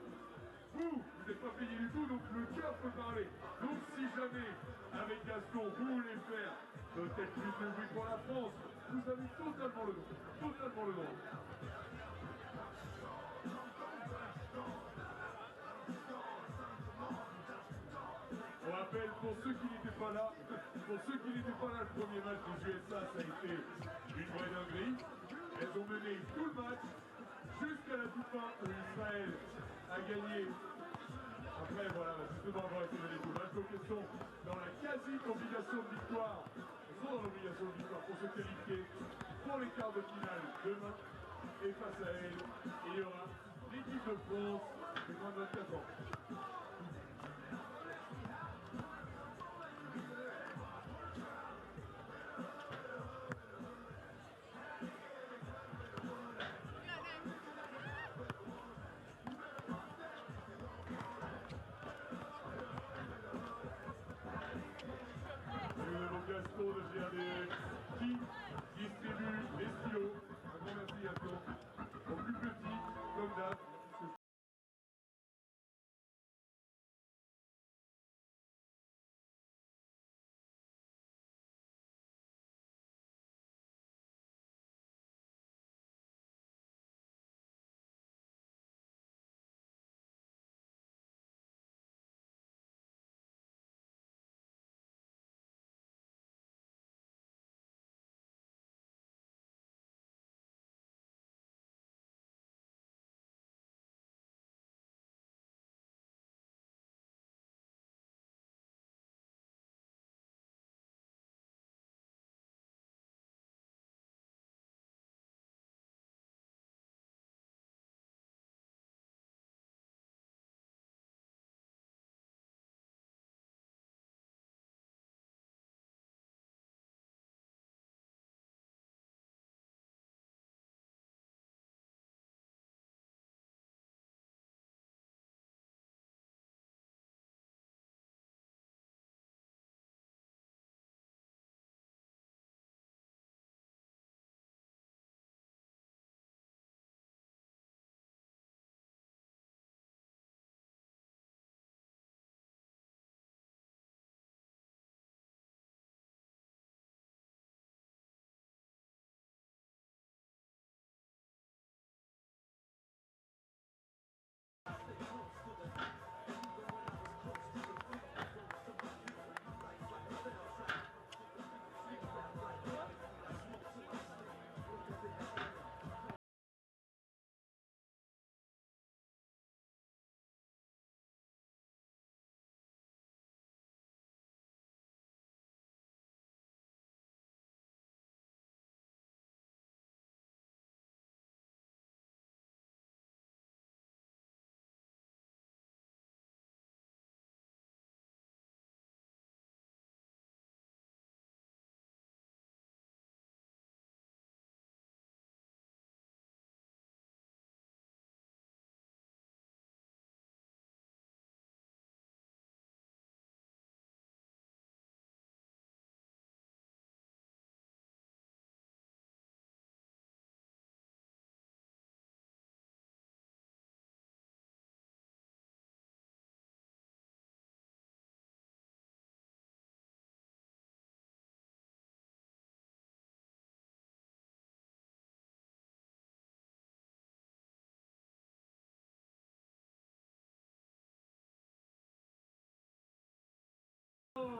C: n'êtes pas payé du tout, donc le cœur peut parler. Donc si jamais, avec Gaston, vous voulez faire peut-être plus de bruit pour la France, vous avez totalement le droit. Totalement le droit. On rappelle, pour ceux qui n'étaient pas là, le premier match des USA, ça a été une vraie dinguerie. Elles ont mené tout le match jusqu'à la toute fin où Israël a gagné. Après, voilà, justement avoir été mené tout le match. Donc elles sont dans la quasi-obligation de victoire. Elles sont dans l'obligation de victoire pour se qualifier pour les quarts de finale demain. Et face à elles, il y aura l'équipe de France de moins de 24 ans. Gaston de GRDF qui distribue les stylos. Un grand merci Gaston. Au plus petit, comme d'hab.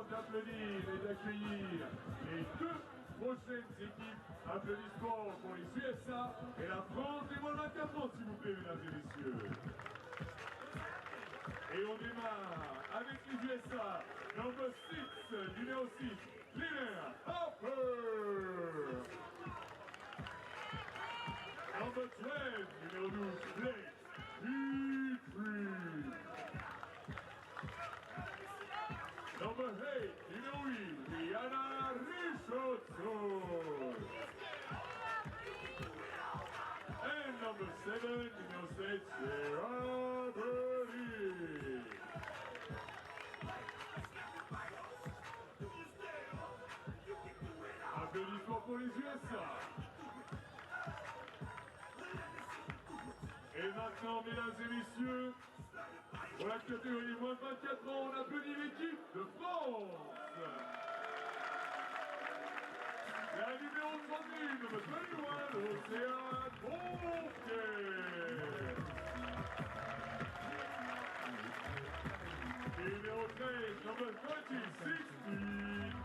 C: D'applaudir et d'accueillir les deux prochaines équipes. Applaudissements pour les USA et la France des moins de 24 ans, s'il vous plaît, mesdames et messieurs. Et on démarre avec les USA. Number 6, numéro 6, Leonard Harper. Number 12, numéro 12, Blake Petrie. Number 8, numéro 8, Yuanda Richardson. And number 7, numéro 7, Sarah Berry. Applaudissements pour les USA. Et maintenant, mesdames et messieurs, pour la catégorie moins de 24 ans, on applaudit l'équipe de France. La numéro 31, number 21, Stylatoi Poitiers. Numéro 13, number 36,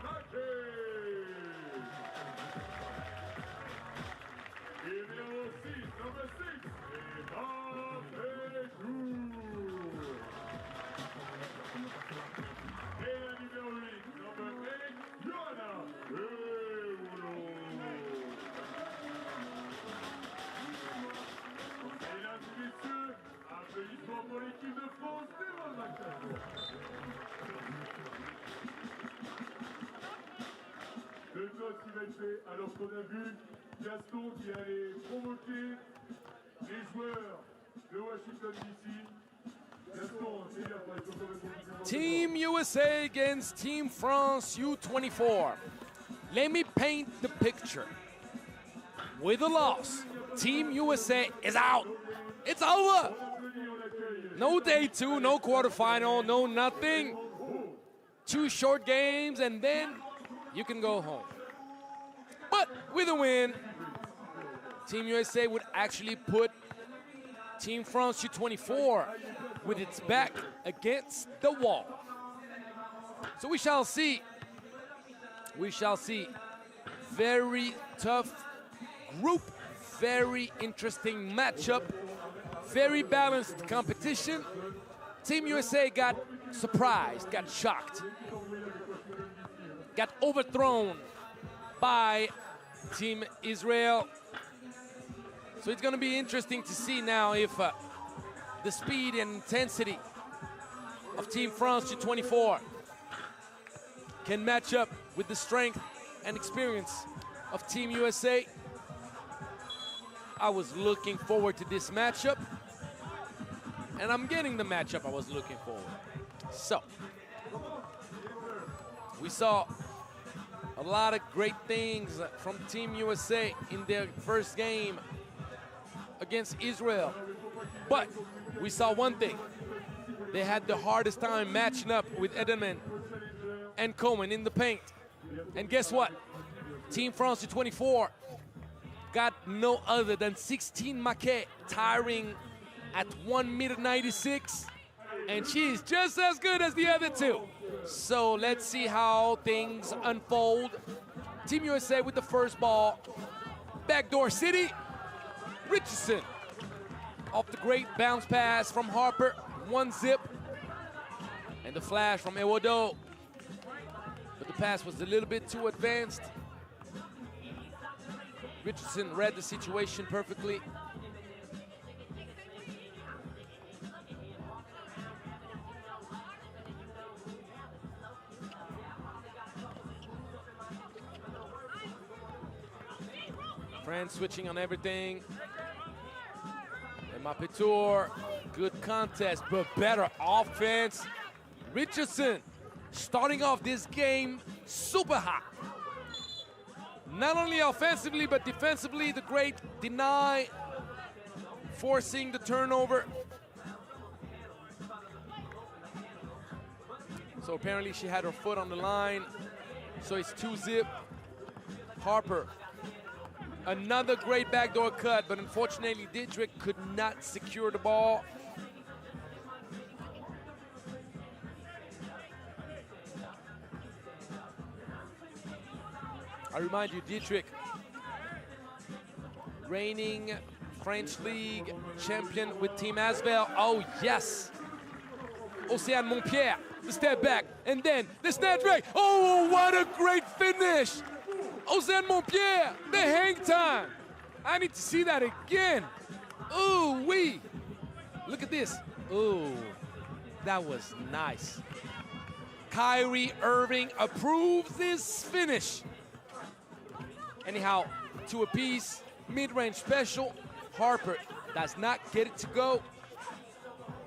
C: Neftchi. Numéro 6, number 6, et la numéro 8, number 8, Yuanda. Mesdames et messieurs, applaudissements pour l'équipe de France devant le match. Le toss qui va être fait alors qu'on a vu Gaston qui allait provoquer les joueurs de Washington DC. Gaston, c'est bien pour les
A: Team USA against Team France U24. Let me paint the picture. With a loss, Team USA is out. It's over. No day 2, no quarterfinal, no nothing. 2 short games and then you can go home. But with a win, Team USA would actually put Team France U24 with its back against the wall. So we shall see. We shall see. Very tough group, very interesting matchup, very balanced competition. Team USA got surprised, got shocked, got overthrown by Team Israel. So it's going to be interesting to see now if the speed and intensity of Team France U24 can match up with the strength and experience of Team USA. I was looking forward to this matchup, and I'm getting the matchup I was looking forward. So, we saw a lot of great things from Team USA in their first game against Israel. But we saw one thing. They had the hardest time matching up with Edelman and Coleman in the paint. And guess what? Team France U24 got no other than 16 Maquet tiring at 1.96 m, and she's just as good as the other two. So let's see how things unfold. Team USA with the first ball. Backdoor City. Richardson off the great bounce pass from Harper. 1-zip. And the flash from Ewodo. But the pass was a little bit too advanced. Richardson read the situation perfectly. France switching on everything. And Mapetour, good contest, but better offense. Richardson starting off this game super hot. Not only offensively, but defensively, the great deny, forcing the turnover. So apparently she had her foot on the line. So it's 2-zip. Harper, another great backdoor cut, but unfortunately Dietrich could not secure the ball. I remind you, Dietrich, reigning French League champion with Team Asvel. Oh, yes. Océane Montpierre, the step back, and then the snatch break. Oh, what a great finish. Océane Montpierre, the hang time. I need to see that again. Ooh, wee. Look at this. Ooh, that was nice. Kyrie Irving approves this finish. Anyhow, 2 apiece, mid-range special. Harper does not get it to go.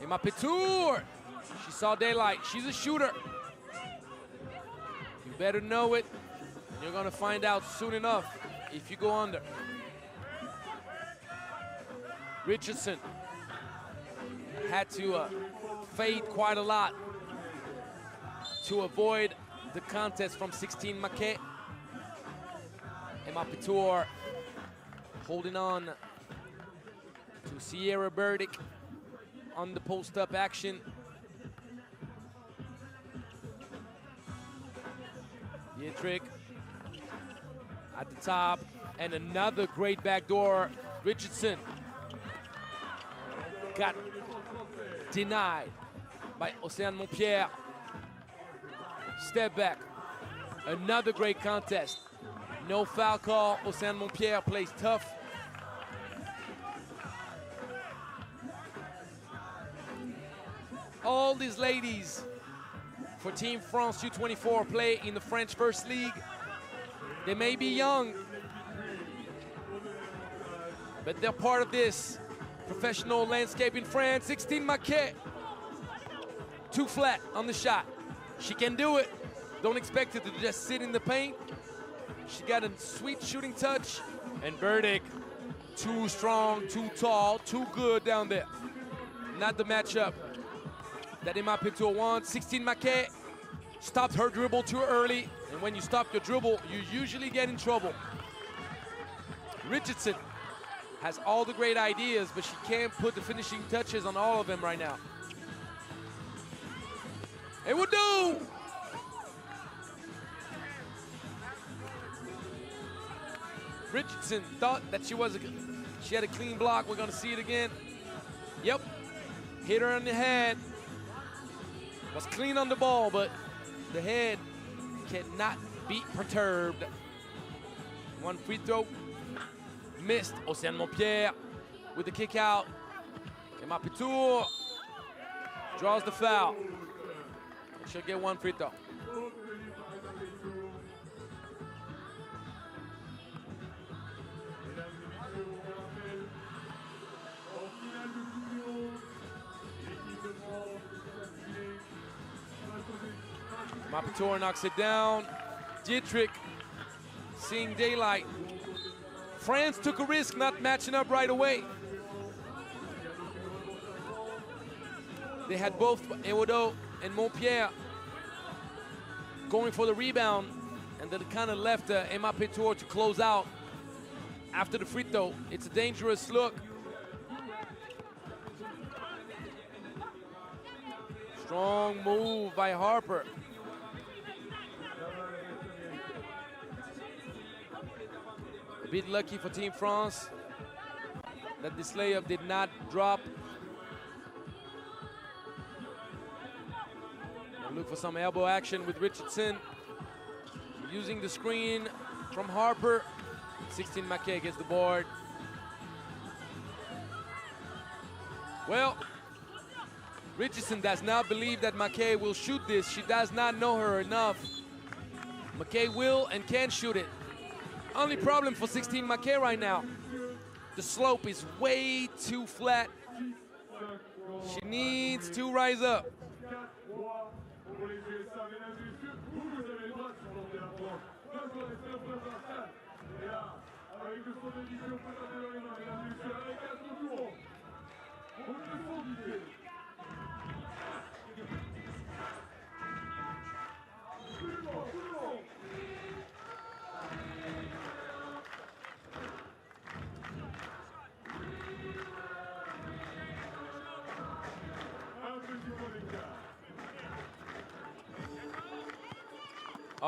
A: Emma Petour, she saw daylight. She's a shooter. You better know it. You're gonna find out soon enough if you go under. Richardson had to fade quite a lot to avoid the contest from 16 Maquet. Emma Petour holding on to Sierra Burdick on the post-up action. Dietrich at the top, and another great backdoor. Richardson got denied by Océane Montpierre. Step back, another great contest. No foul call. Océane Montpierre plays tough. All these ladies for Team France U24 play in the French First League. They may be young, but they're part of this professional landscape in France. 16 Maquet, too flat on the shot. She can do it. Don't expect her to just sit in the paint. She got a sweet shooting touch. And Burdick, too strong, too tall, too good down there. Not the matchup that Emma Petour wants. 16 Maquet stopped her dribble too early. And when you stop your dribble, you usually get in trouble. Richardson has all the great ideas, but she can't put the finishing touches on all of them right now. It will do! Richardson thought that she had a clean block. We're gonna see it again. Yep, hit her on the head. Was clean on the ball, but the head cannot be perturbed. One free throw, missed. Océane Montpierre with the kick out. Emma Petour draws the foul. She'll get one free throw. Emma Petour knocks it down. Dietrich seeing daylight. France took a risk not matching up right away. They had both Ewodo and Montpierre going for the rebound, and then kind of left Emma Petour to close out after the free throw. It's a dangerous look. Strong move by Harper. A bit lucky for Team France that this layup did not drop. We'll look for some elbow action with Richardson. Using the screen from Harper. 16 Maquet gets the board. Well, Richardson does not believe that Maquet will shoot this. She does not know her enough. Maquet will and can shoot it. Only problem for 16 Maquet right now, the slope is way too flat. She needs to rise up.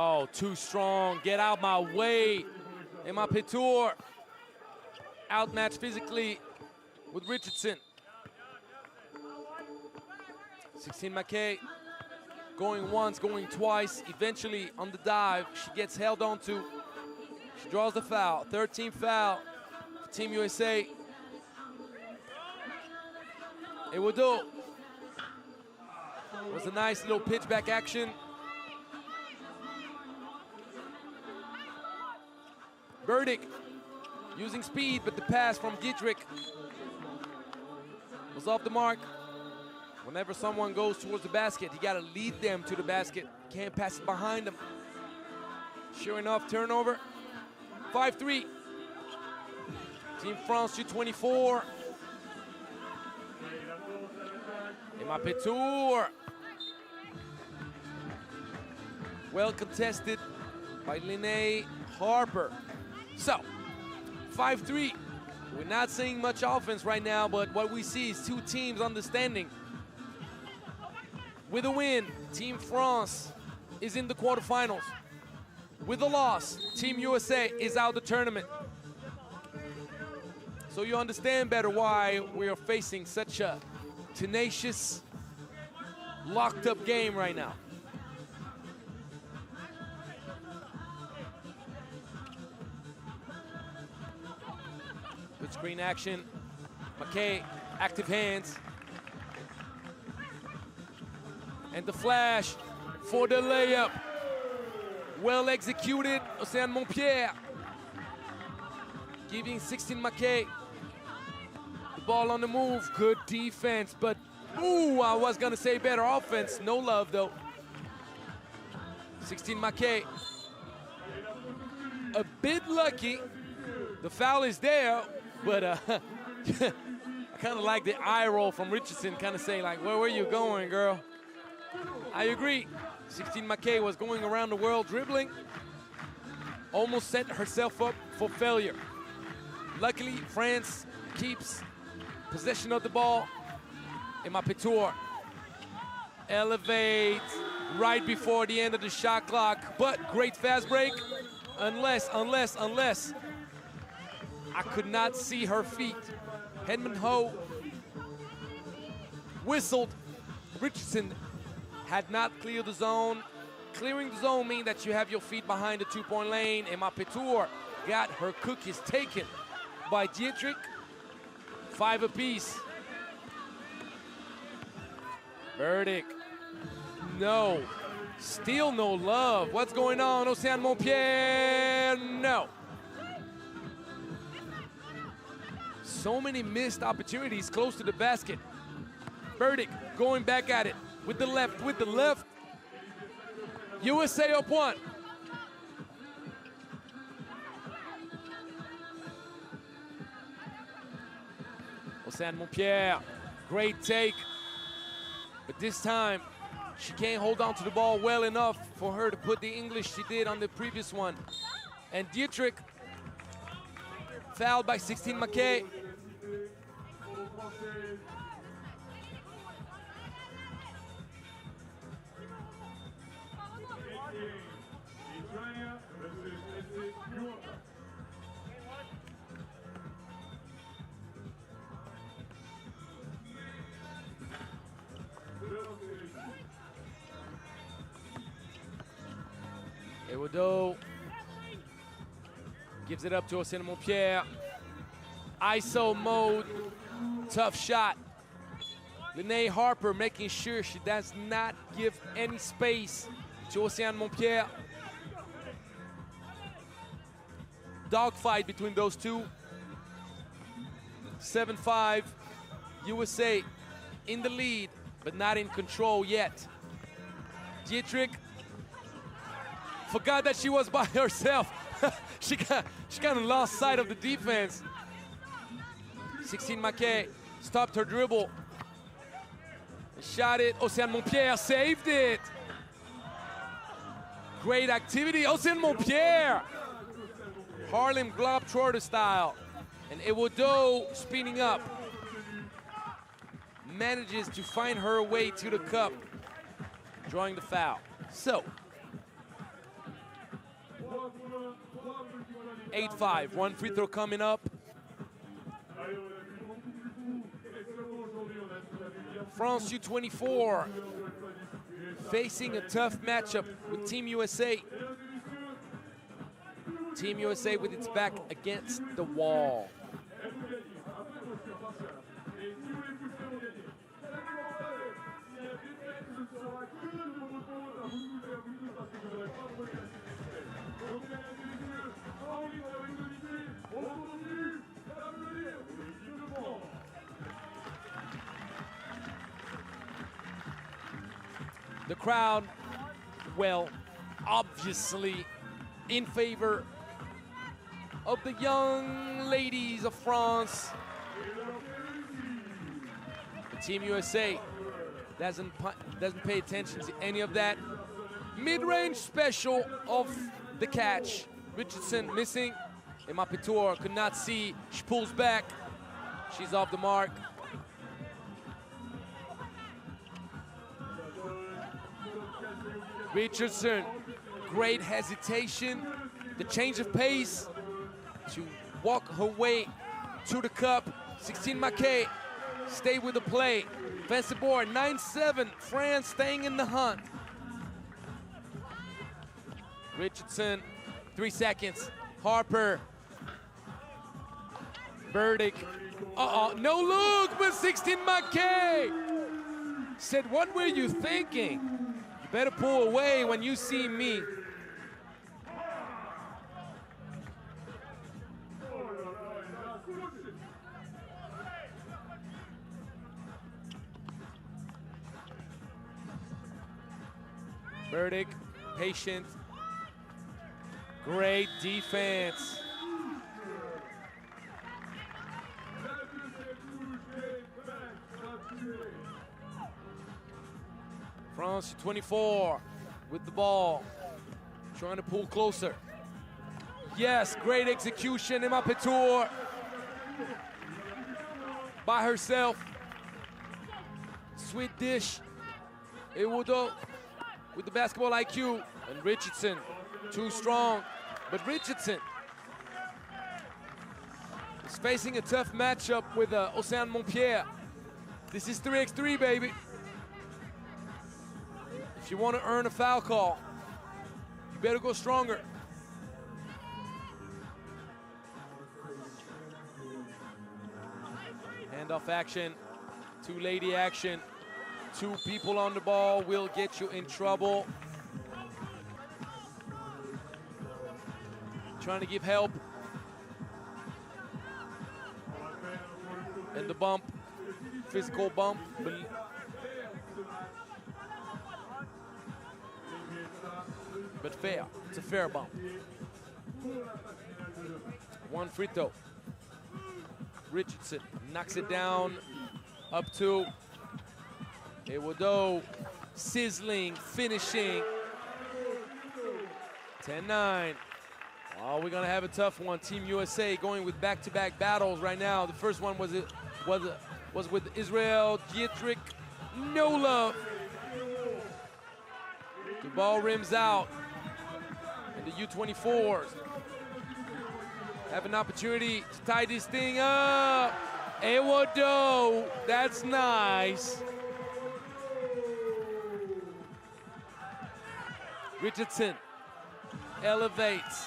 A: Oh, too strong. Get out my way. Emma Petour outmatched physically with Richardson. 16 Maquet going once, going twice. Eventually on the dive, she gets held onto. She draws the foul. 13th foul for Team USA. It will do. It was a nice little pitch back action. Burdick using speed, but the pass from Dietrich was off the mark. Whenever someone goes towards the basket, you gotta lead them to the basket. Can't pass it behind them. Sure enough, turnover. 5-3. Team France U24. Mbappé Tour. Well contested by Linné Harper. So, 5-3. We're not seeing much offense right now, but what we see is two teams understanding. With a win, Team France is in the quarterfinals. With a loss, Team USA is out of the tournament. So you understand better why we are facing such a tenacious, locked up game right now. Good screen action. McKay, active hands. And the flash for the layup. Well executed, Océane Montpierre. Giving 16 McKay. The ball on the move, good defense, but ooh, I was gonna say better offense. No love though. 16 McKay. A bit lucky. The foul is there, but I kind of like the eye roll from Richardson, kind of saying like, where were you going, girl? I agree. 16 McKay was going around the world dribbling. Almost set herself up for failure. Luckily, France keeps possession of the ball. Mbappé Tour elevates right before the end of the shot clock, but great fast break. Unless I could not see her feet. Hedman Ho whistled. Richardson had not cleared the zone. Clearing the zone means that you have your feet behind the two-point lane. Mbappé Tour got her cookies taken by Dietrich. 5 apiece. Burdick. No. Still no love. What's going on? Océane Montpierre. No. So many missed opportunities close to the basket. Burdick going back at it with the left. USA up 1. Océane Montpierre, great take. But this time, she can't hold on to the ball well enough for her to put the English she did on the previous one. And Dietrich, fouled by 16 McKay. Eudo gives it up to Océane Montpierre. ISO mode, tough shot. Linné Harper making sure she does not give any space to Océane Montpierre. Dogfight between those two. 7-5, USA in the lead, but not in control yet. Dietrich forgot that she was by herself. she kind of lost sight of the defense. 16 McKay stopped her dribble. Shot it. Océane Montpierre saved it. Great activity. Océane Montpierre. Harlem Globetrotter style. And Eudo speeding up. Manages to find her way to the cup. Drawing the foul. So, 8-5, 1 free throw coming up. France U24 facing a tough matchup with Team USA. Team USA with its back against the wall. crowd, well, obviously in favor of the young ladies of France. The Team USA doesn't pay attention to any of that. Mid-range special of the catch. Richardson missing. Emma Petour could not see. She pulls back. She's off the mark. Richardson, great hesitation. The change of pace to walk her way to the cup. 16 Maquet, stay with the play. Offensive board, 9-7. France staying in the hunt. Richardson, 3 seconds. Harper. Burdick. No look, but 16 Maquet said, what were you thinking? You better pull away when you see me. Burdick, patient. Great defense. France 24 with the ball, trying to pull closer. Yes, great execution. Emma Petour by herself. Sweet dish. Ewudo with the basketball IQ. And Richardson, too strong. But Richardson is facing a tough matchup with Océane Montpierre. This is 3x3, baby. If you want to earn a foul call, you better go stronger. Handoff action, two-lady action. 2 people on the ball will get you in trouble. Trying to give help. And the bump, physical bump. But fair, it's a fair bump. 1 free throw. Richardson knocks it down, up 2. Ewudo, sizzling, finishing. 10-9. Oh, we're gonna have a tough one. Team USA going with back-to-back battles right now. The first one was with Israel Dietrich. No love. The ball rims out. And the U24s have an opportunity to tie this thing up. Ewudo, that's nice. Richardson elevates,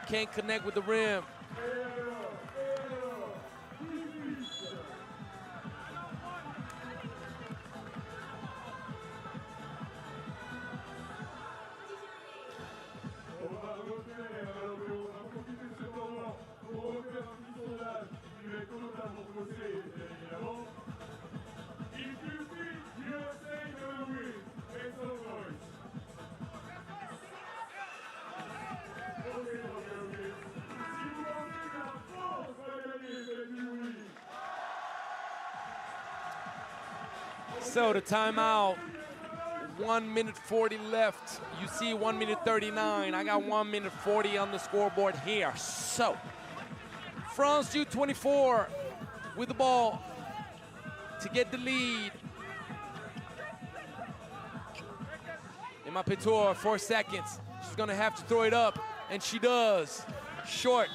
A: can't connect with the rim. So the timeout, 1 minute 40 left. You see 1 minute 39. I got 1 minute 40 on the scoreboard here. So France U24 with the ball to get the lead. Emma Petour, 4 seconds. She's gonna have to throw it up, and she does. Short,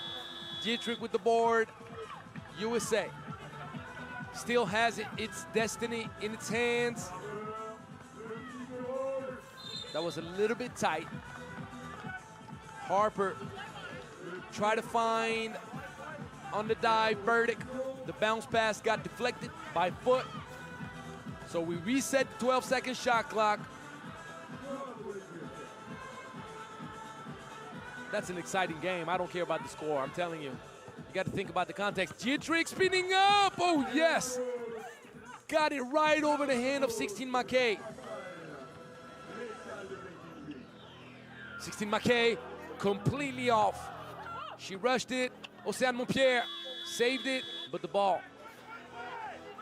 A: Dietrich with the board. USA still has its destiny in its hands. That was a little bit tight. Harper tried to find on the dive Burdick. The bounce pass got deflected by foot. So we reset the 12-second shot clock. That's an exciting game. I don't care about the score, I'm telling you. You got to think about the context. Dietrich spinning up. Oh, yes. Got it right over the hand of 16 Maquet. 16 Mackay, completely off. She rushed it. Océane Montpierre saved it, but the ball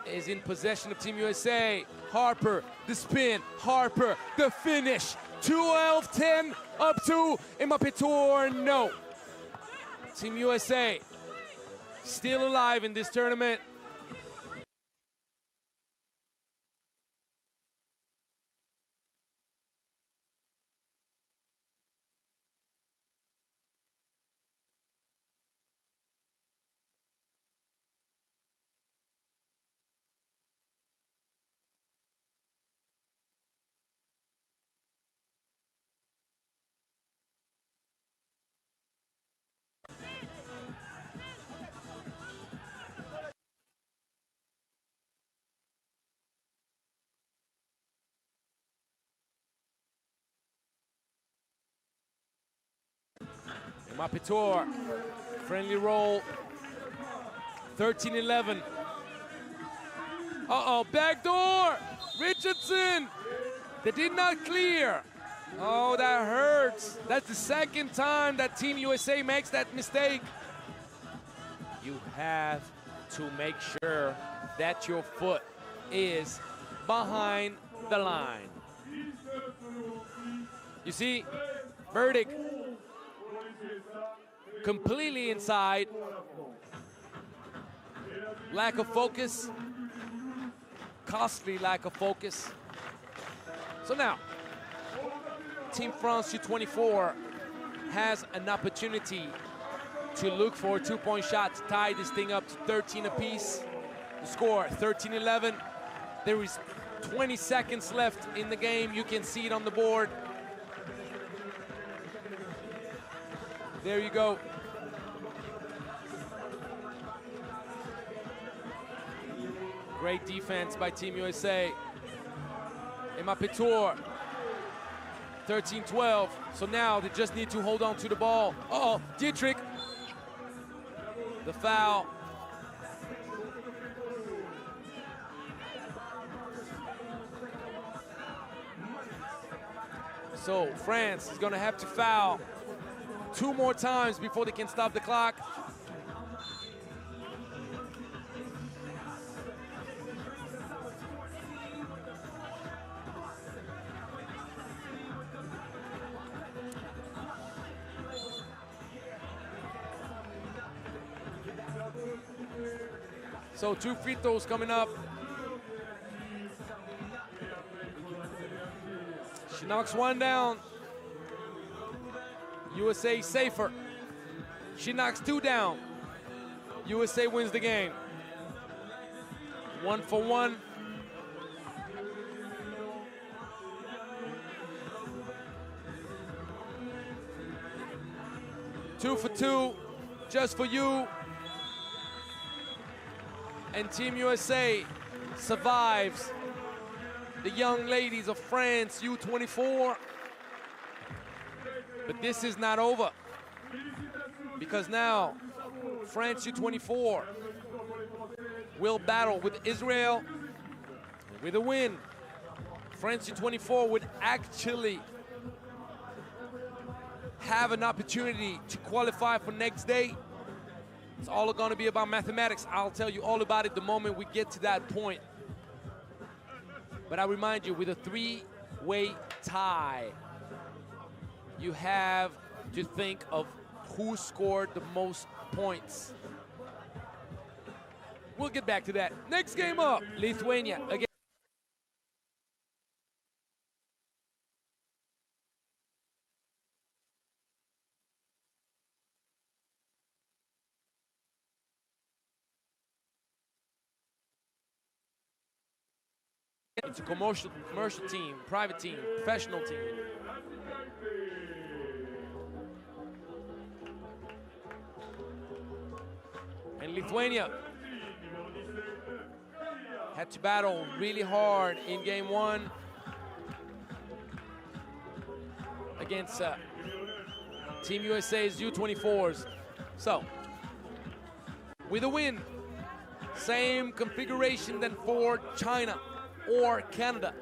A: is in possession of Team USA. Harper, the spin. Harper, the finish. 12-10, up 2. Mbappé Tour, no. Team USA still alive in this tournament. Mbappé Tour, friendly roll, 13-11. Uh-oh, backdoor, Richardson, they did not clear. Oh, that hurts. That's the second time that Team USA makes that mistake. You have to make sure that your foot is behind the line. You see, Burdick completely inside. Lack of focus. Costly lack of focus. So now, Team France U24 has an opportunity to look for a two-point shot to tie this thing up to 13 apiece. The score, 13-11. There is 20 seconds left in the game. You can see it on the board. There you go. Great defense by Team USA. Mbappé Tour, 13-12. So now they just need to hold on to the ball. Uh-oh, Dietrich. The foul. So France is gonna have to foul 2 more times before they can stop the clock. So 2 free throws coming up. She knocks one down. USA safer. She knocks 2 down. USA wins the game. 1 for 1. Two for 2, just for you. And Team USA survives the young ladies of France U24. But this is not over, because now France U24 will battle with Israel. With a win, France U24 would actually have an opportunity to qualify for next day. It's all going to be about mathematics. I'll tell you all about it the moment we get to that point. But I remind you, with a 3-way tie, you have to think of who scored the most points. We'll get back to that. Next game up, Lithuania again. It's a commercial team, private team, professional team. And Lithuania had to battle really hard in game 1 against Team USA's U24s. So, with a win, same configuration than for China or Canada.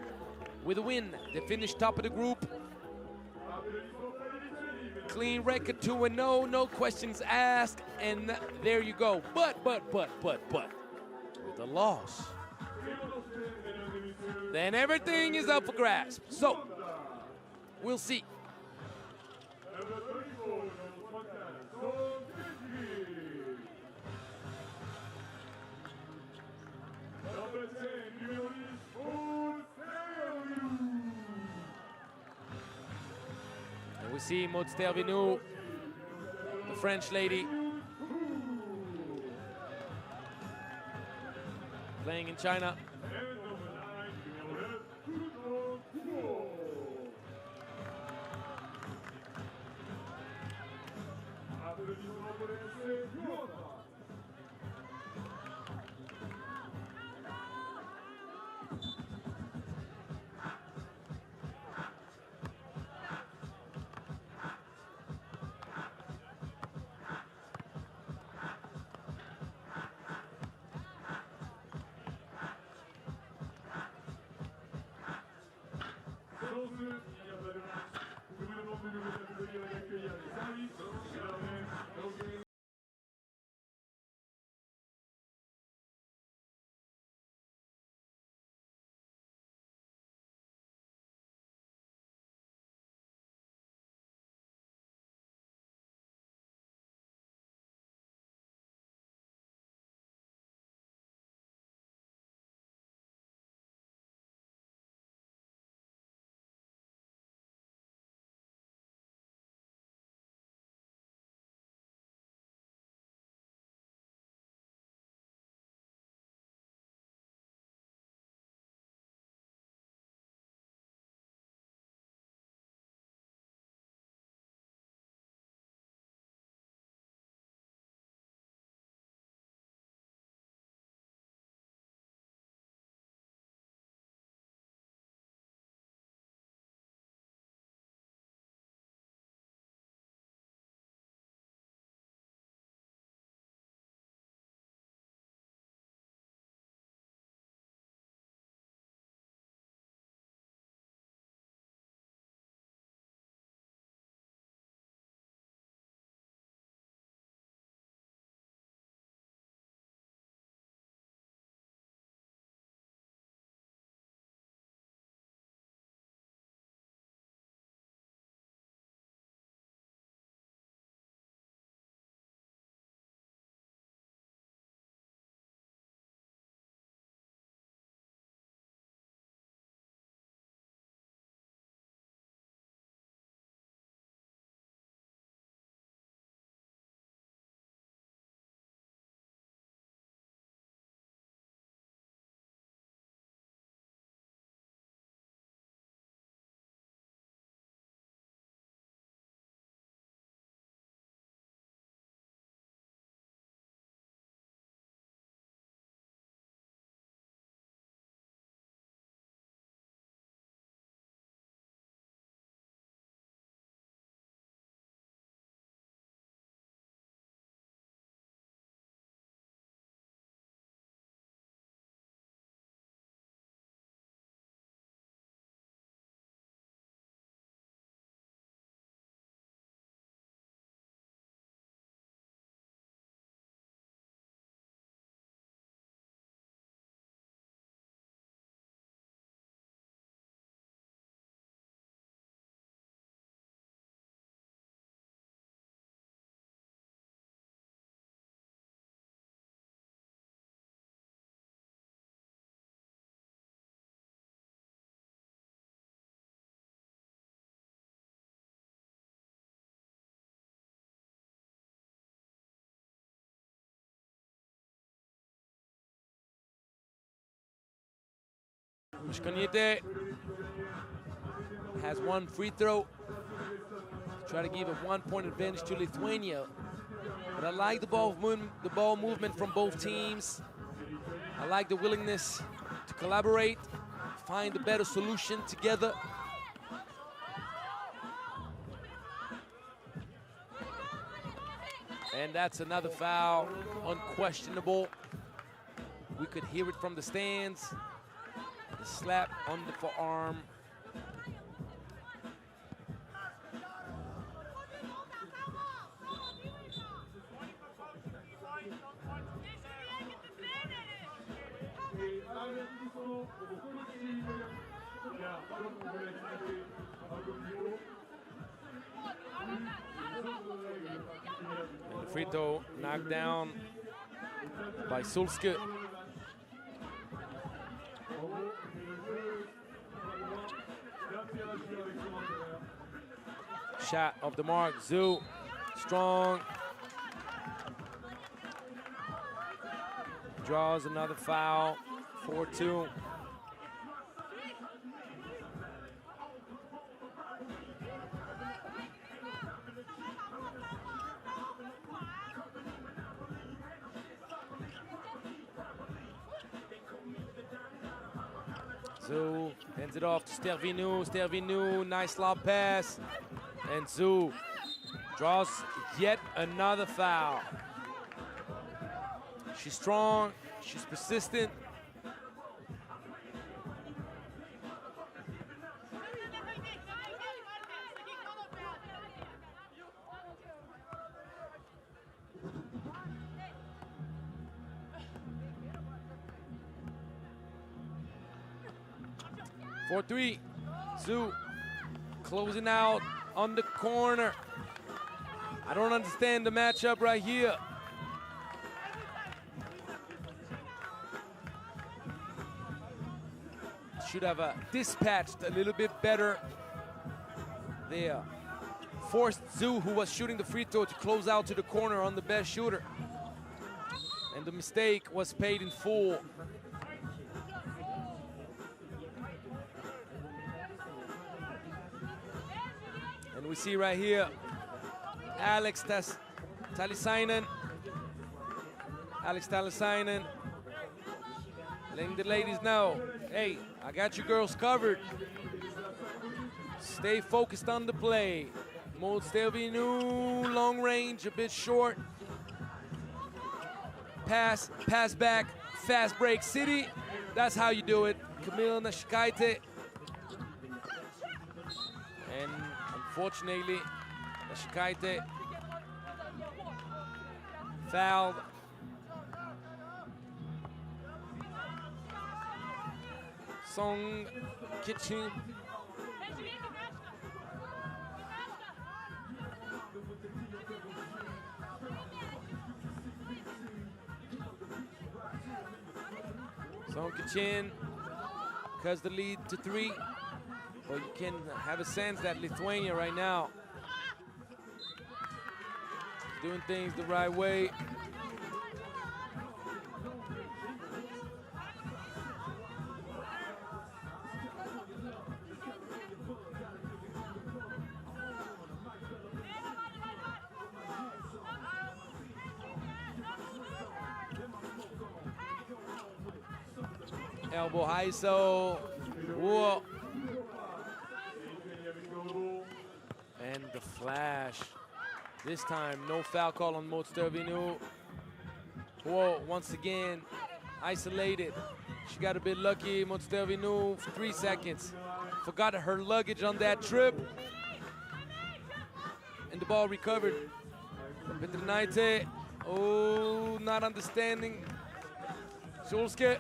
A: With a win, they finished top of the group. Clean record, 2-0, no questions asked, and there you go. But, with the loss, then everything is up for grabs. So, we'll see. And we see Maud Stervinu, the French lady, playing in China. Mushkaniete has one free throw. Try to give a 1-point advantage to Lithuania. But I like the ball movement from both teams. I like the willingness to collaborate, find a better solution together. And that's another foul, unquestionable. We could hear it from the stands. The slap on the forearm. And the free throw knocked down by Sulske. Shot off the mark, Zhu, strong. Draws another foul, 4-2. Zhu hands it off to Stervinu. Stervinu, nice lob pass. And Zhu draws yet another foul. She's strong, she's persistent. For 3, Zhu closing out on the corner. I don't understand the matchup right here. Should have dispatched a little bit better there. Forced Zhu, who was shooting the free throw, to close out to the corner on the best shooter. And the mistake was paid in full. And we see right here, Alex Talisainen. Alex Talisainen letting the ladies know, hey, I got you girls covered. Stay focused on the play. Stervinu, long range, a bit short. Pass back, fast break, City. That's how you do it. Camille Nashikaite. And unfortunately, Nashikaite fouled. Song Kitchen. Song Kitchen, because the lead to 3. But you can have a sense that Lithuania right now doing things the right way. Elbow ISO. Whoa. And the flash. This time, no foul call on Stervinu. Whoa, once again, isolated. She got a bit lucky. Stervinu, 3 seconds. Forgot her luggage on that trip. And the ball recovered. Petrinaite. Oh, not understanding. Sulske.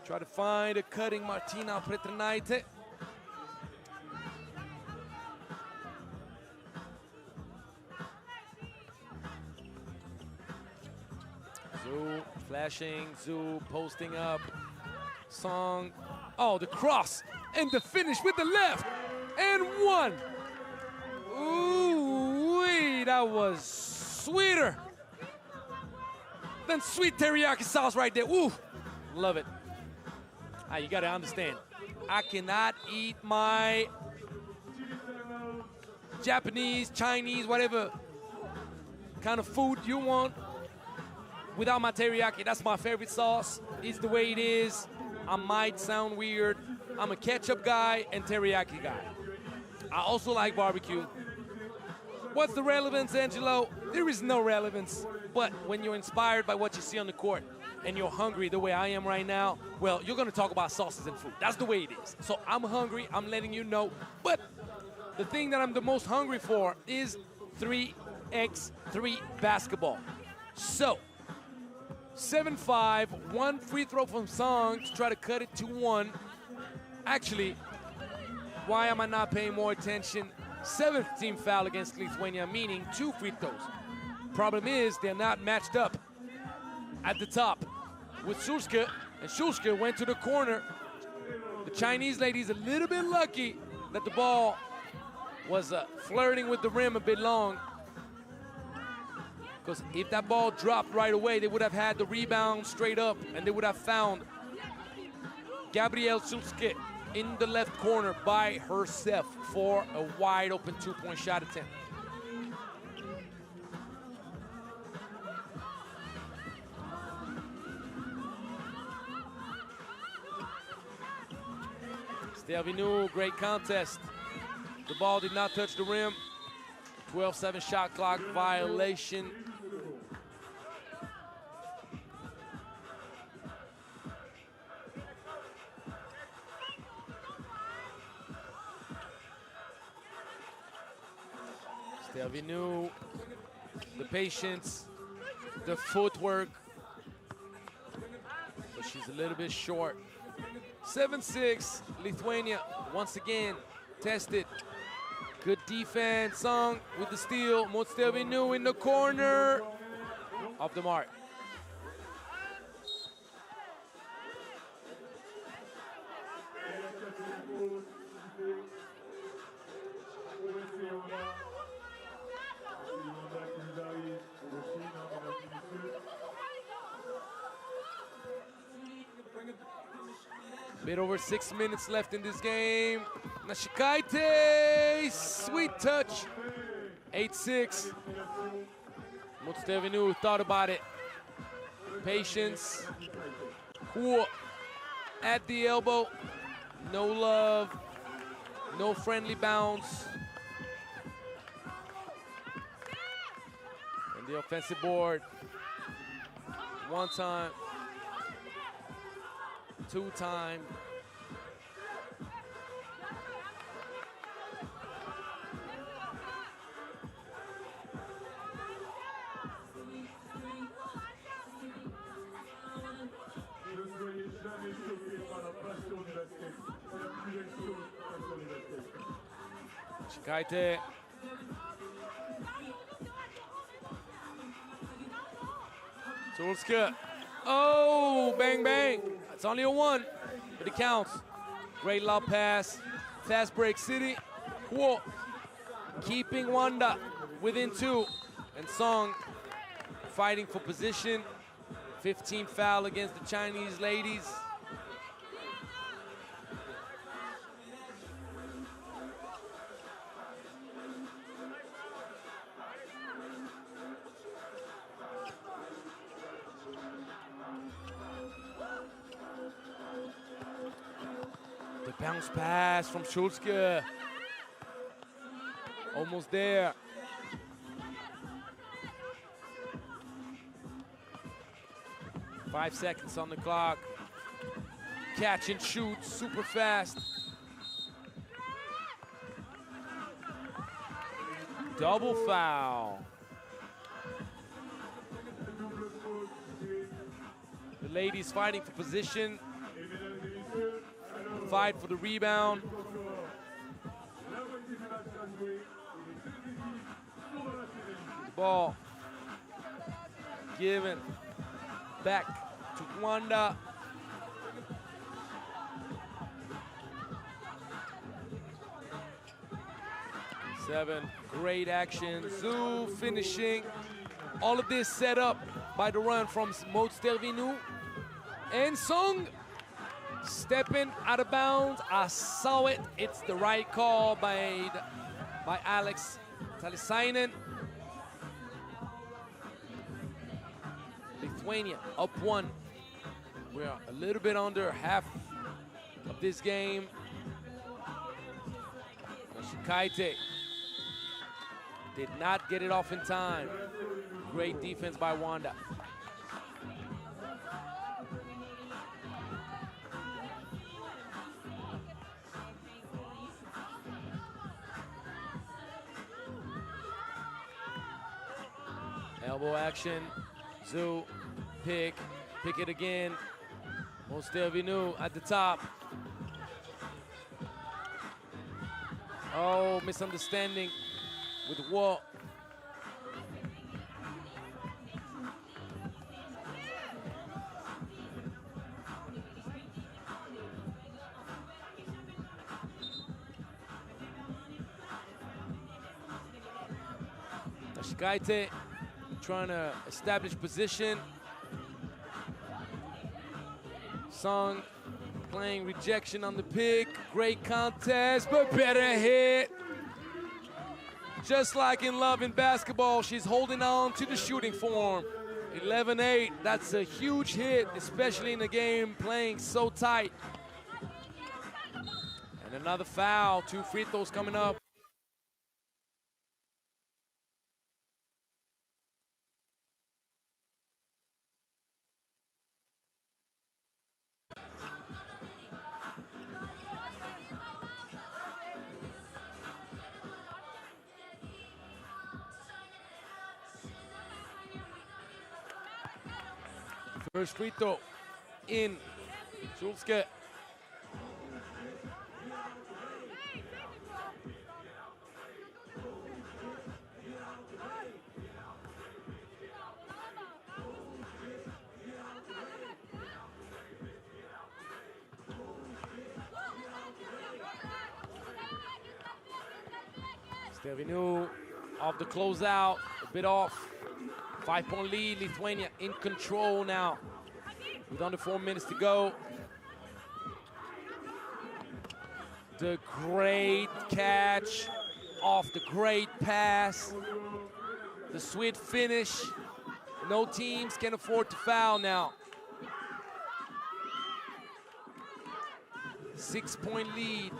A: Try to find a cutting Martina Petrinaite. Zhu flashing, Zhu posting up. Song, oh, the cross and the finish with the left, and 1. Ooh, that was sweeter than sweet teriyaki sauce right there. Ooh, love it. You gotta understand, I cannot eat my Japanese, Chinese, whatever kind of food you want without my teriyaki. That's my favorite sauce. It's the way it is. I might sound weird. I'm a ketchup guy and teriyaki guy. I also like barbecue. What's the relevance, Angelo? There is no relevance. But when you're inspired by what you see on the court and you're hungry the way I am right now, well, you're gonna talk about sauces and food. That's the way it is. So I'm hungry, I'm letting you know. But the thing that I'm the most hungry for is 3x3 basketball. So, 7-5, 1 free throw from Song to try to cut it to 1. Actually, why am I not paying more attention? 7th team foul against Lithuania, meaning 2 free throws. Problem is, they're not matched up at the top with Shulska, and Shulska went to the corner. The Chinese lady's a little bit lucky that the ball was flirting with the rim a bit long, because if that ball dropped right away, they would have had the rebound straight up, and they would have found Gabrielle Shulska in the left corner by herself for a wide open 2-point shot attempt. Stylatoi, great contest. The ball did not touch the rim. 12-7 shot clock violation. Stylatoi, the patience, the footwork, but she's a little bit short. 7-6, Lithuania once again tested. Good defense, Song with the steal. Stylatoi in the corner, off the mark. Bit over 6 minutes left in this game. Nashikaite, sweet touch. 8-6. Stylatoi thought about it. Patience. Cool. At the elbow. No love. No friendly bounce. And the offensive board. 1 time. 2 time. Shikaite. Shulska. Oh, bang, bang. It's only a 1, but it counts. Great lob pass. Fast break City. Cool. Keeping Yuanda within 2. And Song fighting for position. 15 foul against the Chinese ladies. Bounce pass from Shulska. Almost there. Five seconds on the clock. Catch and shoot, super fast. Double foul. The ladies fighting for position. Fight for the rebound. The ball given back to Yuanda. Seven, great action. Zhu finishing. All of this set up by the run from Stylatoi. And Song stepping out of bounds. I saw it. It's the right call by Alex Talisainen. Lithuania up 1. We're a little bit under half of this game. Shikaite did not get it off in time. Great defense by Yuanda. Elbow action. Zhu, pick it again. Stylatoi at the top. Oh, misunderstanding with Gyor. Shikaite trying to establish position. Song playing rejection on the pick. Great contest, but better hit. Just like in love and basketball, she's holding on to the shooting form. 11-8, that's a huge hit, especially in a game playing so tight. And another foul, 2 free throws coming up. First free throw in. Schulzke. Stervinu off the closeout, a bit off. 5-point lead, Lithuania in control now. With under 4 minutes to go. The great catch off the great pass. The sweet finish. No teams can afford to foul now. 6-point lead.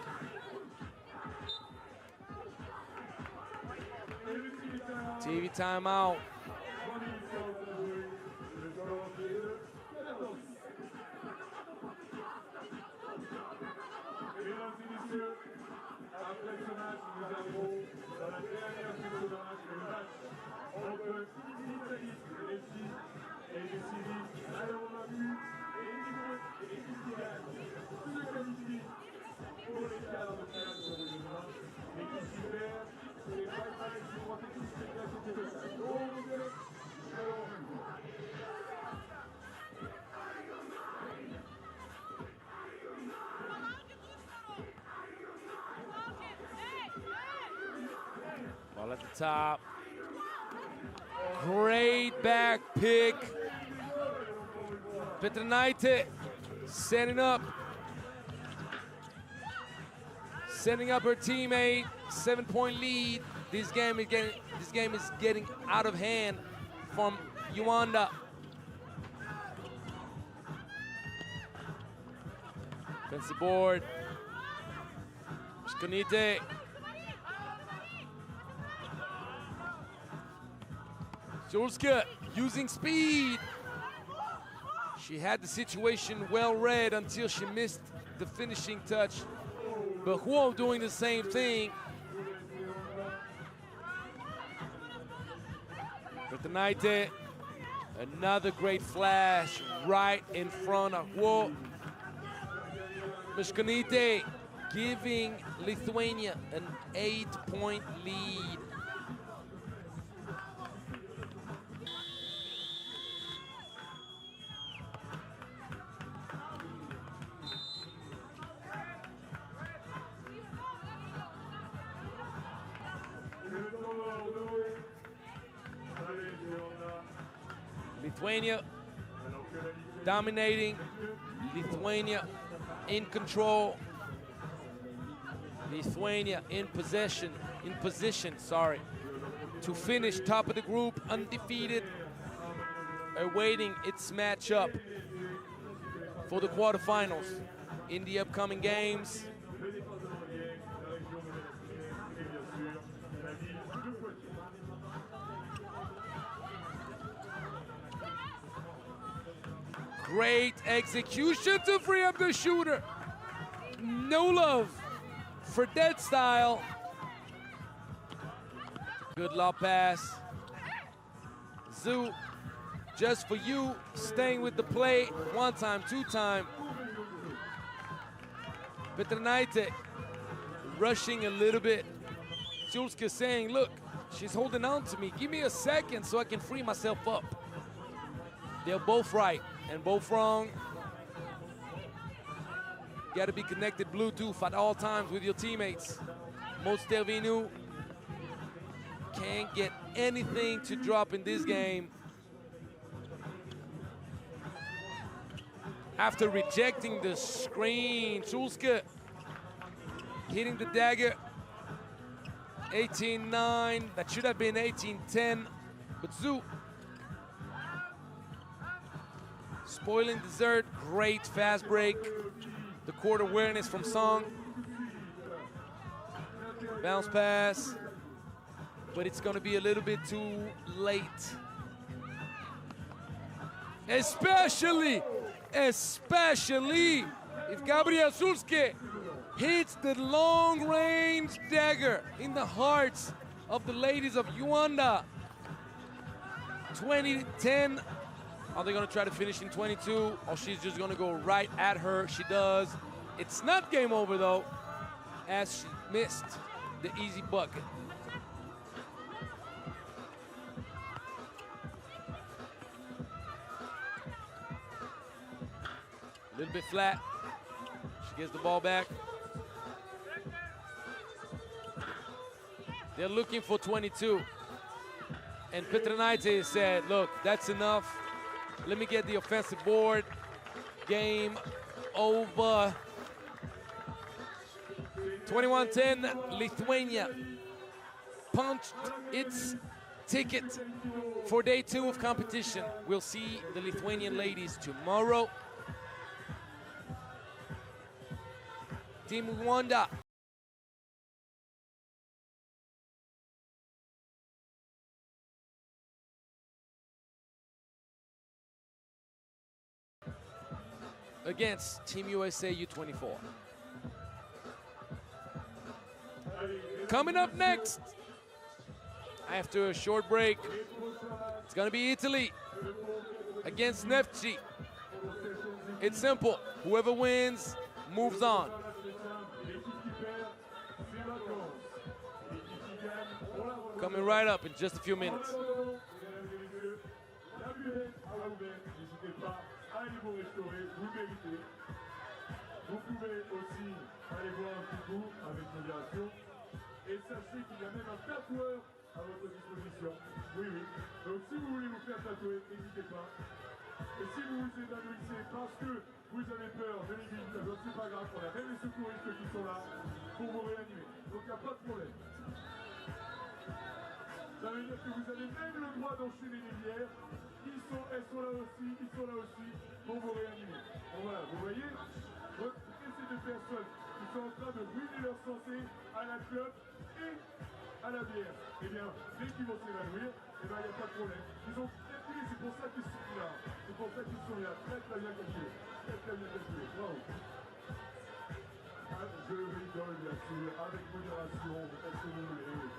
A: TV timeout.
C: Après ce match, nous arrivons dans la dernière seconde de match, le match entre l'Italie, Neftchi et les Syries. Alors on a vu l'équipe qui gagne se qualifie pour les quarts de finale sur le demain. L'équipe qui perd, c'est les Five qui vont tenter tous les classiques de ça.
A: Ball at the top. Great back pick. Petrinaite setting up her teammate. 7-point lead. This game is getting out of hand from Yuanda. Defensive board. Skonite. Schulzke using speed. She had the situation well read until she missed the finishing touch. But Gyor doing the same thing. Petrinaite, another great flash right in front of Gyor. Mishkanite giving Lithuania an 8-point lead. Lithuania dominating. Lithuania in control. Lithuania in position, to finish top of the group, undefeated, awaiting its matchup for the quarterfinals in the upcoming games. Great execution to free up the shooter. No love for dead style. Good lob pass. Zoo, just for you, staying with the play. 1 time, 2 time. Petrinaite rushing a little bit. Sulska saying, look, she's holding on to me. Give me a second so I can free myself up. They're both right and both wrong. You got to be connected Bluetooth at all times with your teammates. Mostervinu can't get anything to drop in this game. After rejecting the screen, Sulska hitting the dagger. 18-9, that should have been 18-10, but Zhu spoiling dessert, great fast break. The court awareness from Song. Bounce pass, but it's gonna be a little bit too late. Especially if Gabriel Sulske hits the long-range dagger in the hearts of the ladies of Yuanda. 20-10. Are they gonna try to finish in 22, or she's just gonna go right at her? She does. It's not game over though, as she missed the easy bucket. A little bit flat. She gets the ball back. They're looking for 22. And Petranaite said, look, that's enough. Let me get the offensive board. Game over. 21-10, Lithuania punched its ticket for day 2 of competition. We'll see the Lithuanian ladies tomorrow. Team Yuanda against Team USA U24. Coming up next, after a short break, it's gonna be Italy against Neftchi. It's simple, whoever wins moves on. Coming right up in just a few minutes.
C: Allez vous restaurer, vous le méritez. Vous pouvez aussi aller boire un petit coup avec modération. Et sachez qu'il y a même un tatoueur à votre disposition. Oui, oui. Donc si vous voulez vous faire tatouer, n'hésitez pas. Et si vous vous évanouissez parce que vous avez peur de l'aiguille, c'est pas grave, on a même les secouristes qui sont là pour vous réanimer. Donc il n'y a pas de problème. Ça veut dire que vous avez même le droit d'enchaîner les bières. Elles sont là aussi pour vous réanimer. Donc voilà, vous voyez, ces deux personnes qui sont en train de ruiner leur santé à la clope et à la bière. Eh bien, dès qu'ils vont s'évanouir, eh bien, il n'y a pas de problème. Ils ont calculé, c'est pour ça qu'ils sont là. C'est pour ça qu'ils sont là. Très très bien calculé. Très très bien calculé. Bravo. Je rigole, bien sûr, avec modération, parce que vous voulez.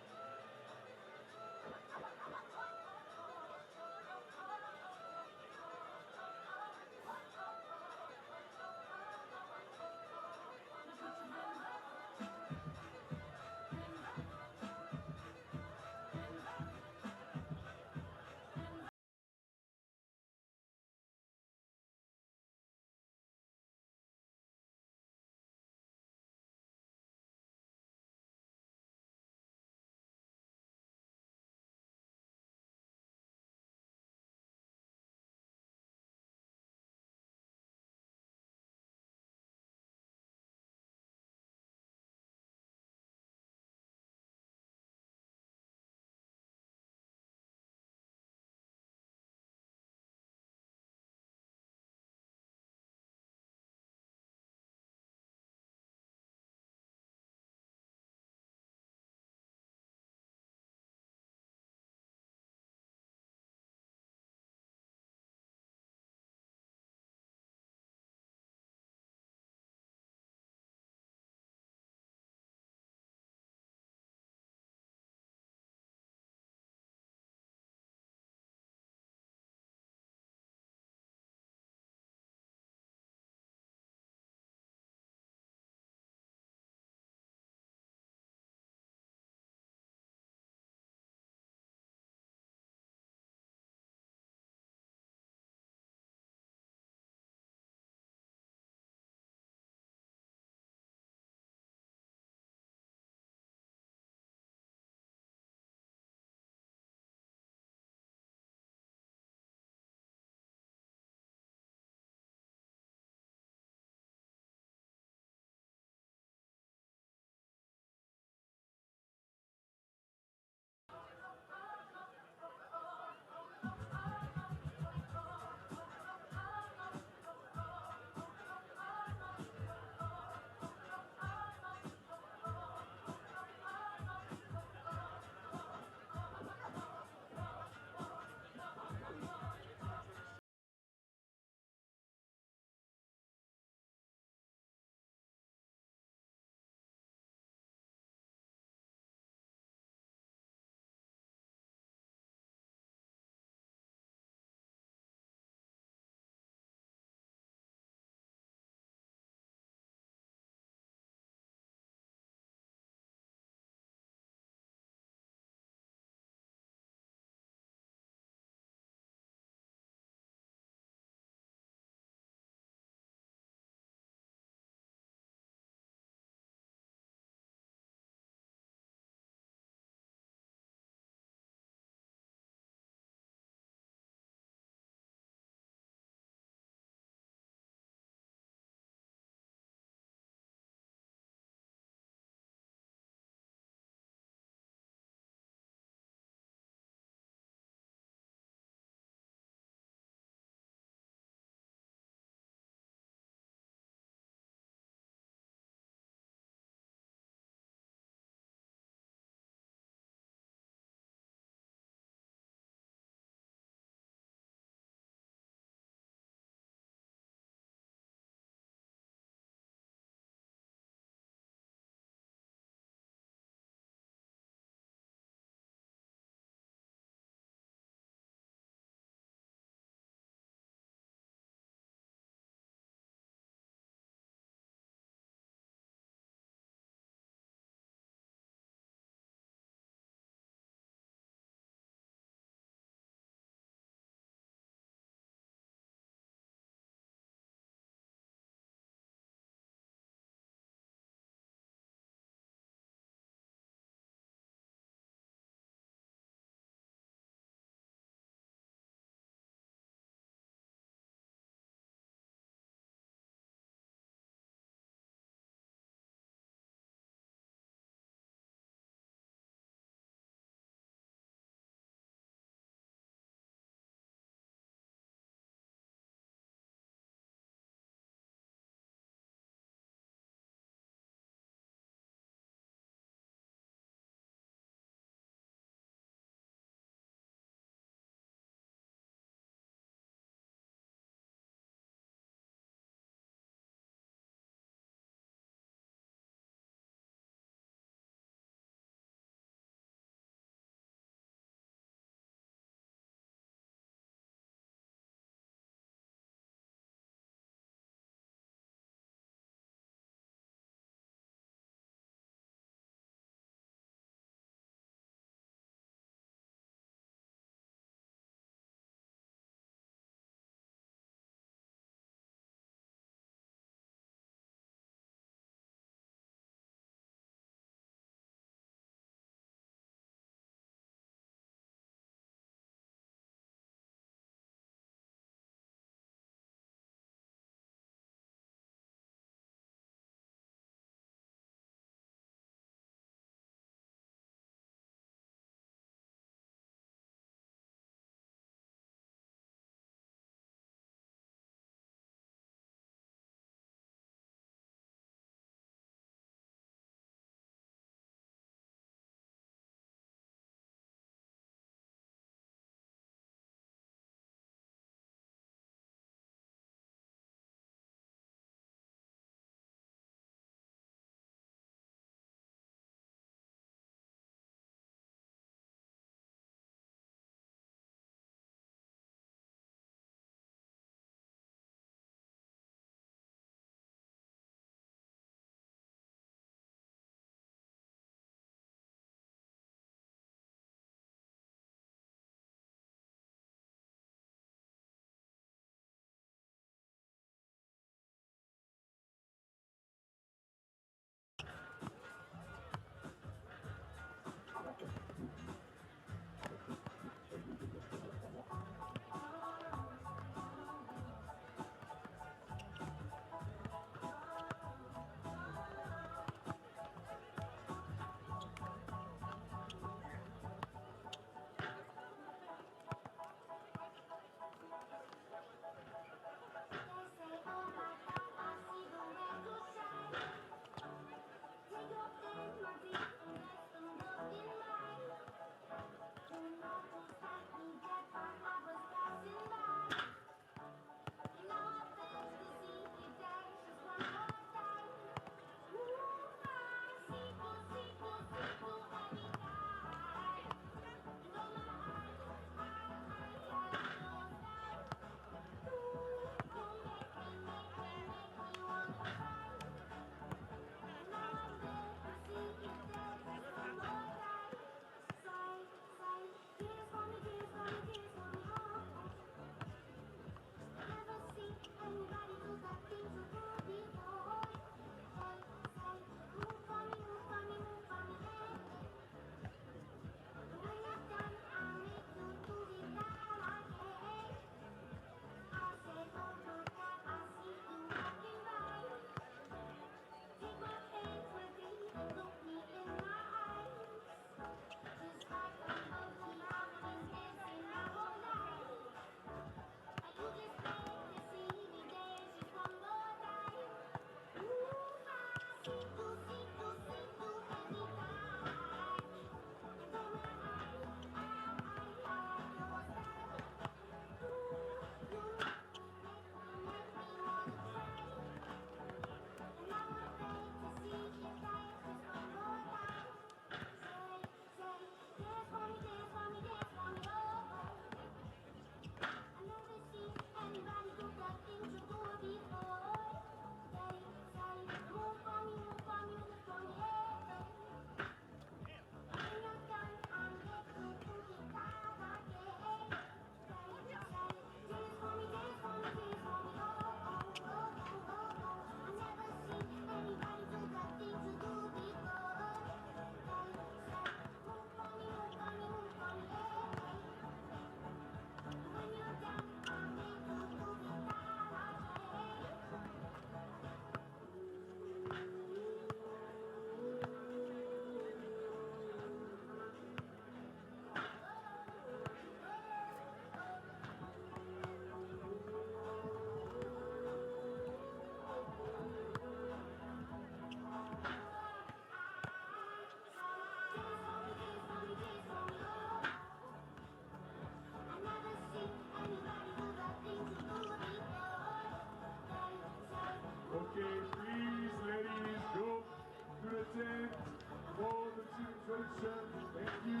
C: for the situation. Thank you.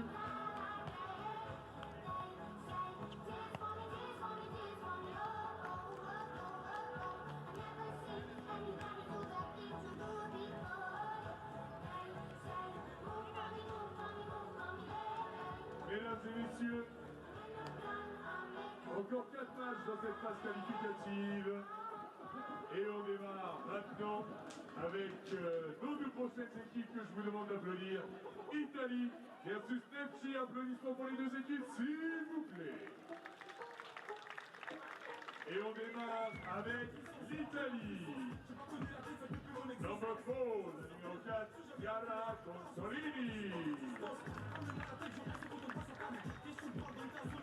C: Mesdames et messieurs, encore 4 matchs dans cette phase qualificative. Et on démarre maintenant avec nos deux prochaines équipes que je vous demande d'applaudir. Italie versus Neftchi. Applaudissements pour les deux équipes, s'il vous plaît. Et on démarre avec l'Italie. Number 4, le numéro 4, Chiara Consolini.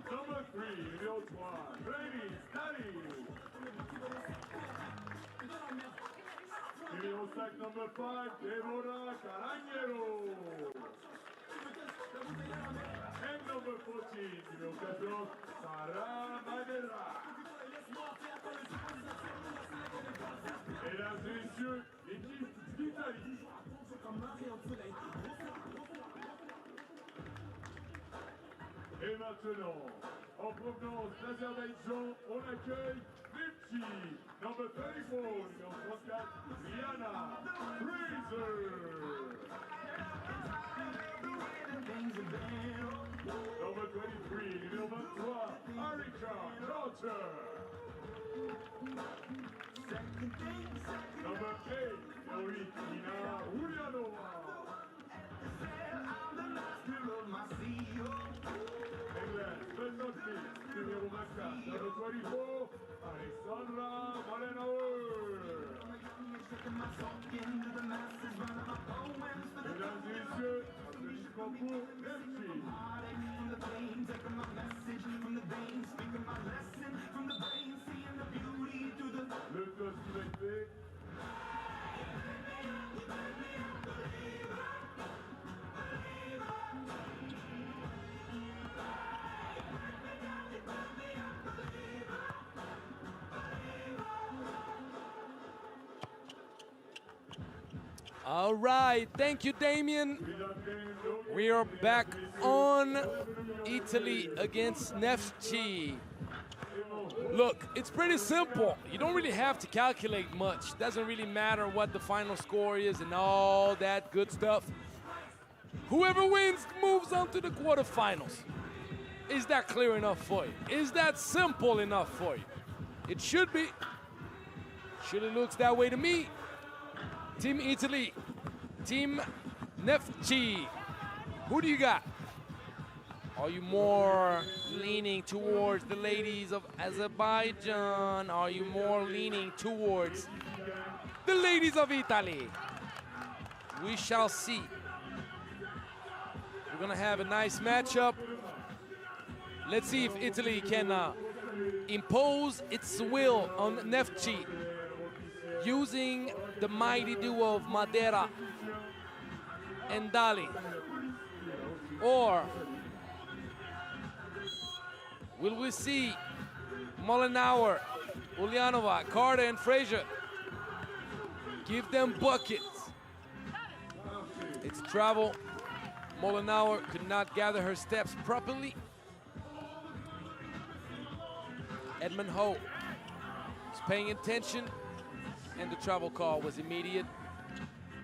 C: Number 3, numéro 3, Brady Stali. Numéro 5, number 5, Deborah Caragnero. And number 14, numéro 14, Sara Madera. Mesdames et messieurs, l'équipe d'Italie. Et maintenant, en provenance d'Azerbaïdjan, on accueille Neftchi, number 34, numéro 34, Yuanda, number 23, numéro 23, Arika Carter. Number 8, numéro 8, Nina Ulianova. Numéro 24, number 24, Alexandra Malenauer. Mesdames et messieurs, applaudissements pour Neftchi. Le toast qui va être fait.
A: All right, thank you, Damien. We are back on Italy against Neftchi. Look, it's pretty simple. You don't really have to calculate much. Doesn't really matter what the final score is and all that good stuff. Whoever wins moves on to the quarterfinals. Is that clear enough for you? Is that simple enough for you? It should be. Surely looks that way to me. Team Italy, Team Neftchi. Who do you got? Are you more leaning towards the ladies of Azerbaijan? Are you more leaning towards the ladies of Italy? We shall see. We're gonna have a nice matchup. Let's see if Italy can impose its will on Neftchi using the mighty duo of Madera and Dali. Or will we see Molenauer, Ulianova, Carter, and Frazier give them buckets? It's travel. Molenauer could not gather her steps properly. Edmund Ho is paying attention, and the travel call was immediate.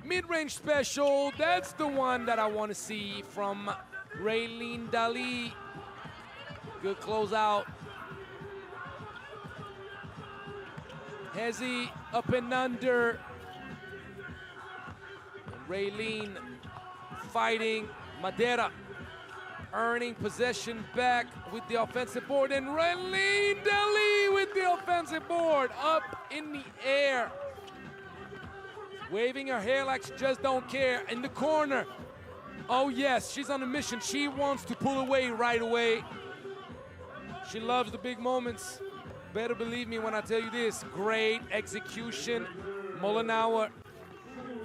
A: Mid-range special, that's the one that I want to see from Raylene Dali. Good closeout. Hezi up and under. And Raylene fighting Madera, earning possession back with the offensive board, and Raylene Dali with the offensive board up in the air. Waving her hair like she just don't care. In the corner. Oh yes, she's on a mission. She wants to pull away right away. She loves the big moments. Better believe me when I tell you this. Great execution. Molenauer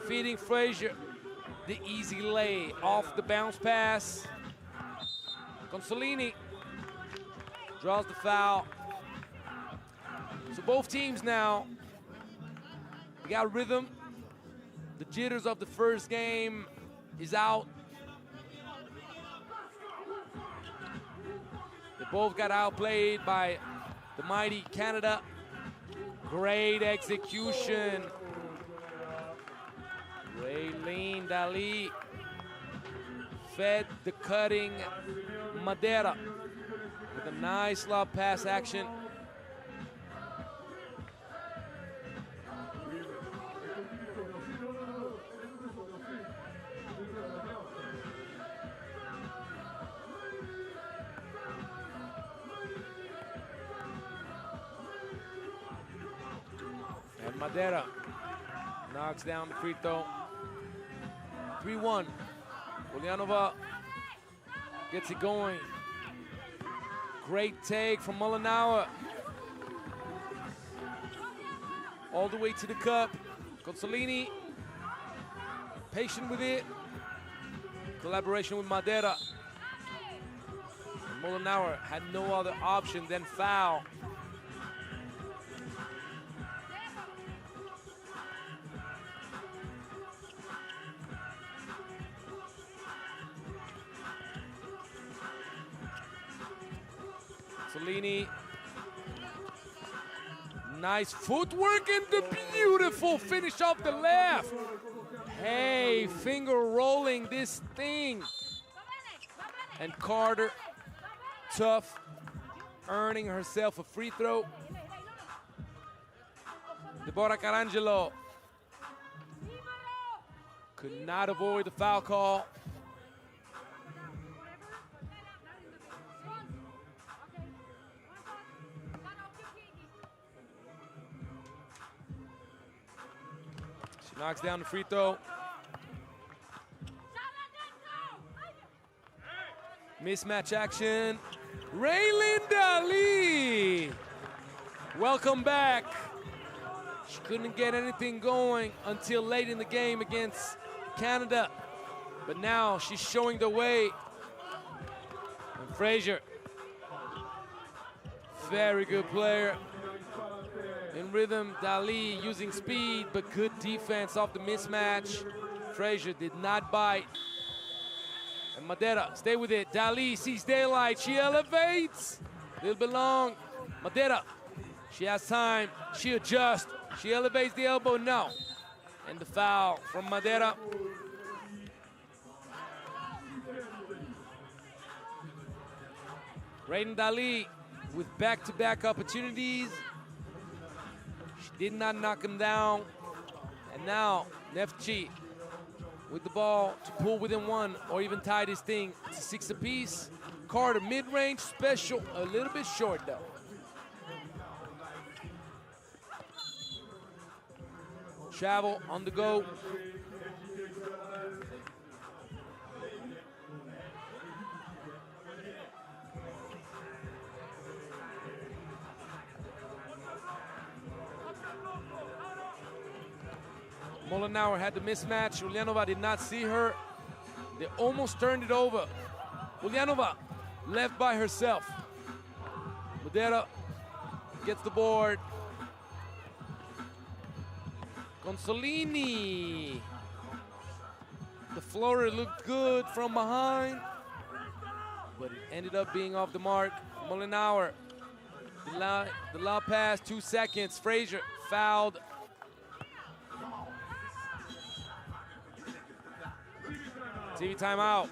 A: feeding Frazier. The easy lay off the bounce pass. Consolini draws the foul. So both teams now, they got rhythm. The jitters of the first game is out. They both got outplayed by the mighty Canada. Great execution. Raylene Dali fed the cutting Madeira with a nice lob pass action. And Madeira knocks down the free throw. 3-1. Ulyanova gets it going. Great take from Molinauer. All the way to the cup. Consolini, patient with it. Collaboration with Madeira. And Molinauer had no other option than foul. Consolini. Nice footwork and the beautiful finish off the left. Hey, finger rolling this thing. And Carter, tough, earning herself a free throw. Deborah Carangelo could not avoid the foul call. Knocks down the free throw. Mismatch action. Raylene Dali. Welcome back. She couldn't get anything going until late in the game against Canada. But now she's showing the way. And Frazier, very good player. In rhythm, Dali using speed, but good defense off the mismatch. Frazier did not bite. And Madeira, stay with it. Dali sees daylight, she elevates. A little bit long. Madeira, she has time, she adjusts. She elevates the elbow, no. And the foul from Madeira. Raylene Dali with back-to-back opportunities. Did not knock him down. And now Neftchi with the ball to pull within one or even tie this thing to 6 apiece. Carter mid-range special, a little bit short though. Travel on the go. Molinauer had the mismatch. Ulyanova did not see her. They almost turned it over. Ulyanova left by herself. Madeira gets the board. Consolini. The floater looked good from behind, but it ended up being off the mark. Molinauer, the lob pass, 2 seconds. Frazier fouled. TV timeout.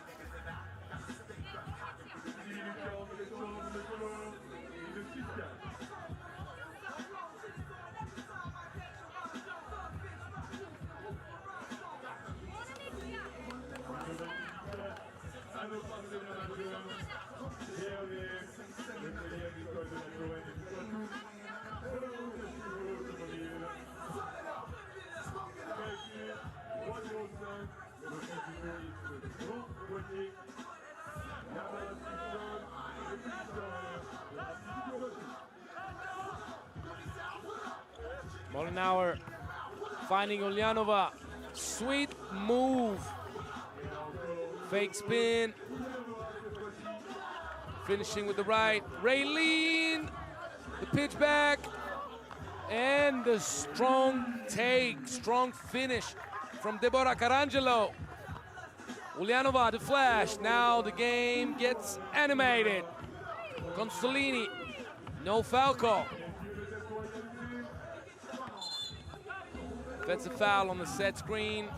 A: Molinauer finding Ulyanova. Sweet move. Fake spin. Finishing with the right. Raylene, the pitch back. And the strong take, strong finish from Deborah Carangelo. Ulyanova, the flash. Now the game gets animated. Consolini, no foul call. That's a foul on the set screen.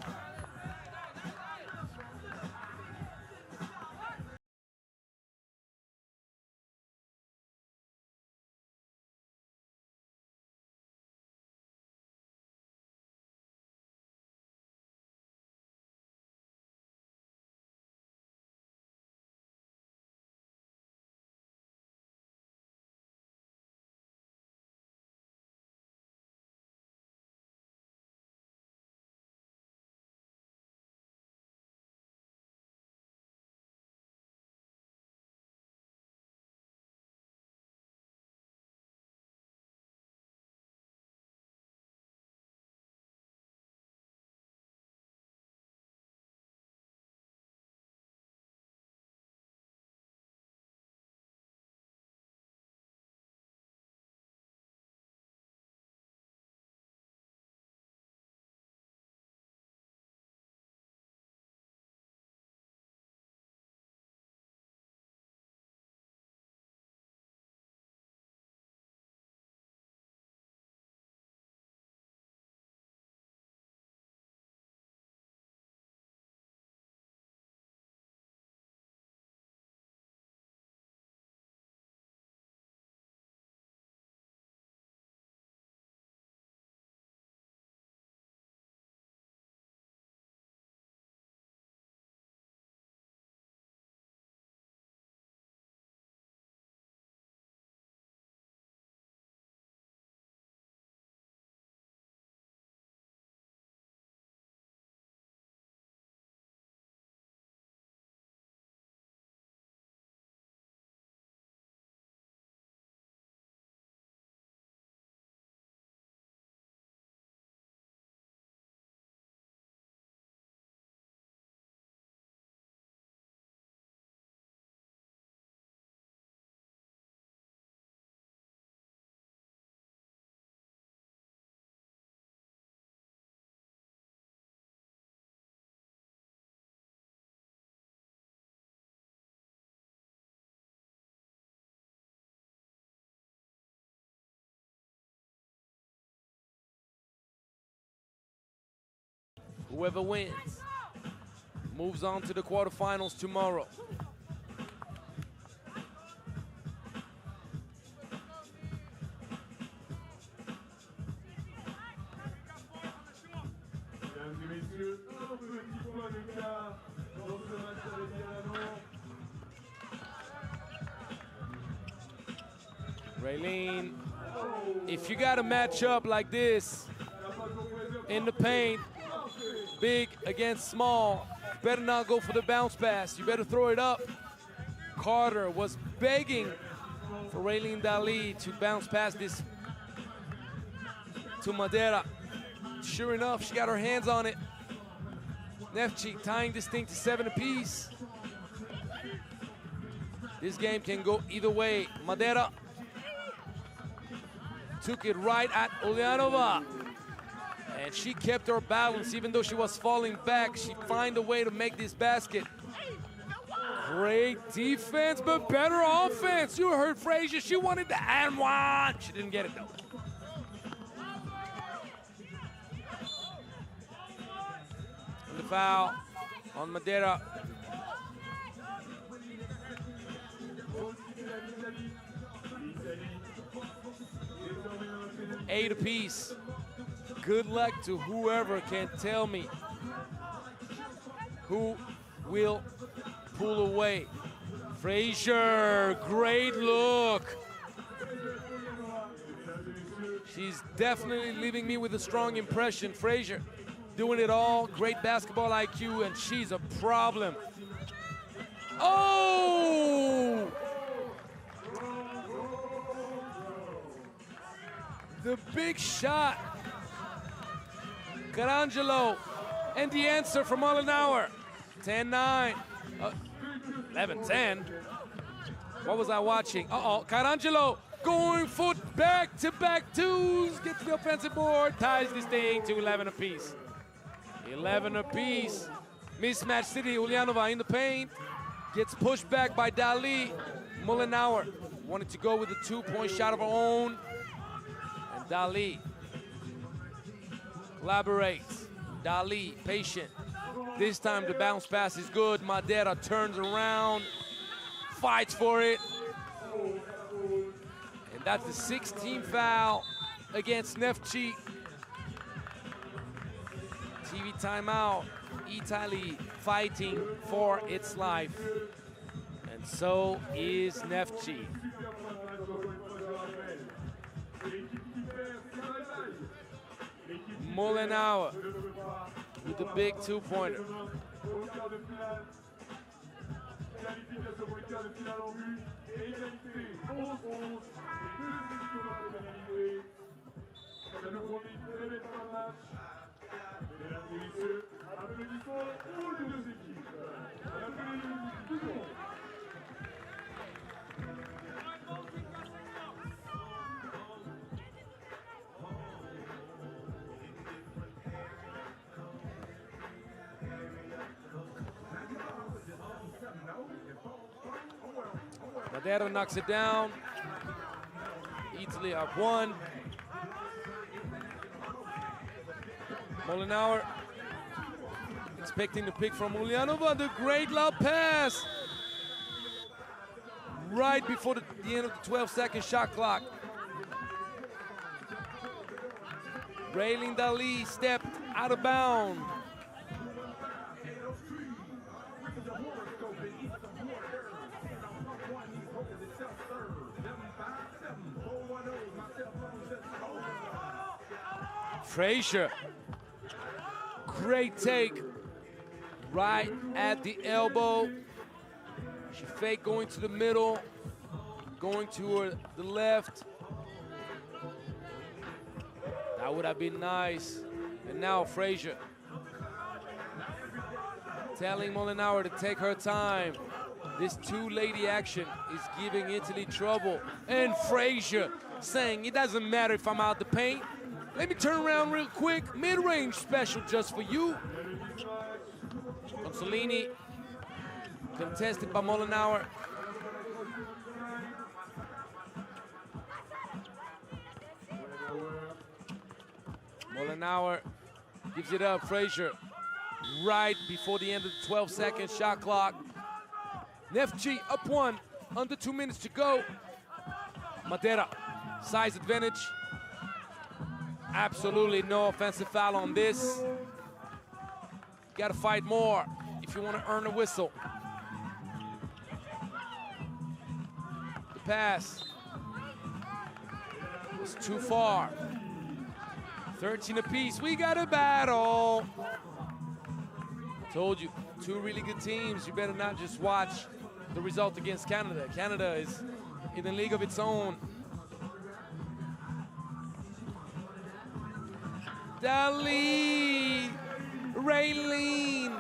A: Whoever wins moves on to the quarterfinals tomorrow.
C: Mesdames et messieurs, un petit point d'écart dans ce match avec Milano.
A: Raylene, if you got a matchup like this in the paint, big against small, better not go for the bounce pass. You better throw it up. Carter was begging for Raylene Dali to bounce past this to Madeira. Sure enough, she got her hands on it. Neftchi tying this thing to 7 apiece. This game can go either way. Madeira took it right at Ulyanova. And she kept her balance even though she was falling back. She found a way to make this basket. Great defense, but better offense. You heard Frazier, she wanted the and one. She didn't get it though. And the foul on Madeira. Eight apiece. Good luck to whoever can tell me who will pull away. Frazier, great look. She's definitely leaving me with a strong impression. Frazier doing it all, great basketball IQ, and she's a problem. Oh! The big shot. Carangelo, and the answer from Mollenauer. 10-9, 11-10. What was I watching? Uh-oh, Carangelo going for back-to-back twos, gets the offensive board, ties this thing to 11 apiece. 11 apiece. Mismatch City, Ulyanova in the paint. Gets pushed back by Dali. Mullenauer wanted to go with a 2-point shot of her own. And Dali collaborates. Dali, patient. This time the bounce pass is good. Madeira turns around, fights for it. And that's the 16th foul against Neftchi. TV timeout. Italy fighting for its life. And so is Neftchi. Mullenauer with the big 2-pointer. Madeira knocks it down. Italy up 1. Mullenauer expecting the pick from Ulyanova. The great lob pass. Right before the end of the 12-second shot clock. Raylene Dali stepped out of bounds. Frazier, great take, right at the elbow. She faked going to the middle, going to the left. That would have been nice. And now Frazier telling Mullenauer to take her time. This two-lady action is giving Italy trouble. And Frazier saying, it doesn't matter if I'm out the paint. Let me turn around real quick. Mid-range special just for you. Consolini contested by Mullenauer. Mullenauer gives it up. Frazier right before the end of the 12-second shot clock. Neftchi up 1, under 2 minutes to go. Madeira, size advantage. Absolutely no offensive foul on this. Got to fight more if you want to earn a whistle. The pass was too far. 13 apiece. We got a battle. Told you, 2 really good teams. You better not just watch the result against Canada. Canada is in a league of its own. Dali, Raylene.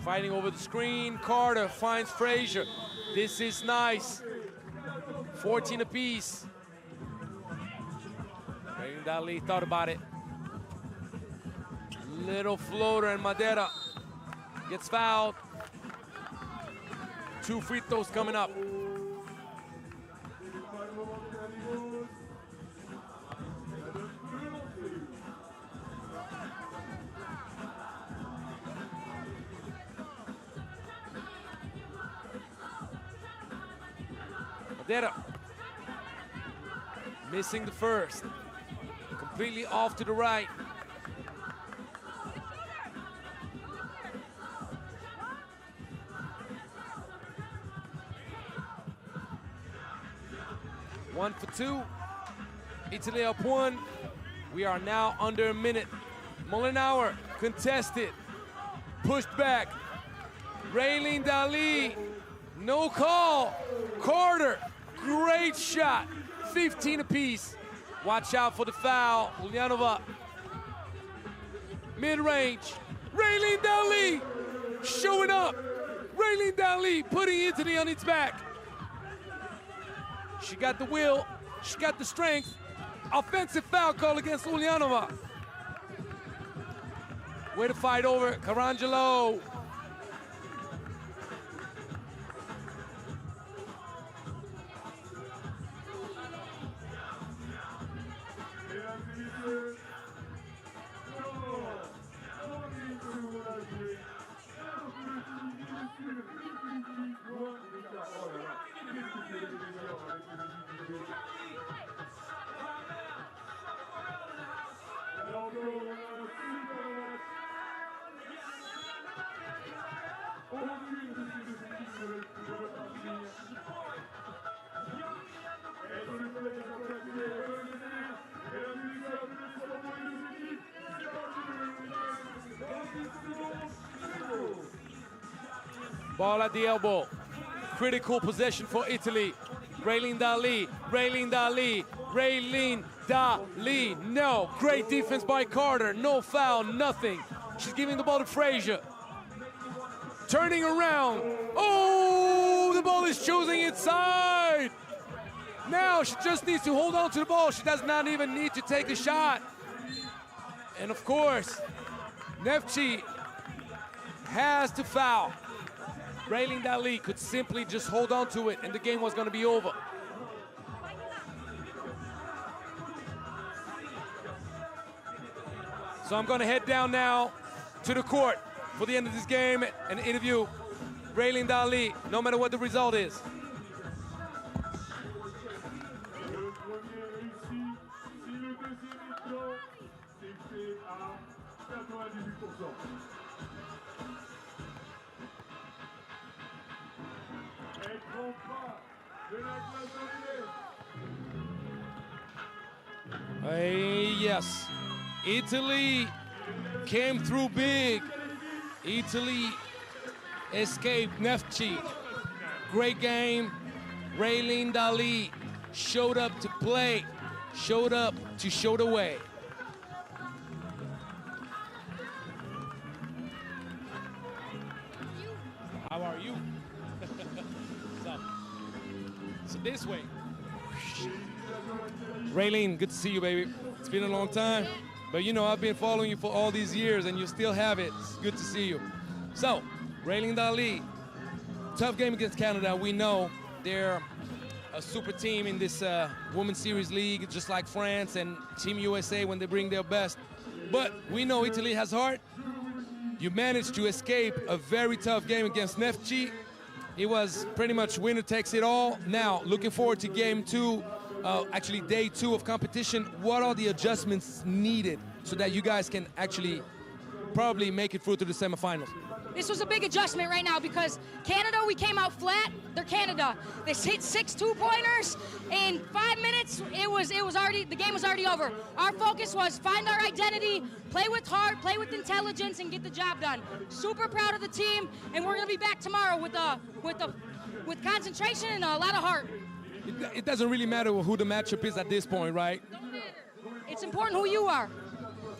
A: Fighting over the screen, Carter finds Frazier. This is nice. 14 apiece. Raylene Dali thought about it. Little floater and Madeira gets fouled. 2 free throws coming up. Madeira missing the first. Completely off to the right. One for 2. Italy up 1. We are now under a minute. Mullenauer contested. Pushed back. Raylene Dali. No call. Carter. Great shot. 15 apiece. Watch out for the foul. Ulyanova. Mid-range. Raylene Dali showing up. Raylene Dali putting Italy on its back. She got the will, she got the strength, Offensive foul call against Ulyanova. Way to fight over Carangelo. Ball at the elbow. Critical possession for Italy. Raylene Dali, Raylene Dali, Raylene Dali. No, great defense by Carter. No foul, nothing. She's giving the ball to Frazier. Turning around. Oh, the ball is choosing inside. Now she just needs to hold on to the ball. She does not even need to take a shot. And of course, Neftchi has to foul. Raylene Dali could simply just hold on to it and the game was going to be over. So I'm going to head down now to the court for the end of this game and interview Raylene Dali, no matter what the result is. Yes, Italy came through big. Italy escaped Neftchi. Great game. Raylene Dali showed up to play, showed up to show the way. How are you? So this way. Raylene, good to see you, baby. It's been a long time, but you know, I've been following you for all these years and you still have it. It's good to see you. So, Raylene Dali, tough game against Canada. We know they're a super team in this Women's Series League, just like France and Team USA when they bring their best. But we know Italy has heart. You managed to escape a very tough game against Neftchi. It was pretty much winner takes it all. Now, looking forward to game two. Actually day two of competition. What are the adjustments needed so that you guys can actually probably make it through to the semifinals?
E: This was a big adjustment right now because Canada, we came out flat. They're Canada. They hit 6 two-pointers. In 5 minutes, the game was already over. Our focus was find our identity, play with heart, play with intelligence, and get the job done. Super proud of the team, and we're gonna be back tomorrow with concentration and a lot of heart.
A: It doesn't really matter who the matchup is at this point, right?
E: Don't matter. It's important who you are.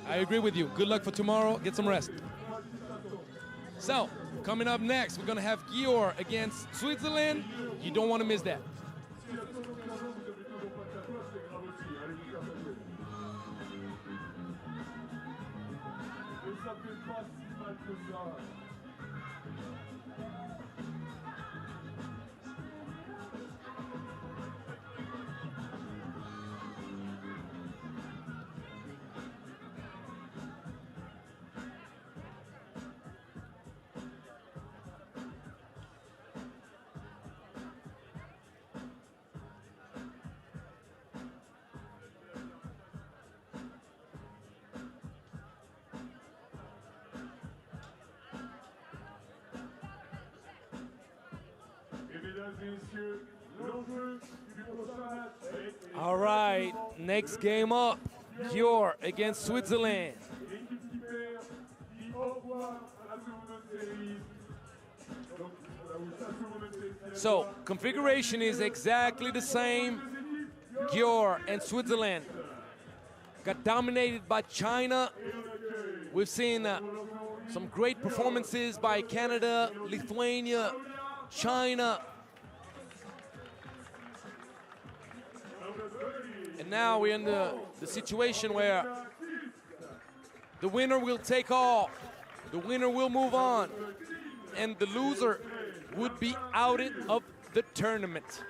A: I agree with you. Good luck for tomorrow. Get some rest. So, coming up next, we're going to have Gyor against Switzerland. You don't want to miss that. All right, next game up, Gyor against Switzerland. So, configuration is exactly the same. Gyor and Switzerland got dominated by China. We've seen some great performances by Canada, Lithuania, China. And now we're in the situation where the winner will take all. The winner will move on. And the loser would be outed of the tournament.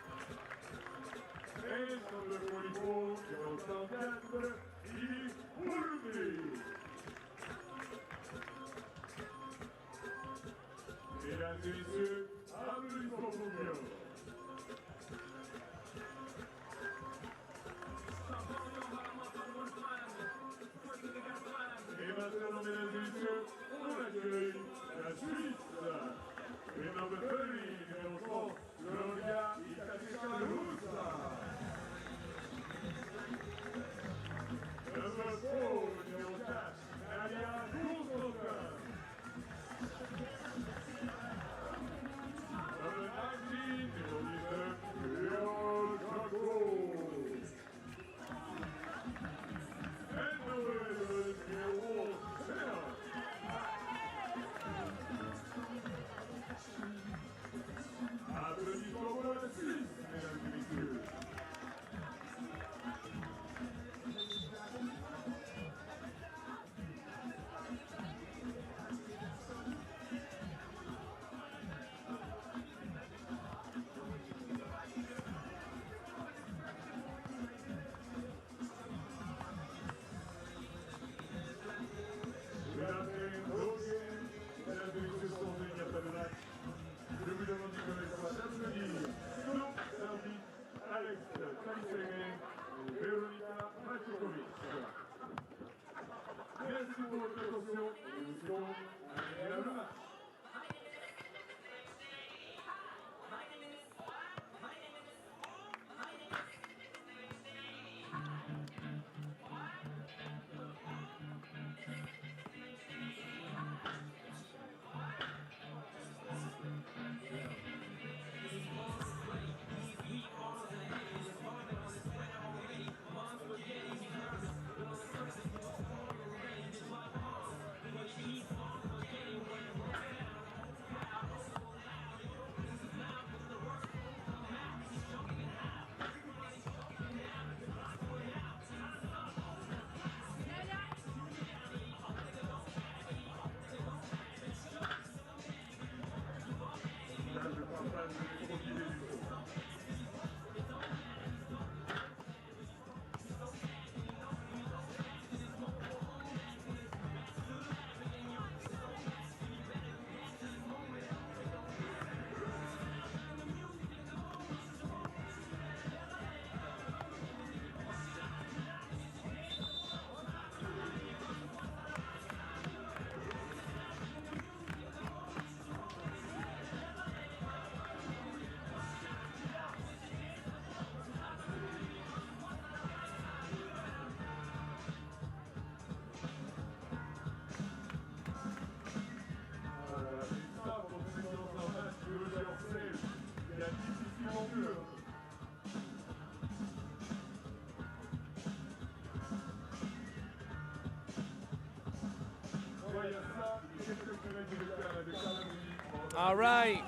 A: All right,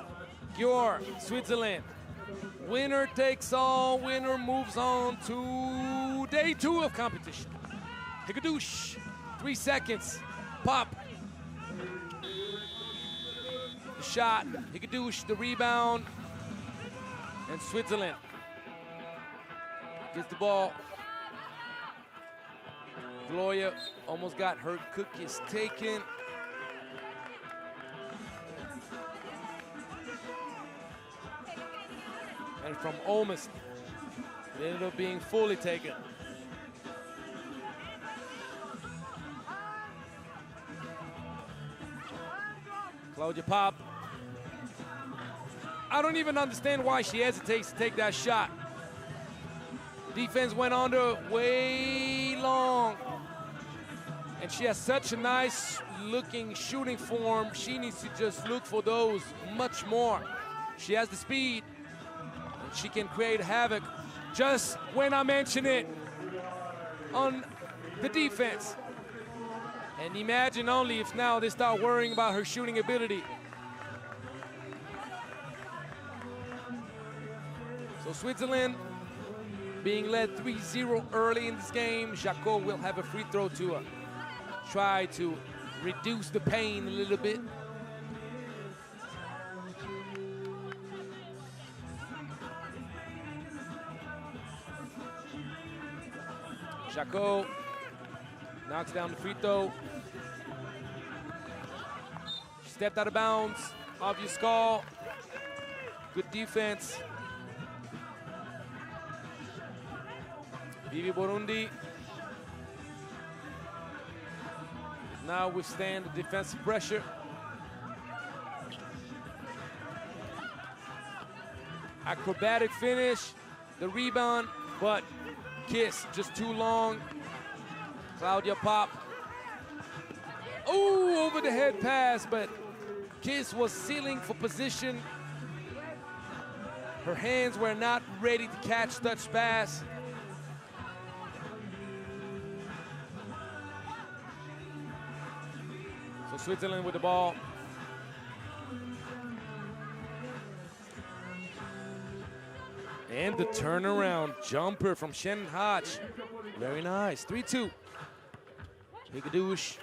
A: Gyor, Switzerland. Winner takes all, winner moves on to day 2 of competition. Hikadoosh, 3 seconds, pop. The shot, Hikadoosh, the rebound, and Switzerland gets the ball. Gloria almost got her cookies taken. And from almost, it ended up being fully taken. Claudia Pop. I don't even understand why she hesitates to take that shot. Defense went under way long. And she has such a nice looking shooting form. She needs to just look for those much more. She has the speed. And she can create havoc just when I mention it on the defense. And imagine only if now they start worrying about her shooting ability. So Switzerland being led 3-0 early in this game, Jaco will have a free throw to try to reduce the pain a little bit. Jaco knocks down the free throw. Stepped out of bounds. Obvious call. Good defense. Vivi Burundi now withstand the defensive pressure. Acrobatic finish, the rebound, but Kiss just too long. Claudia Pop. Oh, over the head pass, but Kiss was sealing for position. Her hands were not ready to catch touch pass. So Switzerland with the ball. And the turnaround jumper from Shannon Hodge. Very nice, 3-2. Higadouche.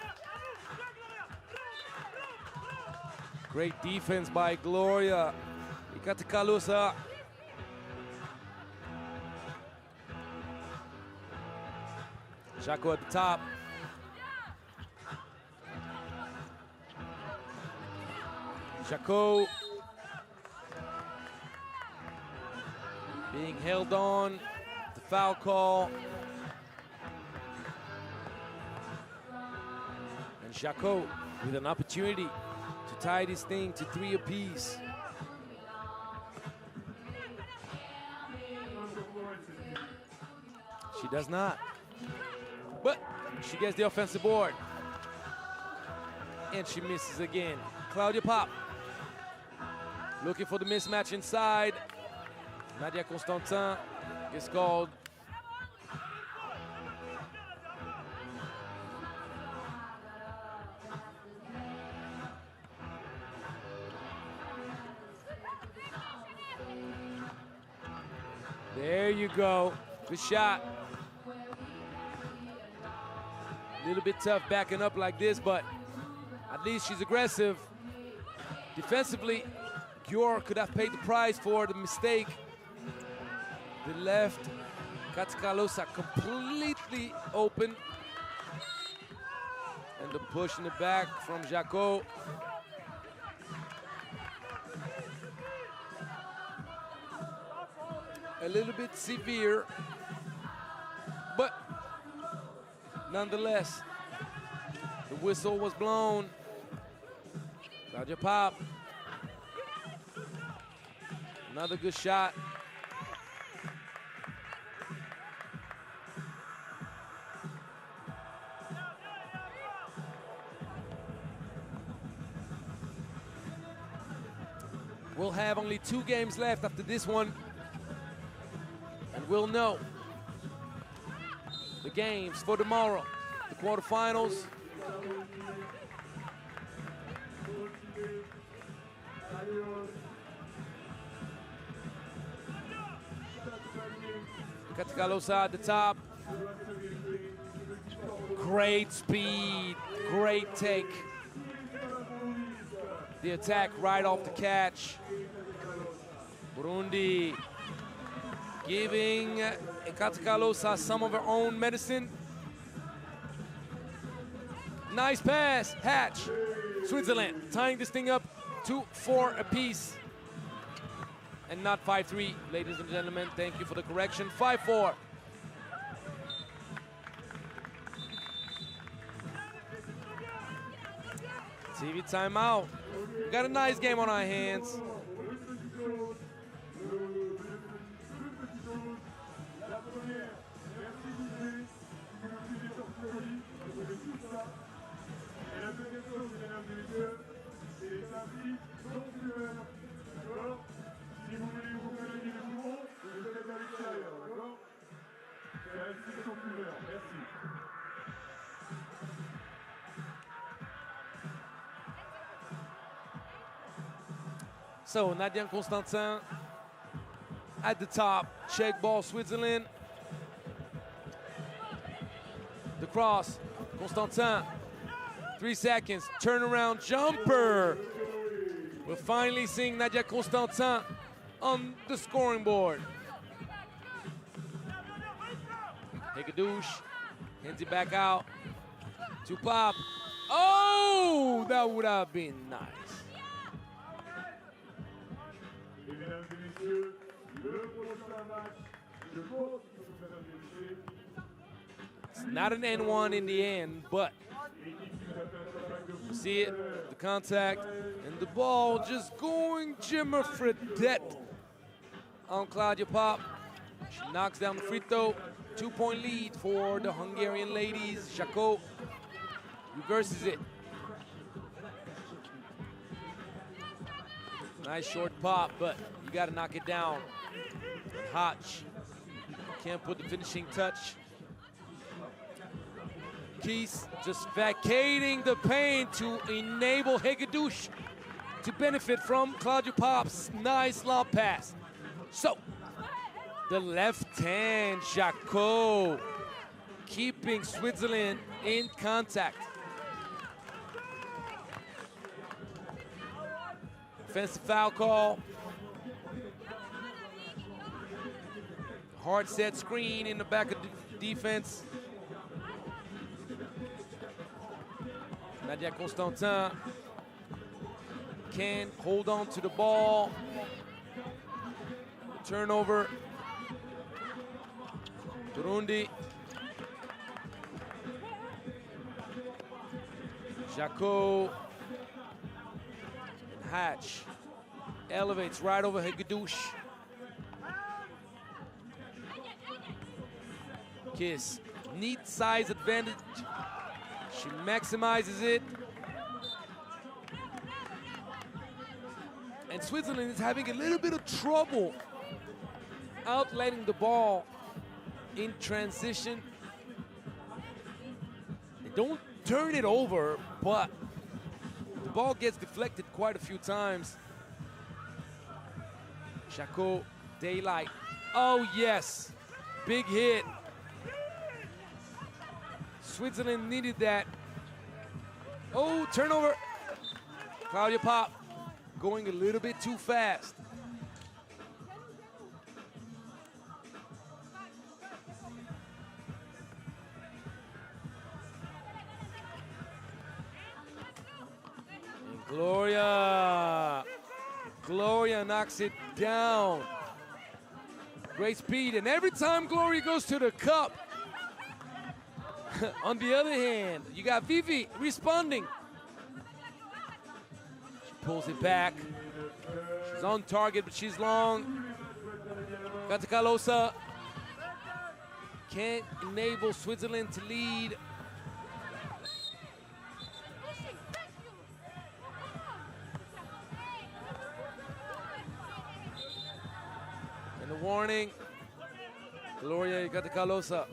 A: Great defense by Gloria Ikatikalusa. Jaco at the top. Jaco being held on, the foul call. And Jaco with an opportunity to tie this thing to 3 apiece. She does not. But she gets the offensive board. And she misses again. Claudia Pop looking for the mismatch inside. Nadia Constantin is called. There you go. Good shot. A little bit tough backing up like this, but at least she's aggressive. Defensively, Gyor could have paid the price for the mistake. The left, Katikalosa completely open. And the push in the back from Jaco. A little bit severe, but nonetheless, the whistle was blown. Claudia Pop. Another good shot. We'll have only 2 games left after this one. And we'll know the games for tomorrow, the quarterfinals. Katikalosa at the top. Great speed, great take. The attack right off the catch. Burundi giving Katikalosa some of her own medicine. Nice pass, Hatch. Switzerland tying this thing up 2-4 apiece. And not 5-3, ladies and gentlemen. Thank you for the correction. 5-4. TV timeout. We got a nice game on our hands. So Nadia Constantin at the top, check ball Switzerland. cross. Constantin, 3 seconds, turnaround jumper. We're finally seeing Nadia Constantin on the scoring board. Hegedouche, hands it back out to Pop. Oh, that would have been nice. It's not an N1 in the end, but you see it, the contact, and the ball just going Jimmer Fredette on Claudia Pop. She knocks down the free throw. 2-point lead for the Hungarian ladies. Jacot reverses it. Nice short pop, but you got to knock it down. Hotch can't put the finishing touch. Keys just vacating the paint to enable Hegedouche to benefit from Claudia Pop's nice lob pass. So, the left hand, Jacot, keeping Switzerland in contact. Offensive foul call. Hard set screen in the back of defense. Nadia Constantin can hold on to the ball. Turnover. Burundi. Jacot. And Hatch elevates right over Hegedouche. Kiss, neat size advantage. She maximizes it. And Switzerland is having a little bit of trouble outletting the ball in transition. They don't turn it over, but the ball gets deflected quite a few times. Jacot, daylight. Oh yes, big hit. Switzerland needed that. Oh, turnover. Claudia Pop going a little bit too fast. And Gloria knocks it down. Great speed, and every time Gloria goes to the cup, on the other hand, you got Vivi responding. She pulls it back. She's on target, but she's long. Katakalosa can't enable Switzerland to lead. And the warning, Gloria Katakalosa.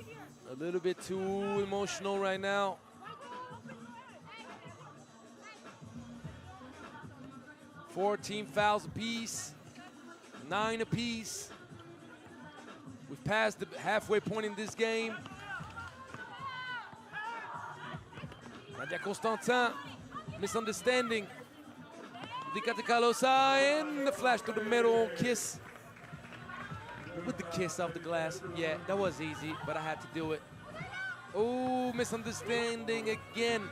A: A little bit too emotional right now. Four team fouls apiece, 9 apiece. We've passed the halfway point in this game. Nadia Constantin, misunderstanding. Dikate Kalosa, and the flash to the middle, kiss. With the kiss off the glass. Yeah, that was easy, but I had to do it. Oh, misunderstanding again.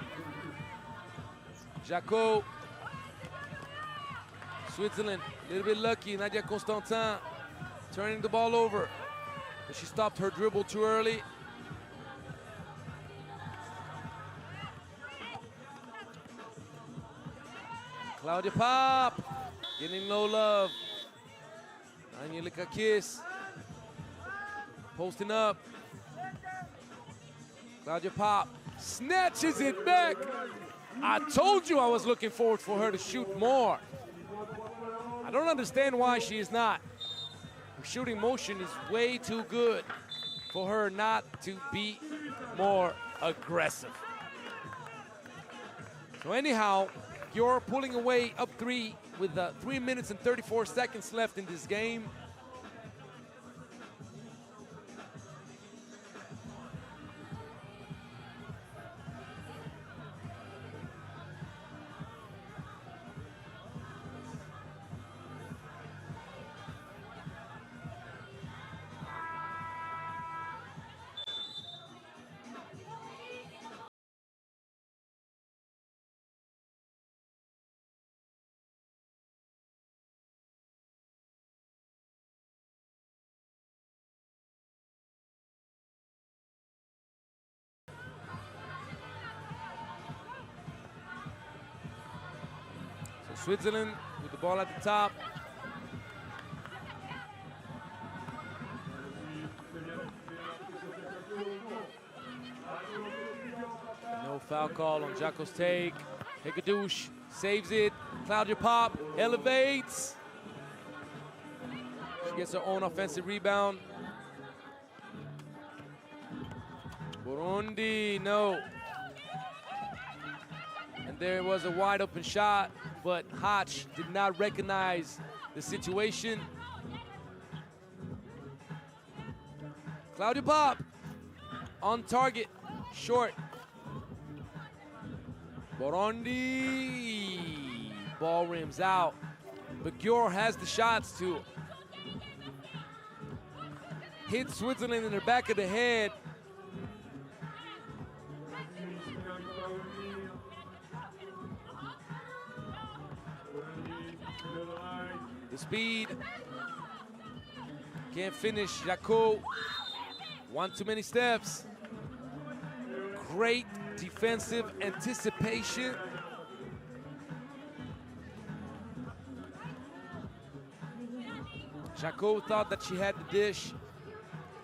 A: Jacot. Switzerland, a little bit lucky. Nadia Constantin turning the ball over. But she stopped her dribble too early. Claudia Pop getting low love. Angelica Kiss posting up. Claudia Pop snatches it back. I told you I was looking forward for her to shoot more. I don't understand why she is not. Her shooting motion is way too good for her not to be more aggressive. So anyhow, Gyor pulling away up 3 with 3 minutes and 34 seconds left in this game. Switzerland with the ball at the top. No foul call on Jacko's take. Hekadouche saves it. Claudia Pop elevates. She gets her own offensive rebound. Burundi, no. And there was a wide open shot, but Hotch did not recognize the situation. Claudia Pop on target, short. Burundi, ball rims out, but Gyor has the shots to hit Switzerland in the back of the head. The speed, can't finish. Jacko, one too many steps. Great defensive anticipation. Jacko thought that she had the dish.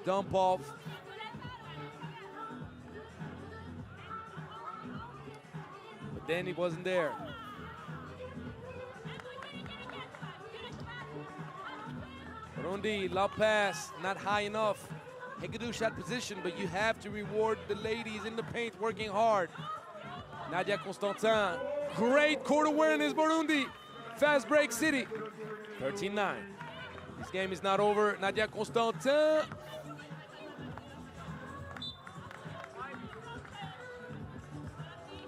A: Dump off. But then he wasn't there. Burundi, low pass, not high enough. Hekadouche had position, but you have to reward the ladies in the paint working hard. Nadia Constantin, great court awareness, Burundi. Fast break city, 13-9. This game is not over. Nadia Constantin.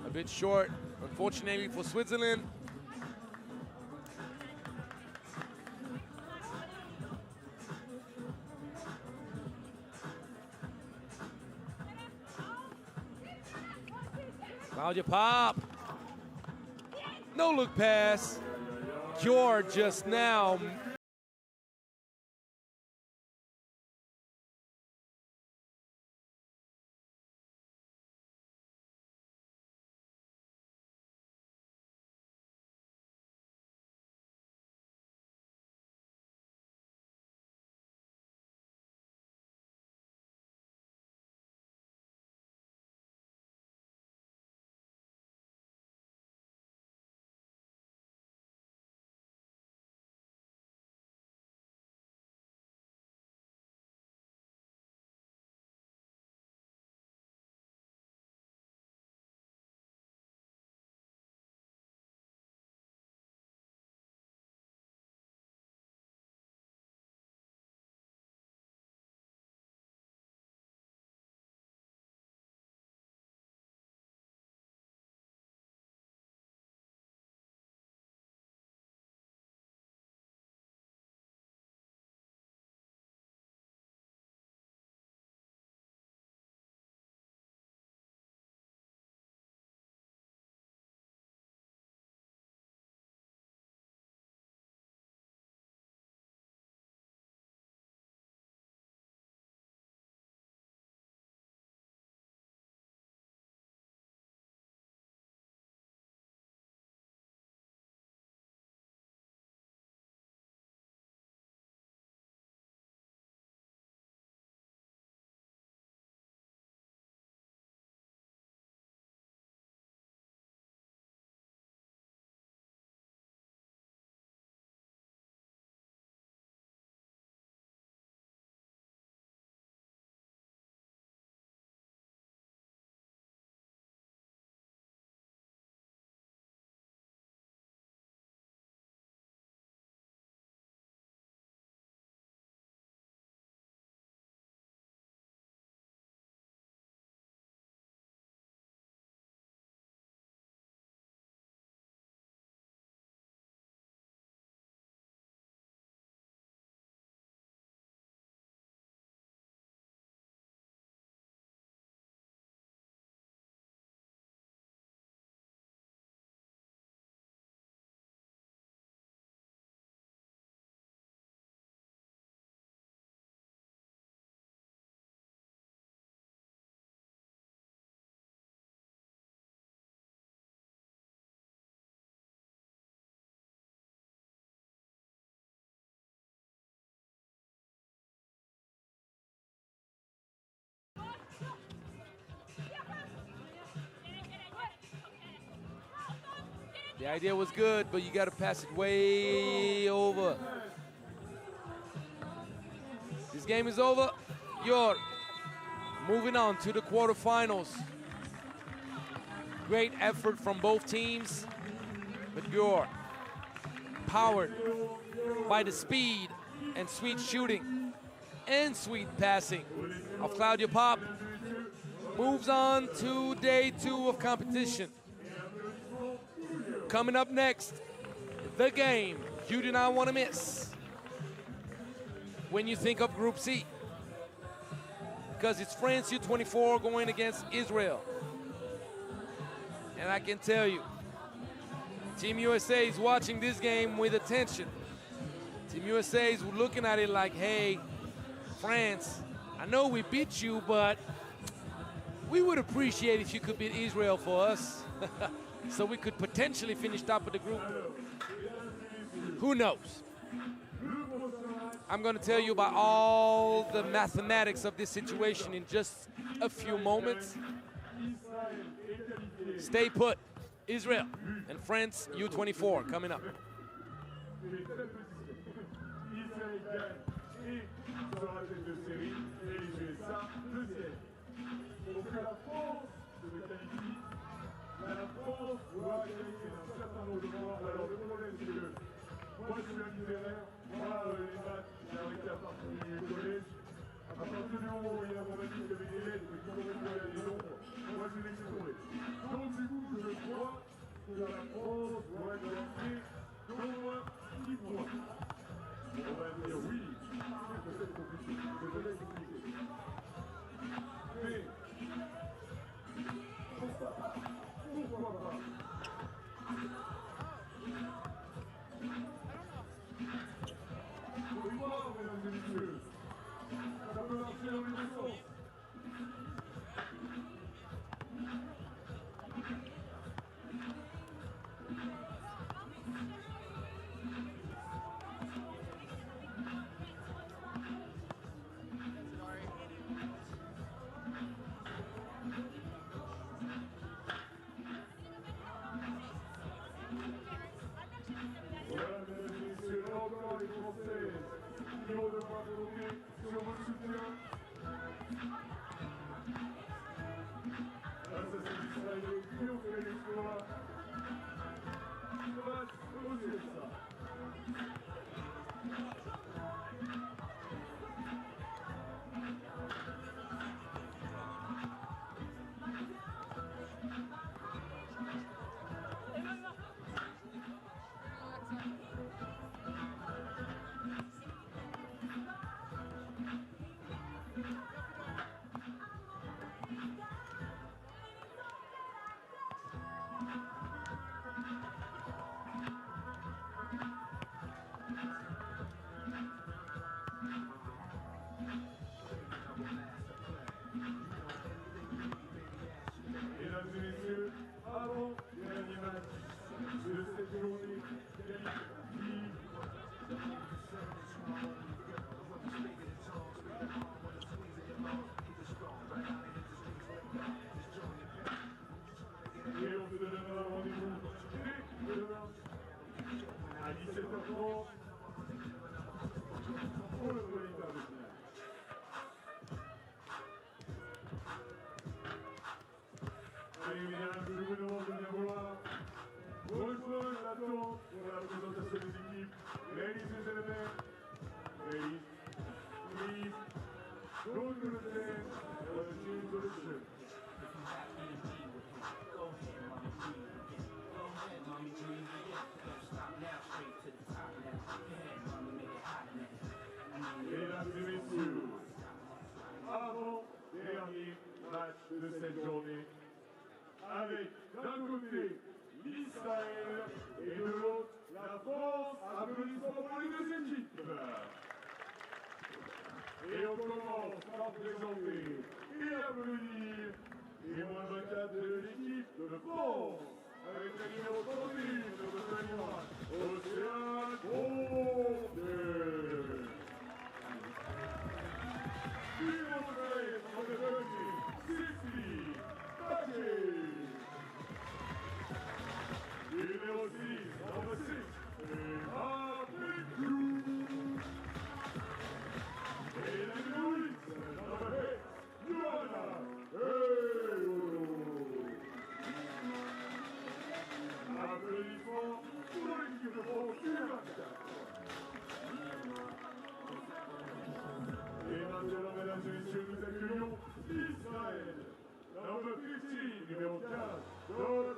A: A bit short, unfortunately for Switzerland. Claudia Pop. No look pass. Gyor just now The idea was good, but you got to pass it way over. This game is over. Gyor moving on to the quarterfinals. Great effort from both teams, but Gyor, powered by the speed and sweet shooting and sweet passing of Claudio Pop, moves on to day 2 of competition. Coming up next, the game you do not want to miss when you think of Group C, because it's France U24 going against Israel. And I can tell you, Team USA is watching this game with attention. Team USA is looking at it like, hey, France, I know we beat you, but we would appreciate if you could beat Israel for us. So we could potentially finish top of the group. Who knows? I'm going to tell you about all the mathematics of this situation in just a few moments. Stay put. Israel and France U24 coming up.
C: La France doit gagner un certain nombre de points. Alors le problème c'est que moi je suis un littéraire, moi les maths j'ai arrêté à partir du collège. À partir du moment où il y a mon ami qui avait des lettres et qui correspondait à des nombres, moi je l'ai laissé tomber. Donc du coup je crois que la France doit gagner d'au moins 10 points. On va dire oui, c'est peut-être compliqué, c'est peut-être compliqué. Mais pourquoi pas? Pouvoir, mesdames et messieurs, ça peut marcher dans les deux sens. De cette journée, avec d'un côté l'Israël et de l'autre la France. Applaudissements pour les deux équipes. Et on commence par présenter et applaudir les moins 24 de l'équipe de France, avec la numéro 31 de notre ami Stylatoi. Puis on fait en développé Neftchi. Numéro 6, Neftchi, numéro 15, Gyor.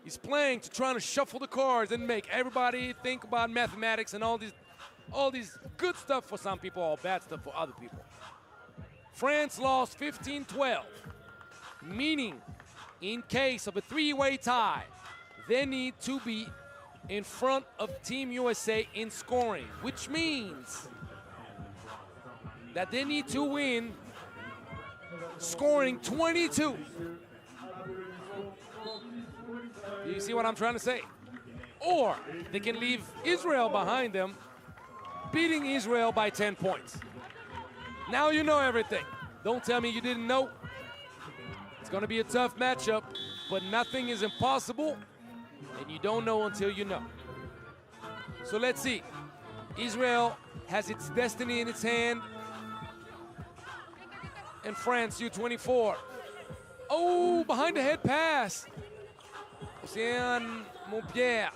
A: He's playing to trying to shuffle the cards and make everybody think about mathematics and all these good stuff for some people, all bad stuff for other people. France lost 15-12, meaning in case of a three-way tie, they need to be in front of Team USA in scoring, which means that they need to win scoring 22. You see what I'm trying to say? Or they can leave Israel behind them, beating Israel by 10 points. Now you know everything. Don't tell me you didn't know. It's going to be a tough matchup, but nothing is impossible, and you don't know until you know. So let's see. Israel has its destiny in its hand, and France, U24. Oh, behind the head pass. Océane Montpierre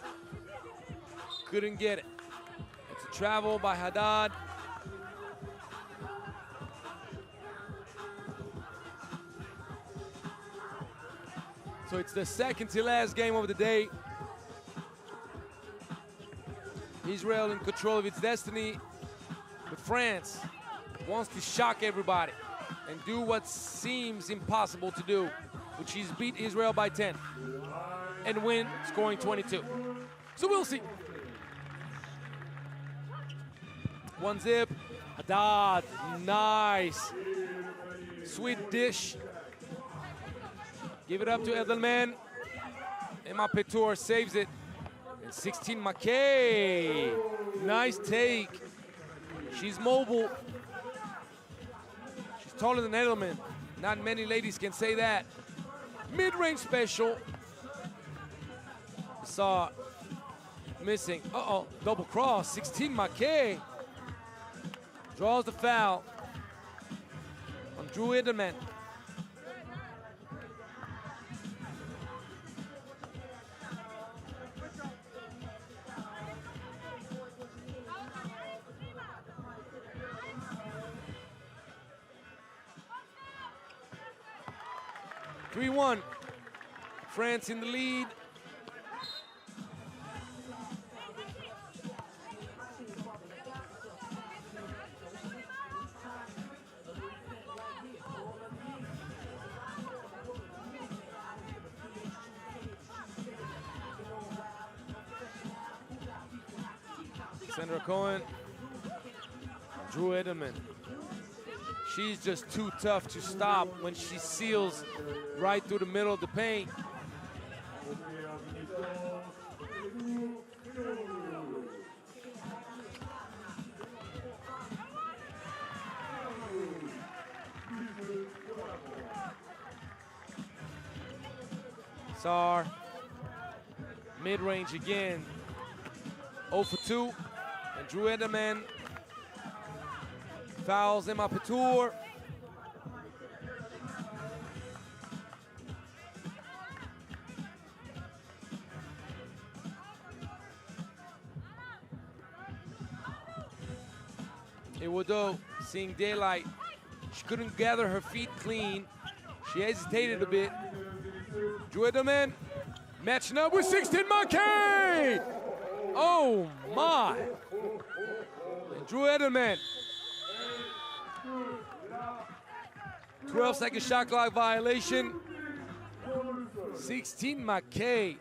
A: couldn't get it. It's a travel by Haddad. So it's the second to last game of the day. Israel in control of its destiny, but France wants to shock everybody and do what seems impossible to do, which is beat Israel by 10 and win, scoring 22. So we'll see. One zip, Haddad, nice. Sweet dish. Give it up to Edelman. Emma Petour saves it. And 16, McKay. Nice take. She's mobile. She's taller than Edelman. Not many ladies can say that. Mid-range special. Saw missing. Uh-oh, double cross. 16, McKay. Draws the foul on Drew Edelman. France in the lead. Sandra Cohen, Drew Edelman. She's just too tough to stop when she seals right through the middle of the paint. Sar, mid-range again, 0 for 2. And Drew Ederman fouls Emma Petour. Iwodo seeing daylight. She couldn't gather her feet clean. She hesitated a bit. Drew Ederman matching up with 16 McKay. Oh my. And Drew Ederman. 12-second shot clock violation. 16 McKay.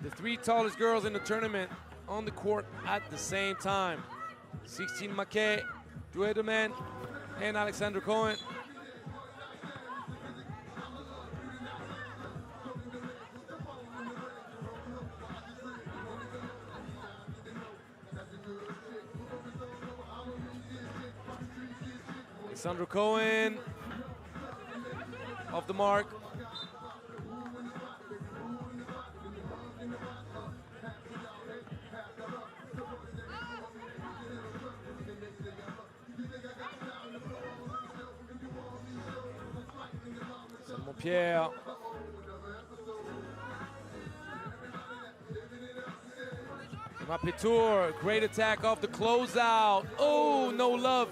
A: The 3 tallest girls in the tournament on the court at the same time. 16 McKay, Drew Ederman, and Alexandra Cohen. Alexandra Cohen off the mark. Pierre. Emma Petour, great attack off the closeout. Oh, no love.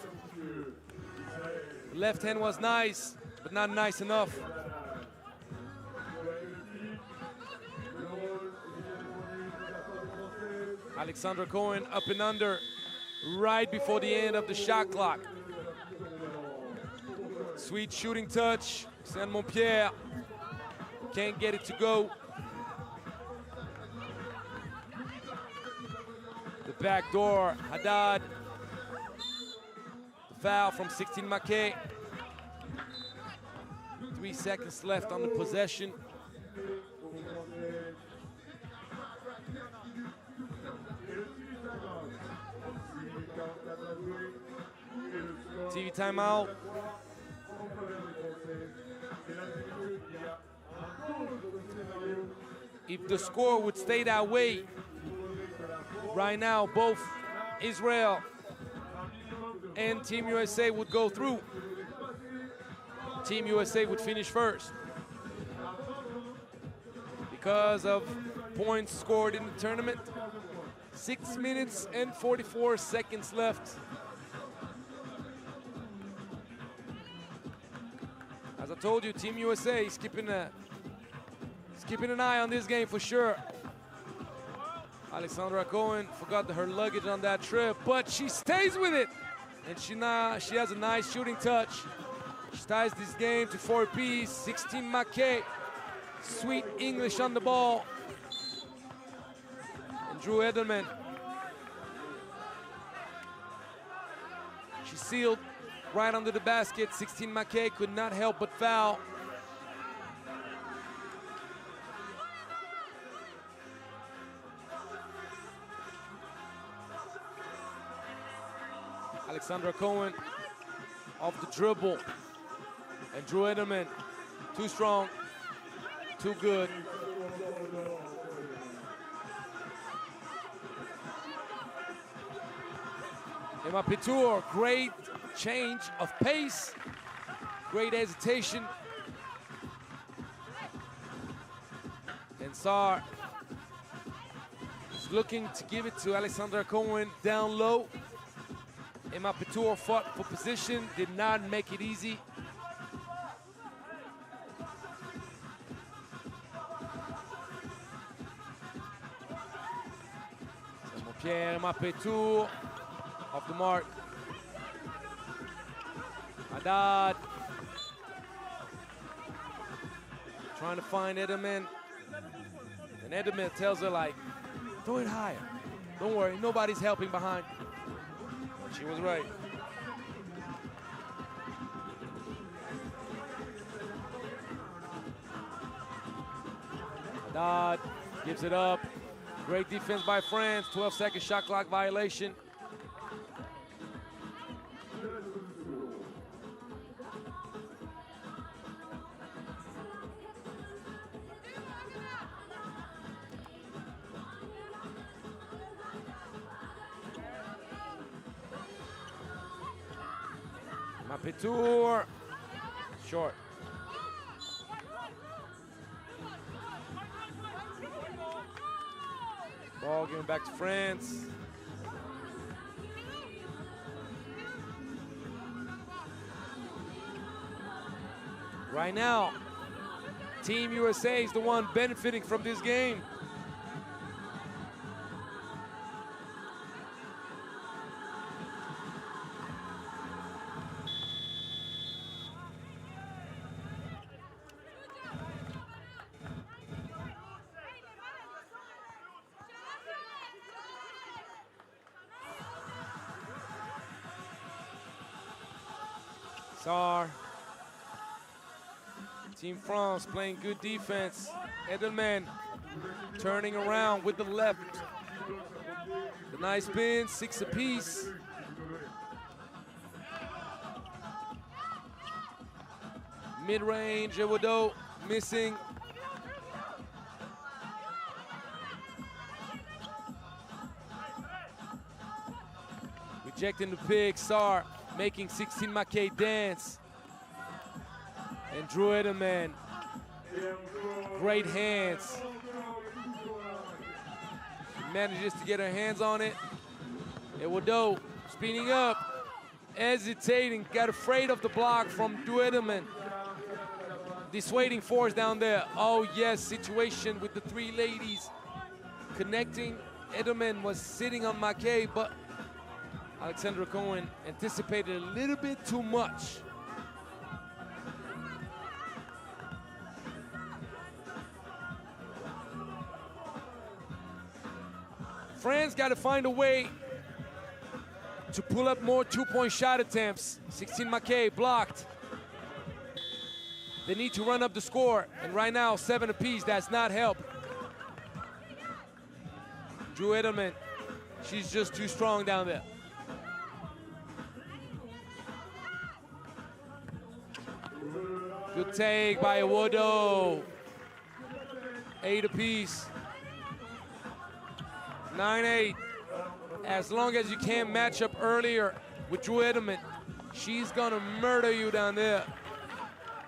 A: Left hand was nice, but not nice enough. Alexandra Cohen up and under right before the end of the shot clock. Sweet shooting touch. Saint-Montpierre can't get it to go. The back door, Haddad. The foul from 16 McKay. 3 seconds left on the possession. TV timeout. If the score would stay that way, right now both Israel and Team USA would go through. Team USA would finish first because of points scored in the tournament. 6 minutes and 44 seconds left. As I told you, Team USA is keeping an eye on this game for sure. Alexandra Cohen forgot her luggage on that trip, but she stays with it. And she has a nice shooting touch. She ties this game to 4 apiece. 16 McKay. Sweet English on the ball. And Drew Ederman. She sealed right under the basket. 16 McKay could not help but foul. Alexandra Cohen off the dribble. And Drew Ederman, too strong, too good. Emma Petour, great change of pace, great hesitation. And Sar is looking to give it to Alexandra Cohen down low. Emma Petour fought for position, did not make it easy. Pierre Emma Petour off the mark. Haddad trying to find Ederman. And Ederman tells her, like, throw it higher. Don't worry, nobody's helping behind. She was right. Haddad gives it up. Great defense by France. 12-second shot clock violation. Mapetour. Short. Ball given back to France. Right now, Team USA is the one benefiting from this game. Sar. Team France playing good defense. Edelman turning around with the left. The nice spin, 6 apiece. Mid-range, Ewodo missing. Rejecting the pick, Sar making 16 Mackay dance. And Drew Edelman, great hands. She manages to get her hands on it. Ewodo speeding up, hesitating, got afraid of the block from Drew Edelman. Dissuading force down there. Oh yes, situation with the 3 ladies connecting. Edelman was sitting on Mackay, but Alexandra Cohen anticipated a little bit too much. France got to find a way to pull up more 2-point shot attempts. 16 Mackay blocked. They need to run up the score, and right now 7 apiece, that's not help. Drew Edelman, she's just too strong down there. Good take by Ewodo. 8 apiece. 9-8. As long as you can't match up earlier with Drew Edelman, she's gonna murder you down there.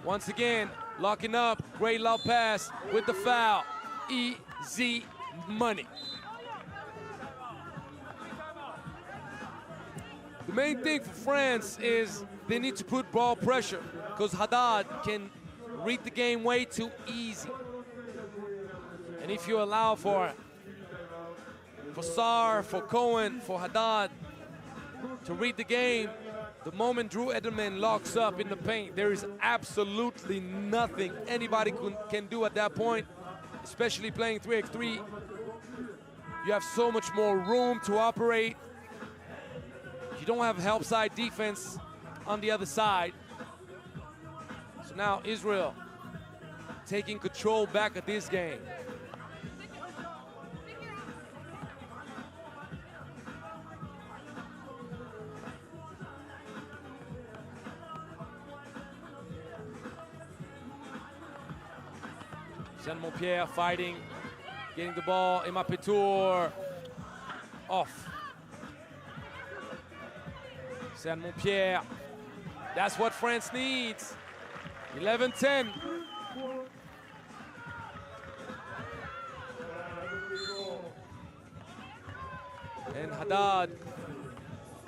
A: Once again, locking up, great low pass with the foul. Easy money. The main thing for France is they need to put ball pressure because Haddad can read the game way too easy. And if you allow for Sar, for Cohen, for Haddad to read the game, the moment Drew Edelman locks up in the paint, there is absolutely nothing anybody can do at that point, especially playing 3x3. You have so much more room to operate. You don't have help side defense on the other side. So now Israel taking control back of this game. Saint-Montpierre fighting, getting the ball. Mapetour off. Saint-Montpierre, that's what France needs. 11-10. And Haddad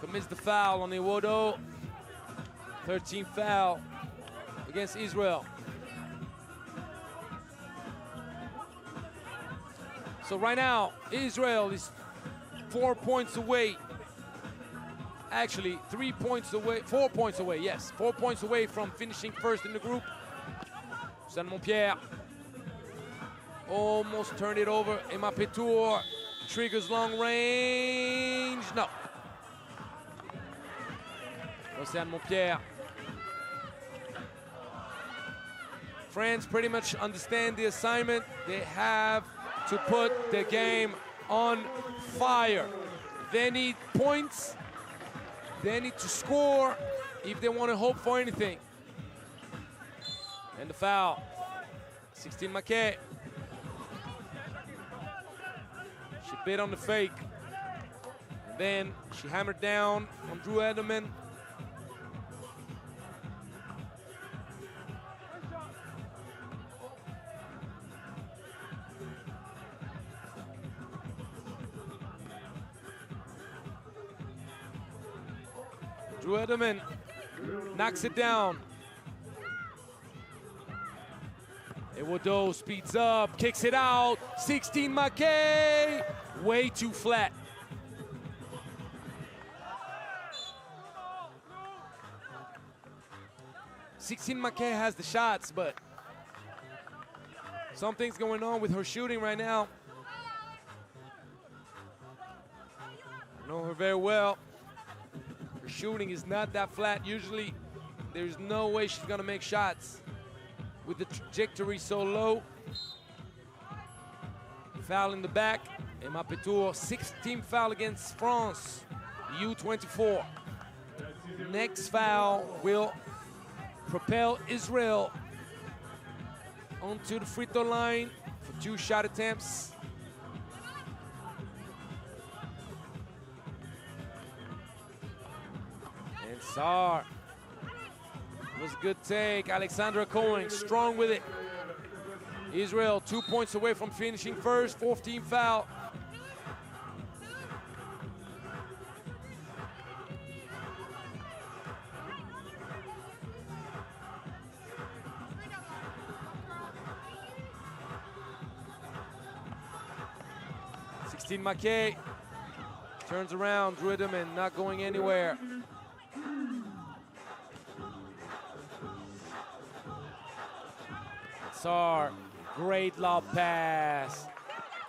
A: commits the foul on Ewodo. 13th foul against Israel. So right now, Israel is 4 points away. Actually, 3 points away, 4 points away, yes. 4 points away from finishing first in the group. Saint-Montpierre almost turned it over. Mapetour triggers long range, no. Saint-Montpierre. France pretty much understand the assignment. They have to put the game on fire. They need points. They need to score if they want to hope for anything. And the foul. 16 Mackay. She bit on the fake. And then she hammered down on Drew Edelman. Drew Edelman knocks it down. Ewodo speeds up, kicks it out. 16 Mackay, way too flat. Mackay has the shots, but something's going on with her shooting right now. I know her very well. Her shooting is not that flat. Usually, there's no way she's gonna make shots with the trajectory so low. Foul in the back. Emma Petour, 16th foul against France, U24. Next foul will propel Israel onto the free throw line for 2 shot attempts. And Sar was a good take. Alexandra Cohen strong with it. Israel 2 points away from finishing first, 14th foul. Mackay turns around, Drew Edelman not going anywhere. Sar, great lob pass,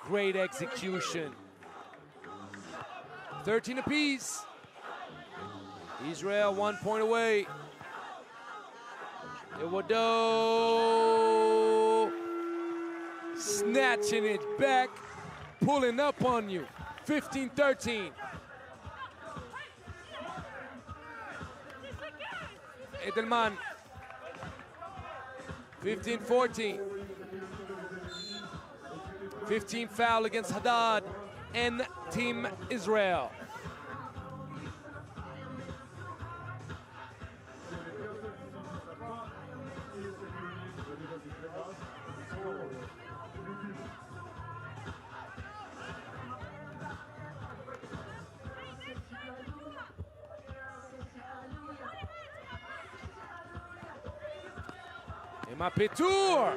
A: great execution. 13 apiece. Israel 1 point away. Ewodo snatching it back, pulling up on you. 15-13. Edelman. 15-14. 15 foul against Haddad and Team Israel. Emma Petour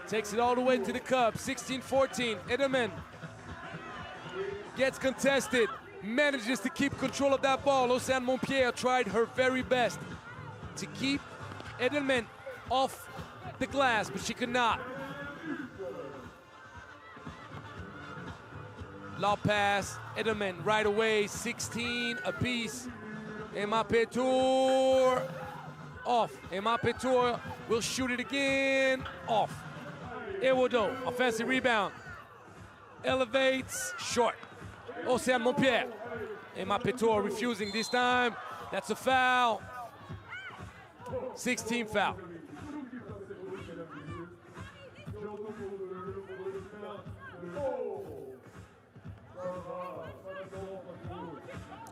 A: takes it all the way to the cup. 16-14. Edelman gets contested, manages to keep control of that ball. Océane Montpierre tried her very best to keep Edelman off the glass, but she could not. Lob pass, Edelman right away, 16 apiece. Emma Petour off. Emma Petour will shoot it again, off. Ewodo, offensive rebound. Elevates, short. Océane Montpierre. Emma Petour refusing this time. That's a foul. 16 foul.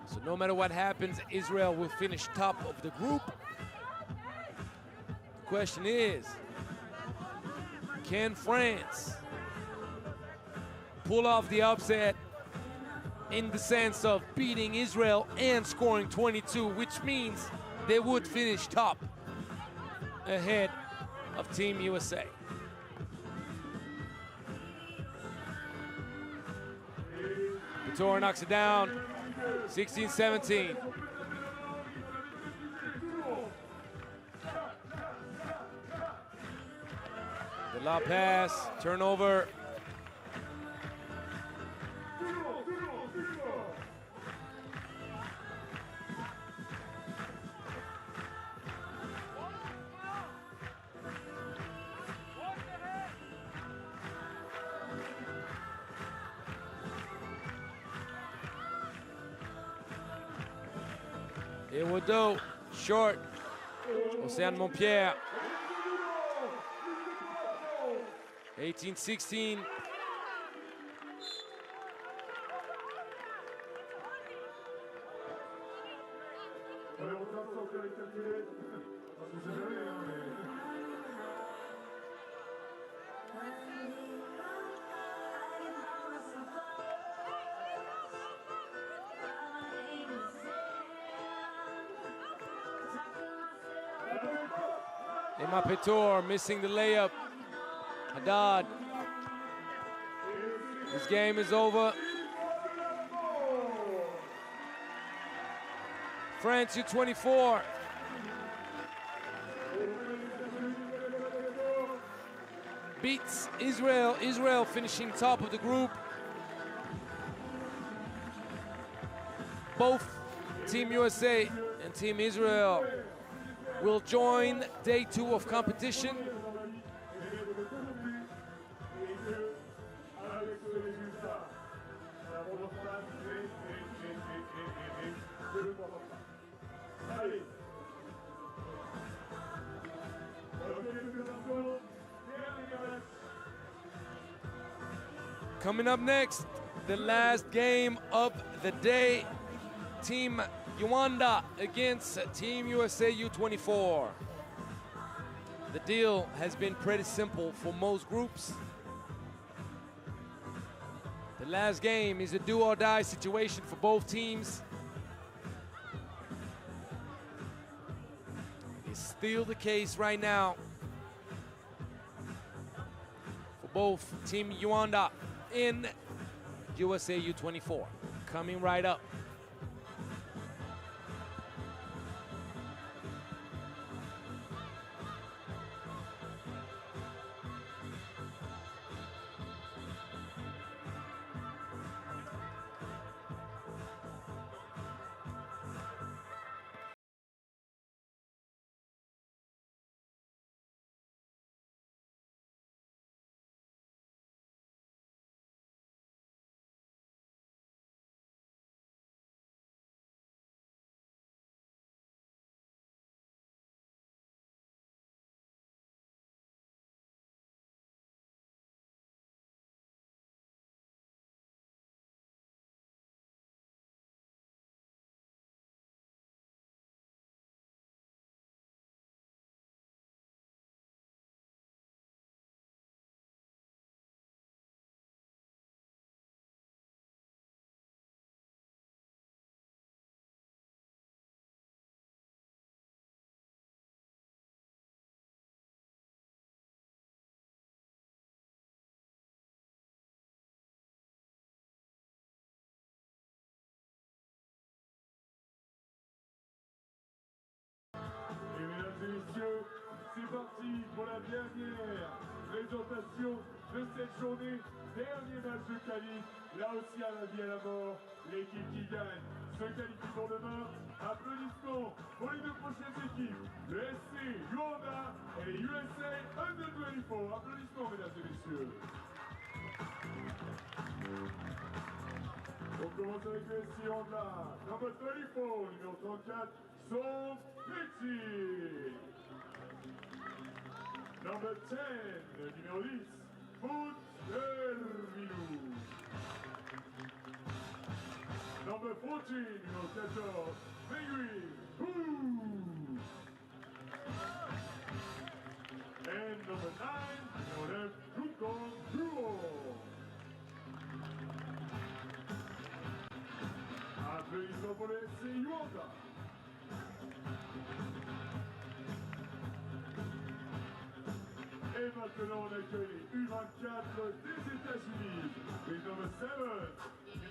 A: So no matter what happens, Israel will finish top of the group. The question is, can France pull off the upset in the sense of beating Israel and scoring 22, which means they would finish top ahead of Team USA. Petour knocks it down, 16-17. The lob pass, turnover. Ewodo, short. Océane Montpierre. 18-16. Emapetor missing the layup. Haddad. This game is over. France U24 beats Israel. Israel finishing top of the group. Both Team USA and Team Israel will join day 2 of competition. Coming up next, the last game of the day. Team Yuanda against Team USA U24. The deal has been pretty simple for most groups. The last game is a do or die situation for both teams. It's still the case right now for both Team Yuanda and USA U24. Coming right up.
C: Messieurs, c'est parti pour la dernière présentation de cette journée. Dernier match de qualif, là aussi à la vie et à la mort. L'équipe qui gagne se qualifie pour demain. Applaudissements pour les 2 prochaines équipes, le SC Yuanda et USA Under 24. Applaudissements mesdames et messieurs. On commence avec le SC Yuanda, number 34, numéro 34, son Neftchi. Number 10, numéro 10, Poitiers. Number 14, numéro 14, Gyor. And number 9, numéro 9, Gyor. Applaudissements pour le FC Yuanda. Et maintenant, on accueille les U24 des États-Unis. Les numéro 7,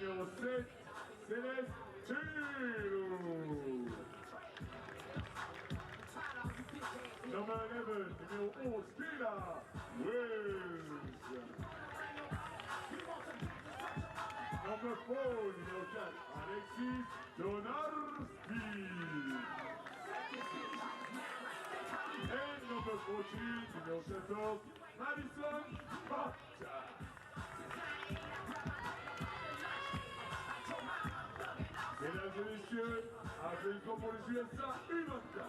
C: numéro 7, Céleste Chilo. Number 11, numéro 11, Kila Wells. Number 4, numéro 4, Alexis Donarski. Et number 14, numéro 14, Madison Bapta. Mesdames et messieurs, applaudissements pour les USA U24.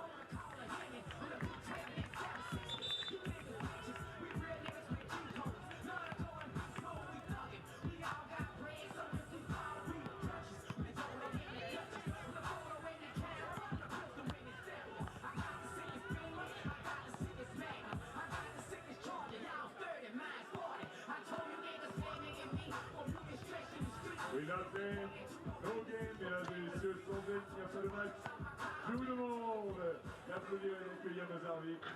C: No game, mesdames et messieurs, sans être qui a fait le match. Je vous demande d'applaudir et d'accueillir nos arbitres.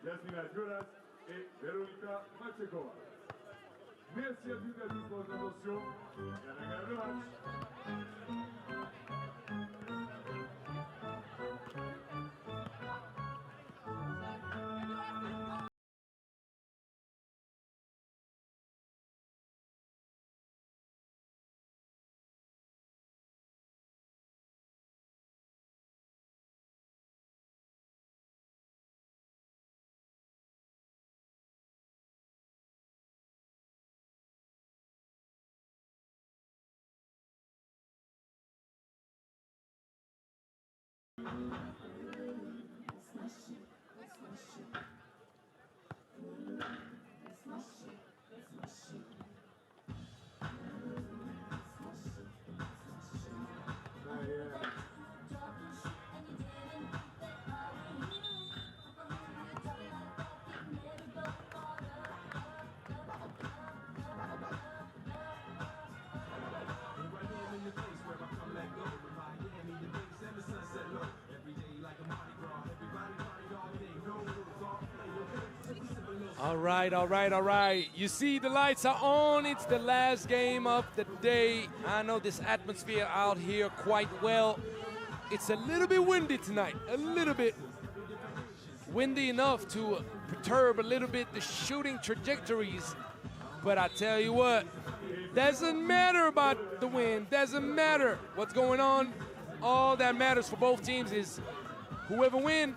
C: Yasmina Gyoras et Veronika Machekova. Merci à toutes et à tous pour votre attention et à l'agréable match.
A: All right, all right, all right. You see the lights are on. It's the last game of the day. I know this atmosphere out here quite well. It's a little bit windy tonight, a little bit. Windy enough to perturb a little bit the shooting trajectories. But I tell you what, doesn't matter about the wind, doesn't matter what's going on. All that matters for both teams is whoever wins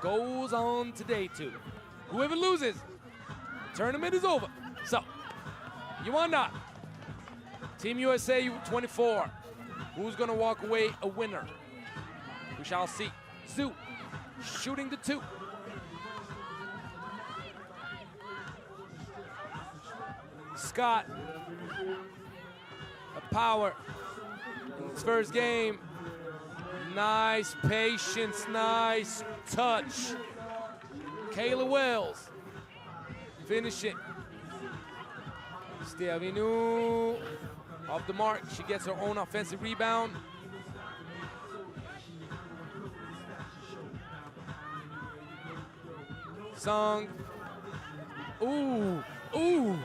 A: goes on to day two. Whoever loses, tournament is over. So, Yuanda, Team USA 24. Who's gonna walk away a winner? We shall see. Zoo, shooting the two. Scott, a power in his first game. Nice patience, nice touch. Kayla Wells, finishing. Stylatoi off the mark. She gets her own offensive rebound. Song. Ooh, ooh.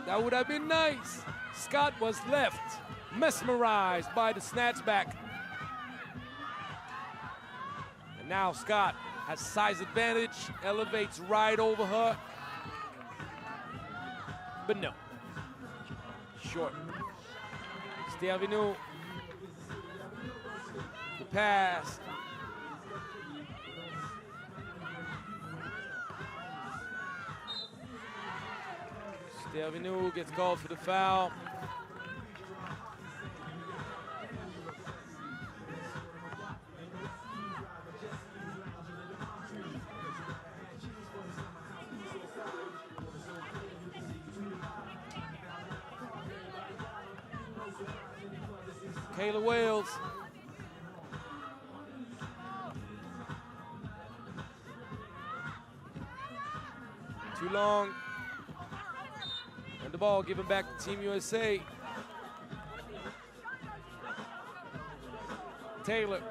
A: That would have been nice. Scott was left mesmerized by the snatch back. And now Scott has size advantage, elevates right over her. But no, short. Stylatoi, the pass. Stylatoi gets called for the foul. Kayla Wells. Too long. And the ball given back to Team USA. Taylor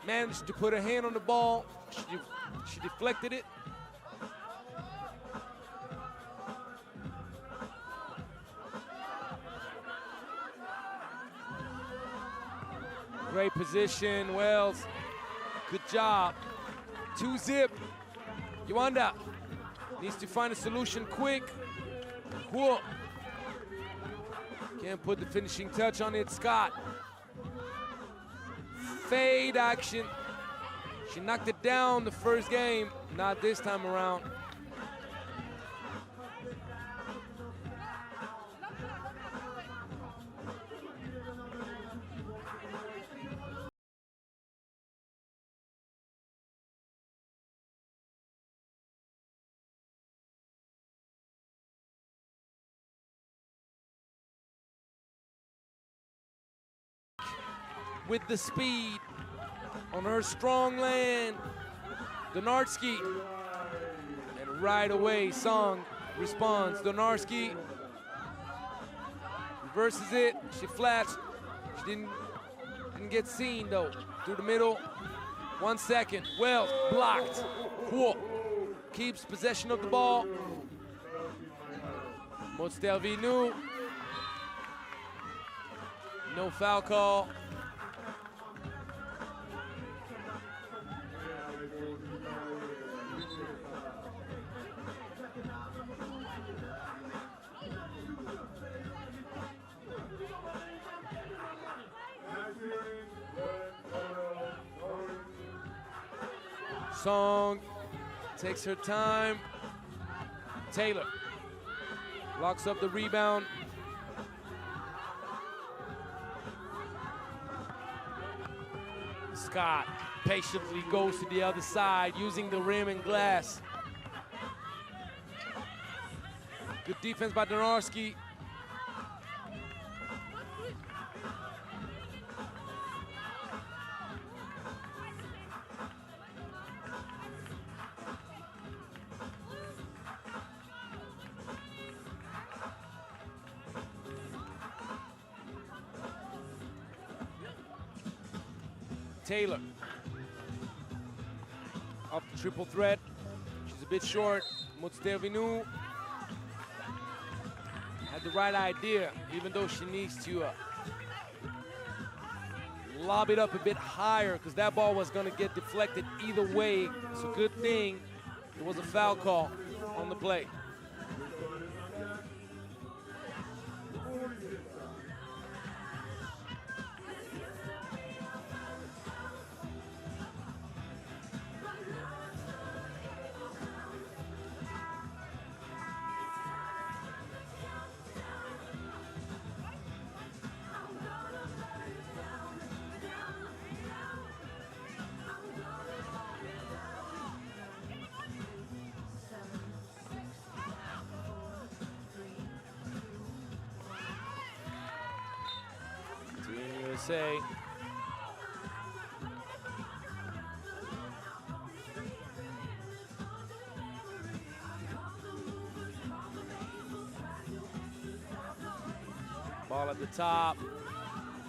A: managed to put her hand on the ball. She deflected it. Great position, Wells. Good job. 2-zip. Yuanda needs to find a solution quick. Whoa. Can't put the finishing touch on it. Scott. Fade action. She knocked it down the first game. Not this time around. With the speed on her strong land, Donarski, and right away Song responds. Donarski reverses it. She flashed. She didn't get seen though. Through the middle. 1 second. Wells blocked. Whoa. keeps possession of the ball. Motstelvinu. No foul call. Song takes her time. Taylor locks up the rebound. Scott patiently goes to the other side using the rim and glass. Good defense by Donarski. Taylor off the triple threat. She's a bit short. Motstelvinu had the right idea, even though she needs to lob it up a bit higher because that ball was going to get deflected either way. It's a good thing there was a foul call on the play. Say ball at the top.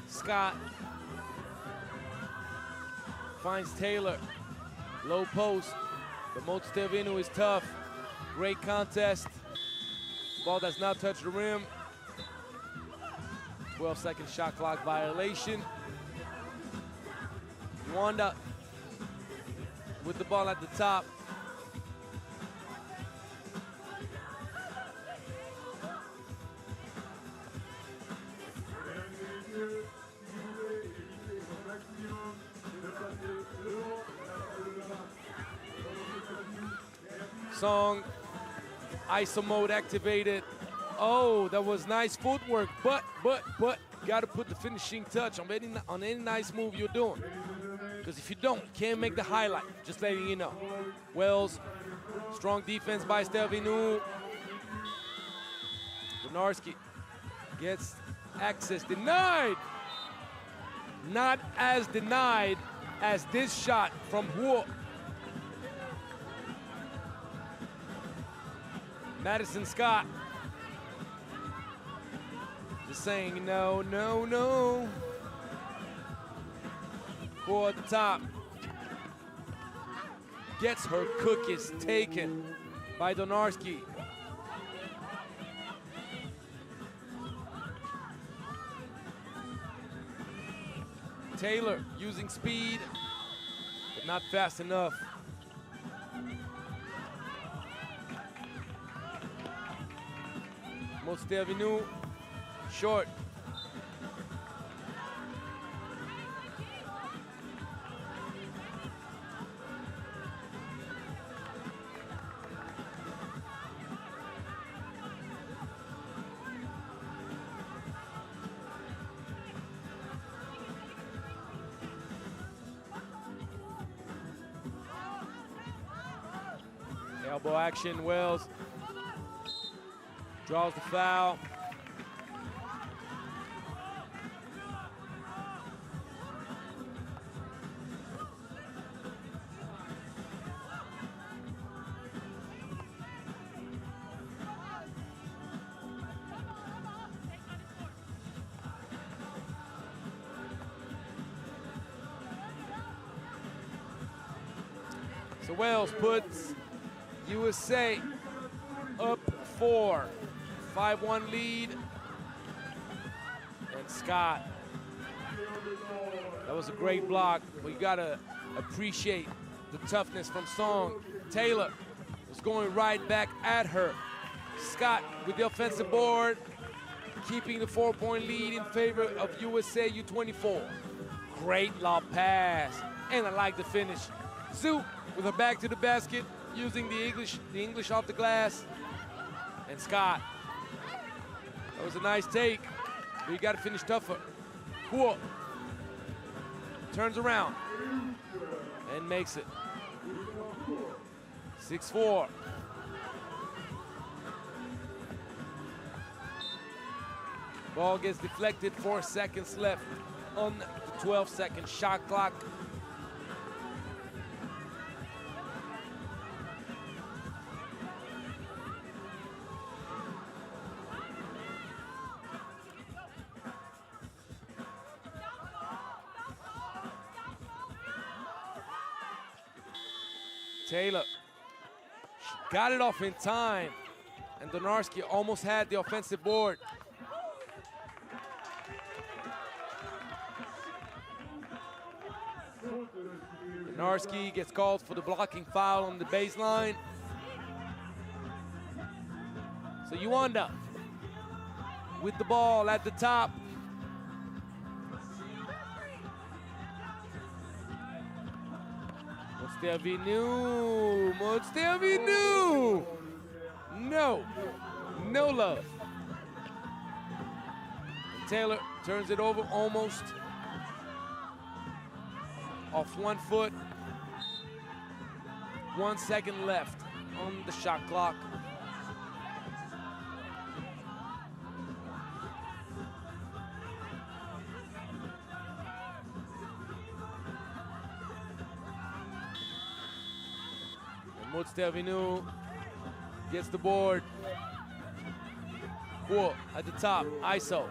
A: Scott finds Taylor. Low post. But Motstelvinu is tough. Great contest. Ball does not touch the rim. 12-second shot clock violation. Yuanda with the ball at the top. Song, ISO mode activated. Oh, that was nice footwork, but got to put the finishing touch on any nice move you're doing. Because if you don't, can't make the highlight. Just letting you know. Wells, strong defense by Stelvinu. Donarski gets access, denied. Not as denied as this shot from Gyor. Madison Scott. Just saying no, no, no. Gyor at the top. Gets her cookies taken by Donarski. Taylor using speed, but not fast enough. Motstelvinu, short. Elbow action, Wells draws the foul. So Wells puts USA up 4, 5-1 lead. And Scott, that was a great block, but you gotta appreciate the toughness from Song. Taylor was going right back at her. Scott with the offensive board, keeping the 4-point lead in favor of USA U24. Great lob pass, and I like the finish. Zoo with her back to the basket, using the English off the glass. And Scott, that was a nice take, but you got to finish tougher. Cool. Turns around and makes it. 6-4. Ball gets deflected, 4 seconds left on the 12-second shot clock. Taylor, she got it off in time, and Donarski almost had the offensive board. Donarski gets called for the blocking foul on the baseline. So Yuanda with the ball at the top. Montstervinu. No love. And Taylor turns it over almost off 1 foot. 1 second left on the shot clock. Montstervinu gets the board. Cool at the top, ISO.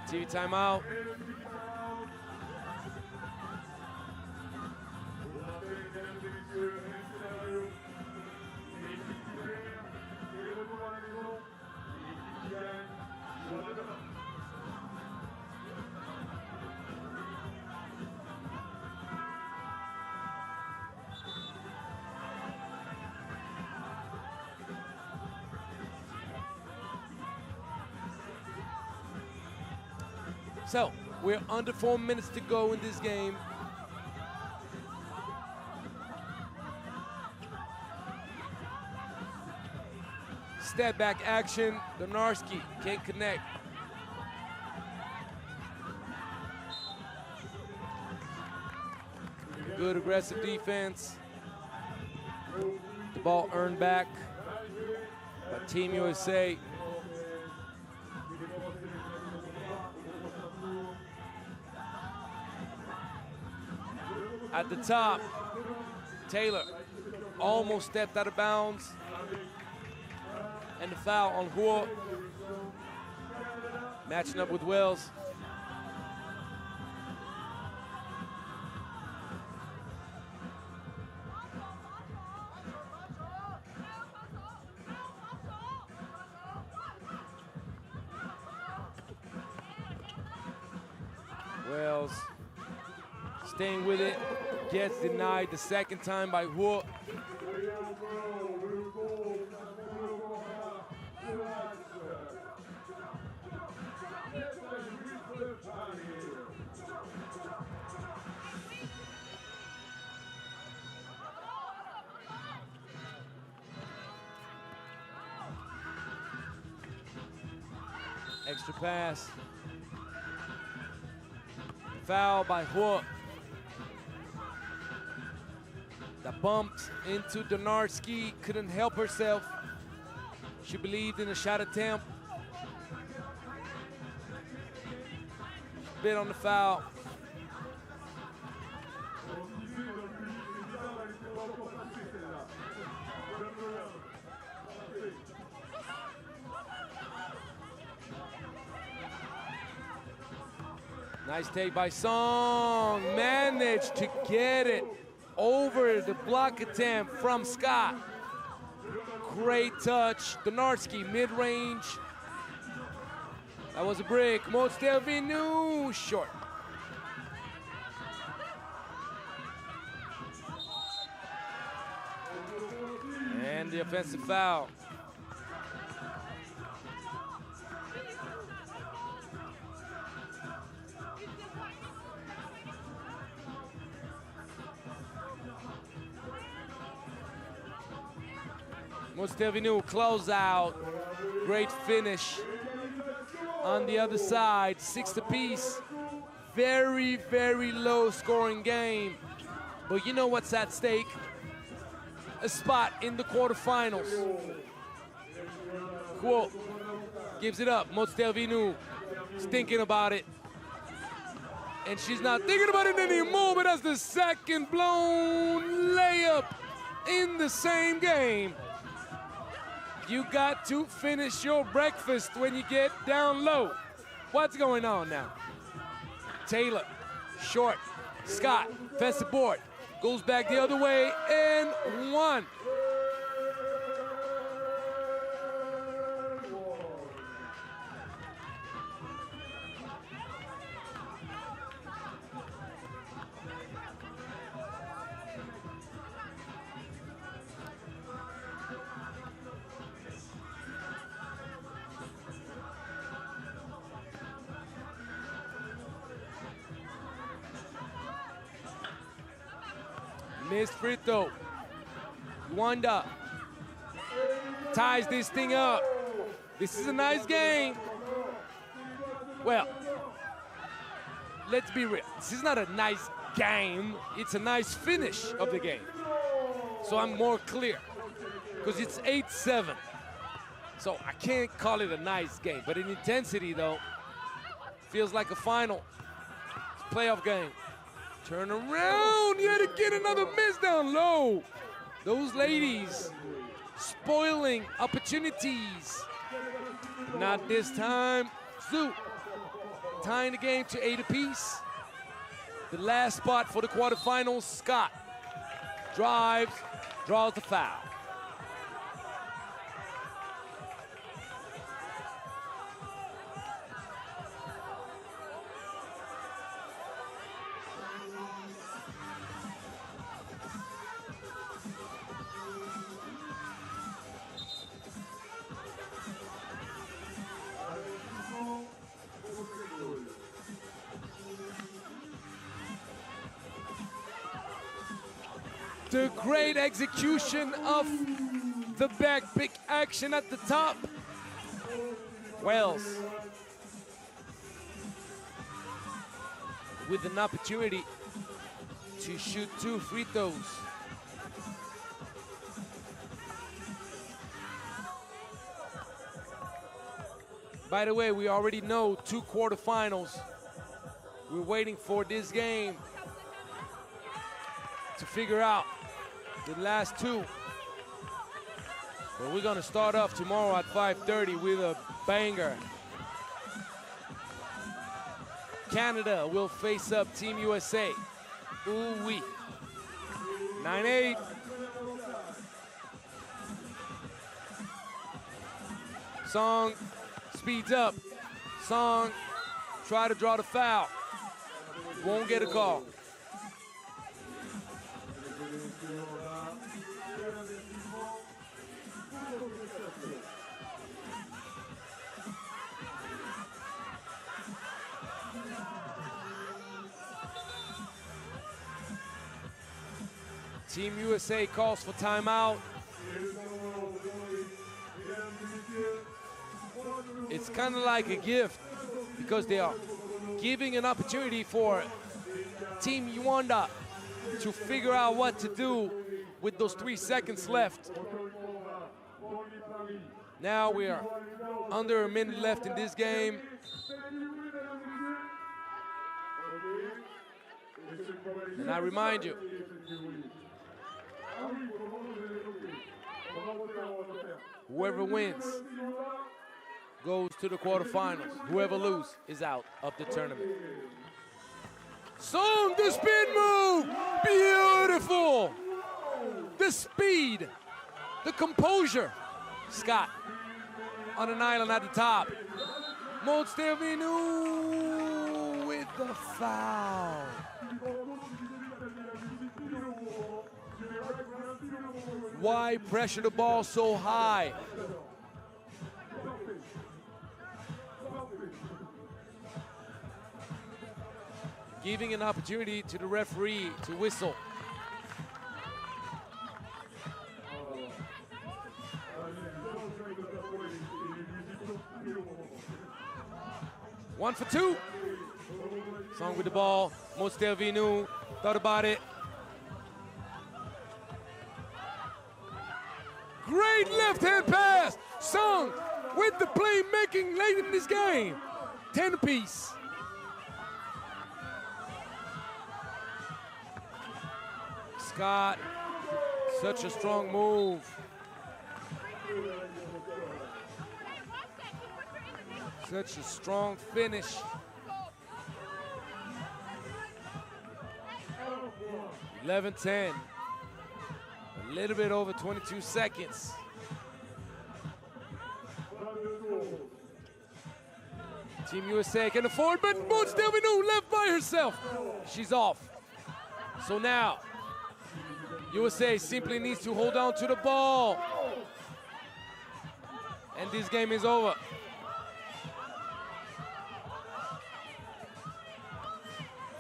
A: TV timeout. So, we're under 4 minutes to go in this game. Step back action, Donarski can't connect. Good aggressive defense. The ball earned back by Team USA. At the top, Taylor almost stepped out of bounds. And the foul on Gyor. Matching up with Wells. Wells staying with it, gets denied the second time by Gyor. Extra pass. Foul by Gyor. That bumped into Donarski, couldn't help herself. She believed in a shot attempt. Bit on the foul. Nice take by Song. Managed to get it over the block attempt from Scott. Great touch. Donarski, mid-range. That was a break. Mostelvinu, short. And the offensive foul. Mostelvinu close out. Great finish on the other side. 6 apiece. Very, very low scoring game. But you know what's at stake? A spot in the quarterfinals. Quo gives it up. Mostelvinu is thinking about it. And she's not thinking about it anymore, but that's the second blown layup in the same game. You got to finish your breakfast when you get down low. What's going on now? Taylor, short. Scott, defensive board. Goes back the other way, and one. Missed free throw. Yuanda ties this thing up. This is a nice game. Well, let's be real. This is not a nice game. It's a nice finish of the game. So I'm more clear because it's 8-7. So I can't call it a nice game. But in intensity, though, feels like a final playoff game. Turn around, you had to get another miss down low. Those ladies spoiling opportunities. Not this time. Zoo tying the game to 8 apiece. The last spot for the quarterfinals, Scott drives, draws the foul. The great execution of the back pick action at the top. Wells with an opportunity to shoot 2 free throws. By the way, we already know 2 quarterfinals. We're waiting for this game to figure out the last 2. But we're gonna start off tomorrow at 5:30 with a banger. Canada will face up Team USA. Ooh-wee. 9-8. Song speeds up. Song try to draw the foul. Won't get a call. Team USA calls for timeout. It's kind of like a gift because they are giving an opportunity for Team Yuanda to figure out what to do with those 3 seconds left. Now we are under a minute left in this game. And I remind you, whoever wins goes to the quarterfinals. Whoever loses is out of the tournament. Song, the spin move. Beautiful. The speed, the composure. Scott on an island at the top. Monstevinu with the foul. Why pressure the ball so high? Giving an opportunity to the referee to whistle. One for two. Song with the ball. Monstevinu thought about it. Great left-hand pass. Song with the playmaking late in this game. 10 apiece. Scott, such a strong move. Such a strong finish. (11-10). A little bit over 22 seconds. Team USA can afford, but Monstevinu left by herself. She's off. So now, USA simply needs to hold on to the ball. And this game is over.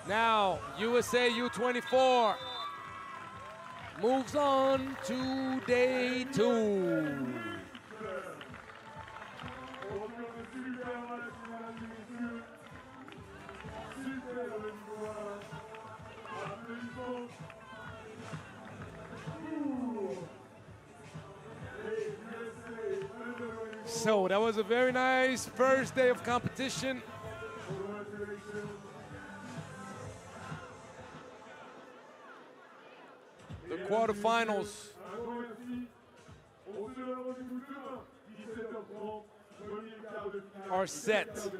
A: Now, USA U24 moves on to day 2. So that was a very nice first day of competition. The quarterfinals are set.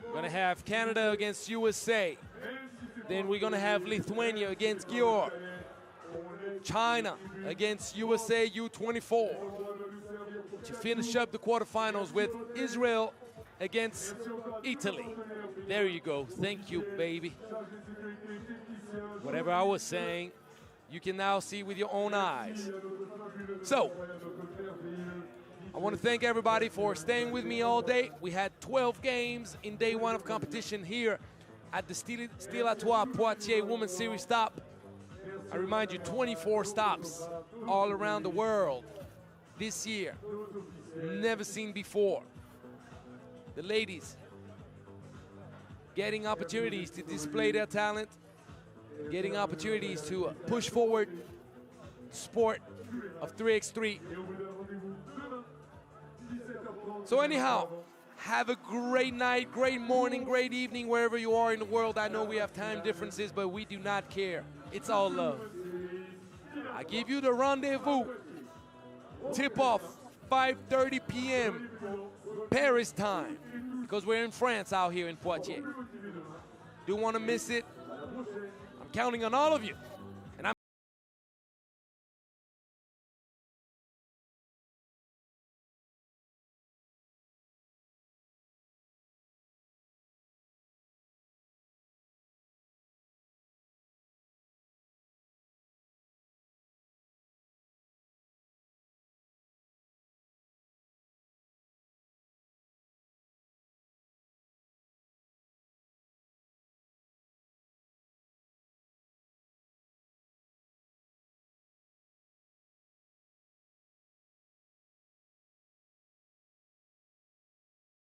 A: We're gonna have Canada against USA. Then we're gonna have Lithuania against Gyor. China against USA U24. To finish up the quarterfinals with Israel against Italy. There you go. Thank you, baby. Whatever I was saying, you can now see with your own eyes. So, I want to thank everybody for staying with me all day. We had 12 games in day 1 of competition here at the Stylatoi Poitiers Women's Series stop. I remind you, 24 stops all around the world this year. Never seen before. The ladies getting opportunities to display their talent, getting opportunities to push forward sport of 3x3. So anyhow, have a great night, great morning, great evening, wherever you are in the world. I know we have time differences, but we do not care. It's all love. I give you the rendezvous. Tip-off, 5:30 p.m. Paris time, because we're in France out here in Poitiers. Don't want to miss it. I'm counting on all of you.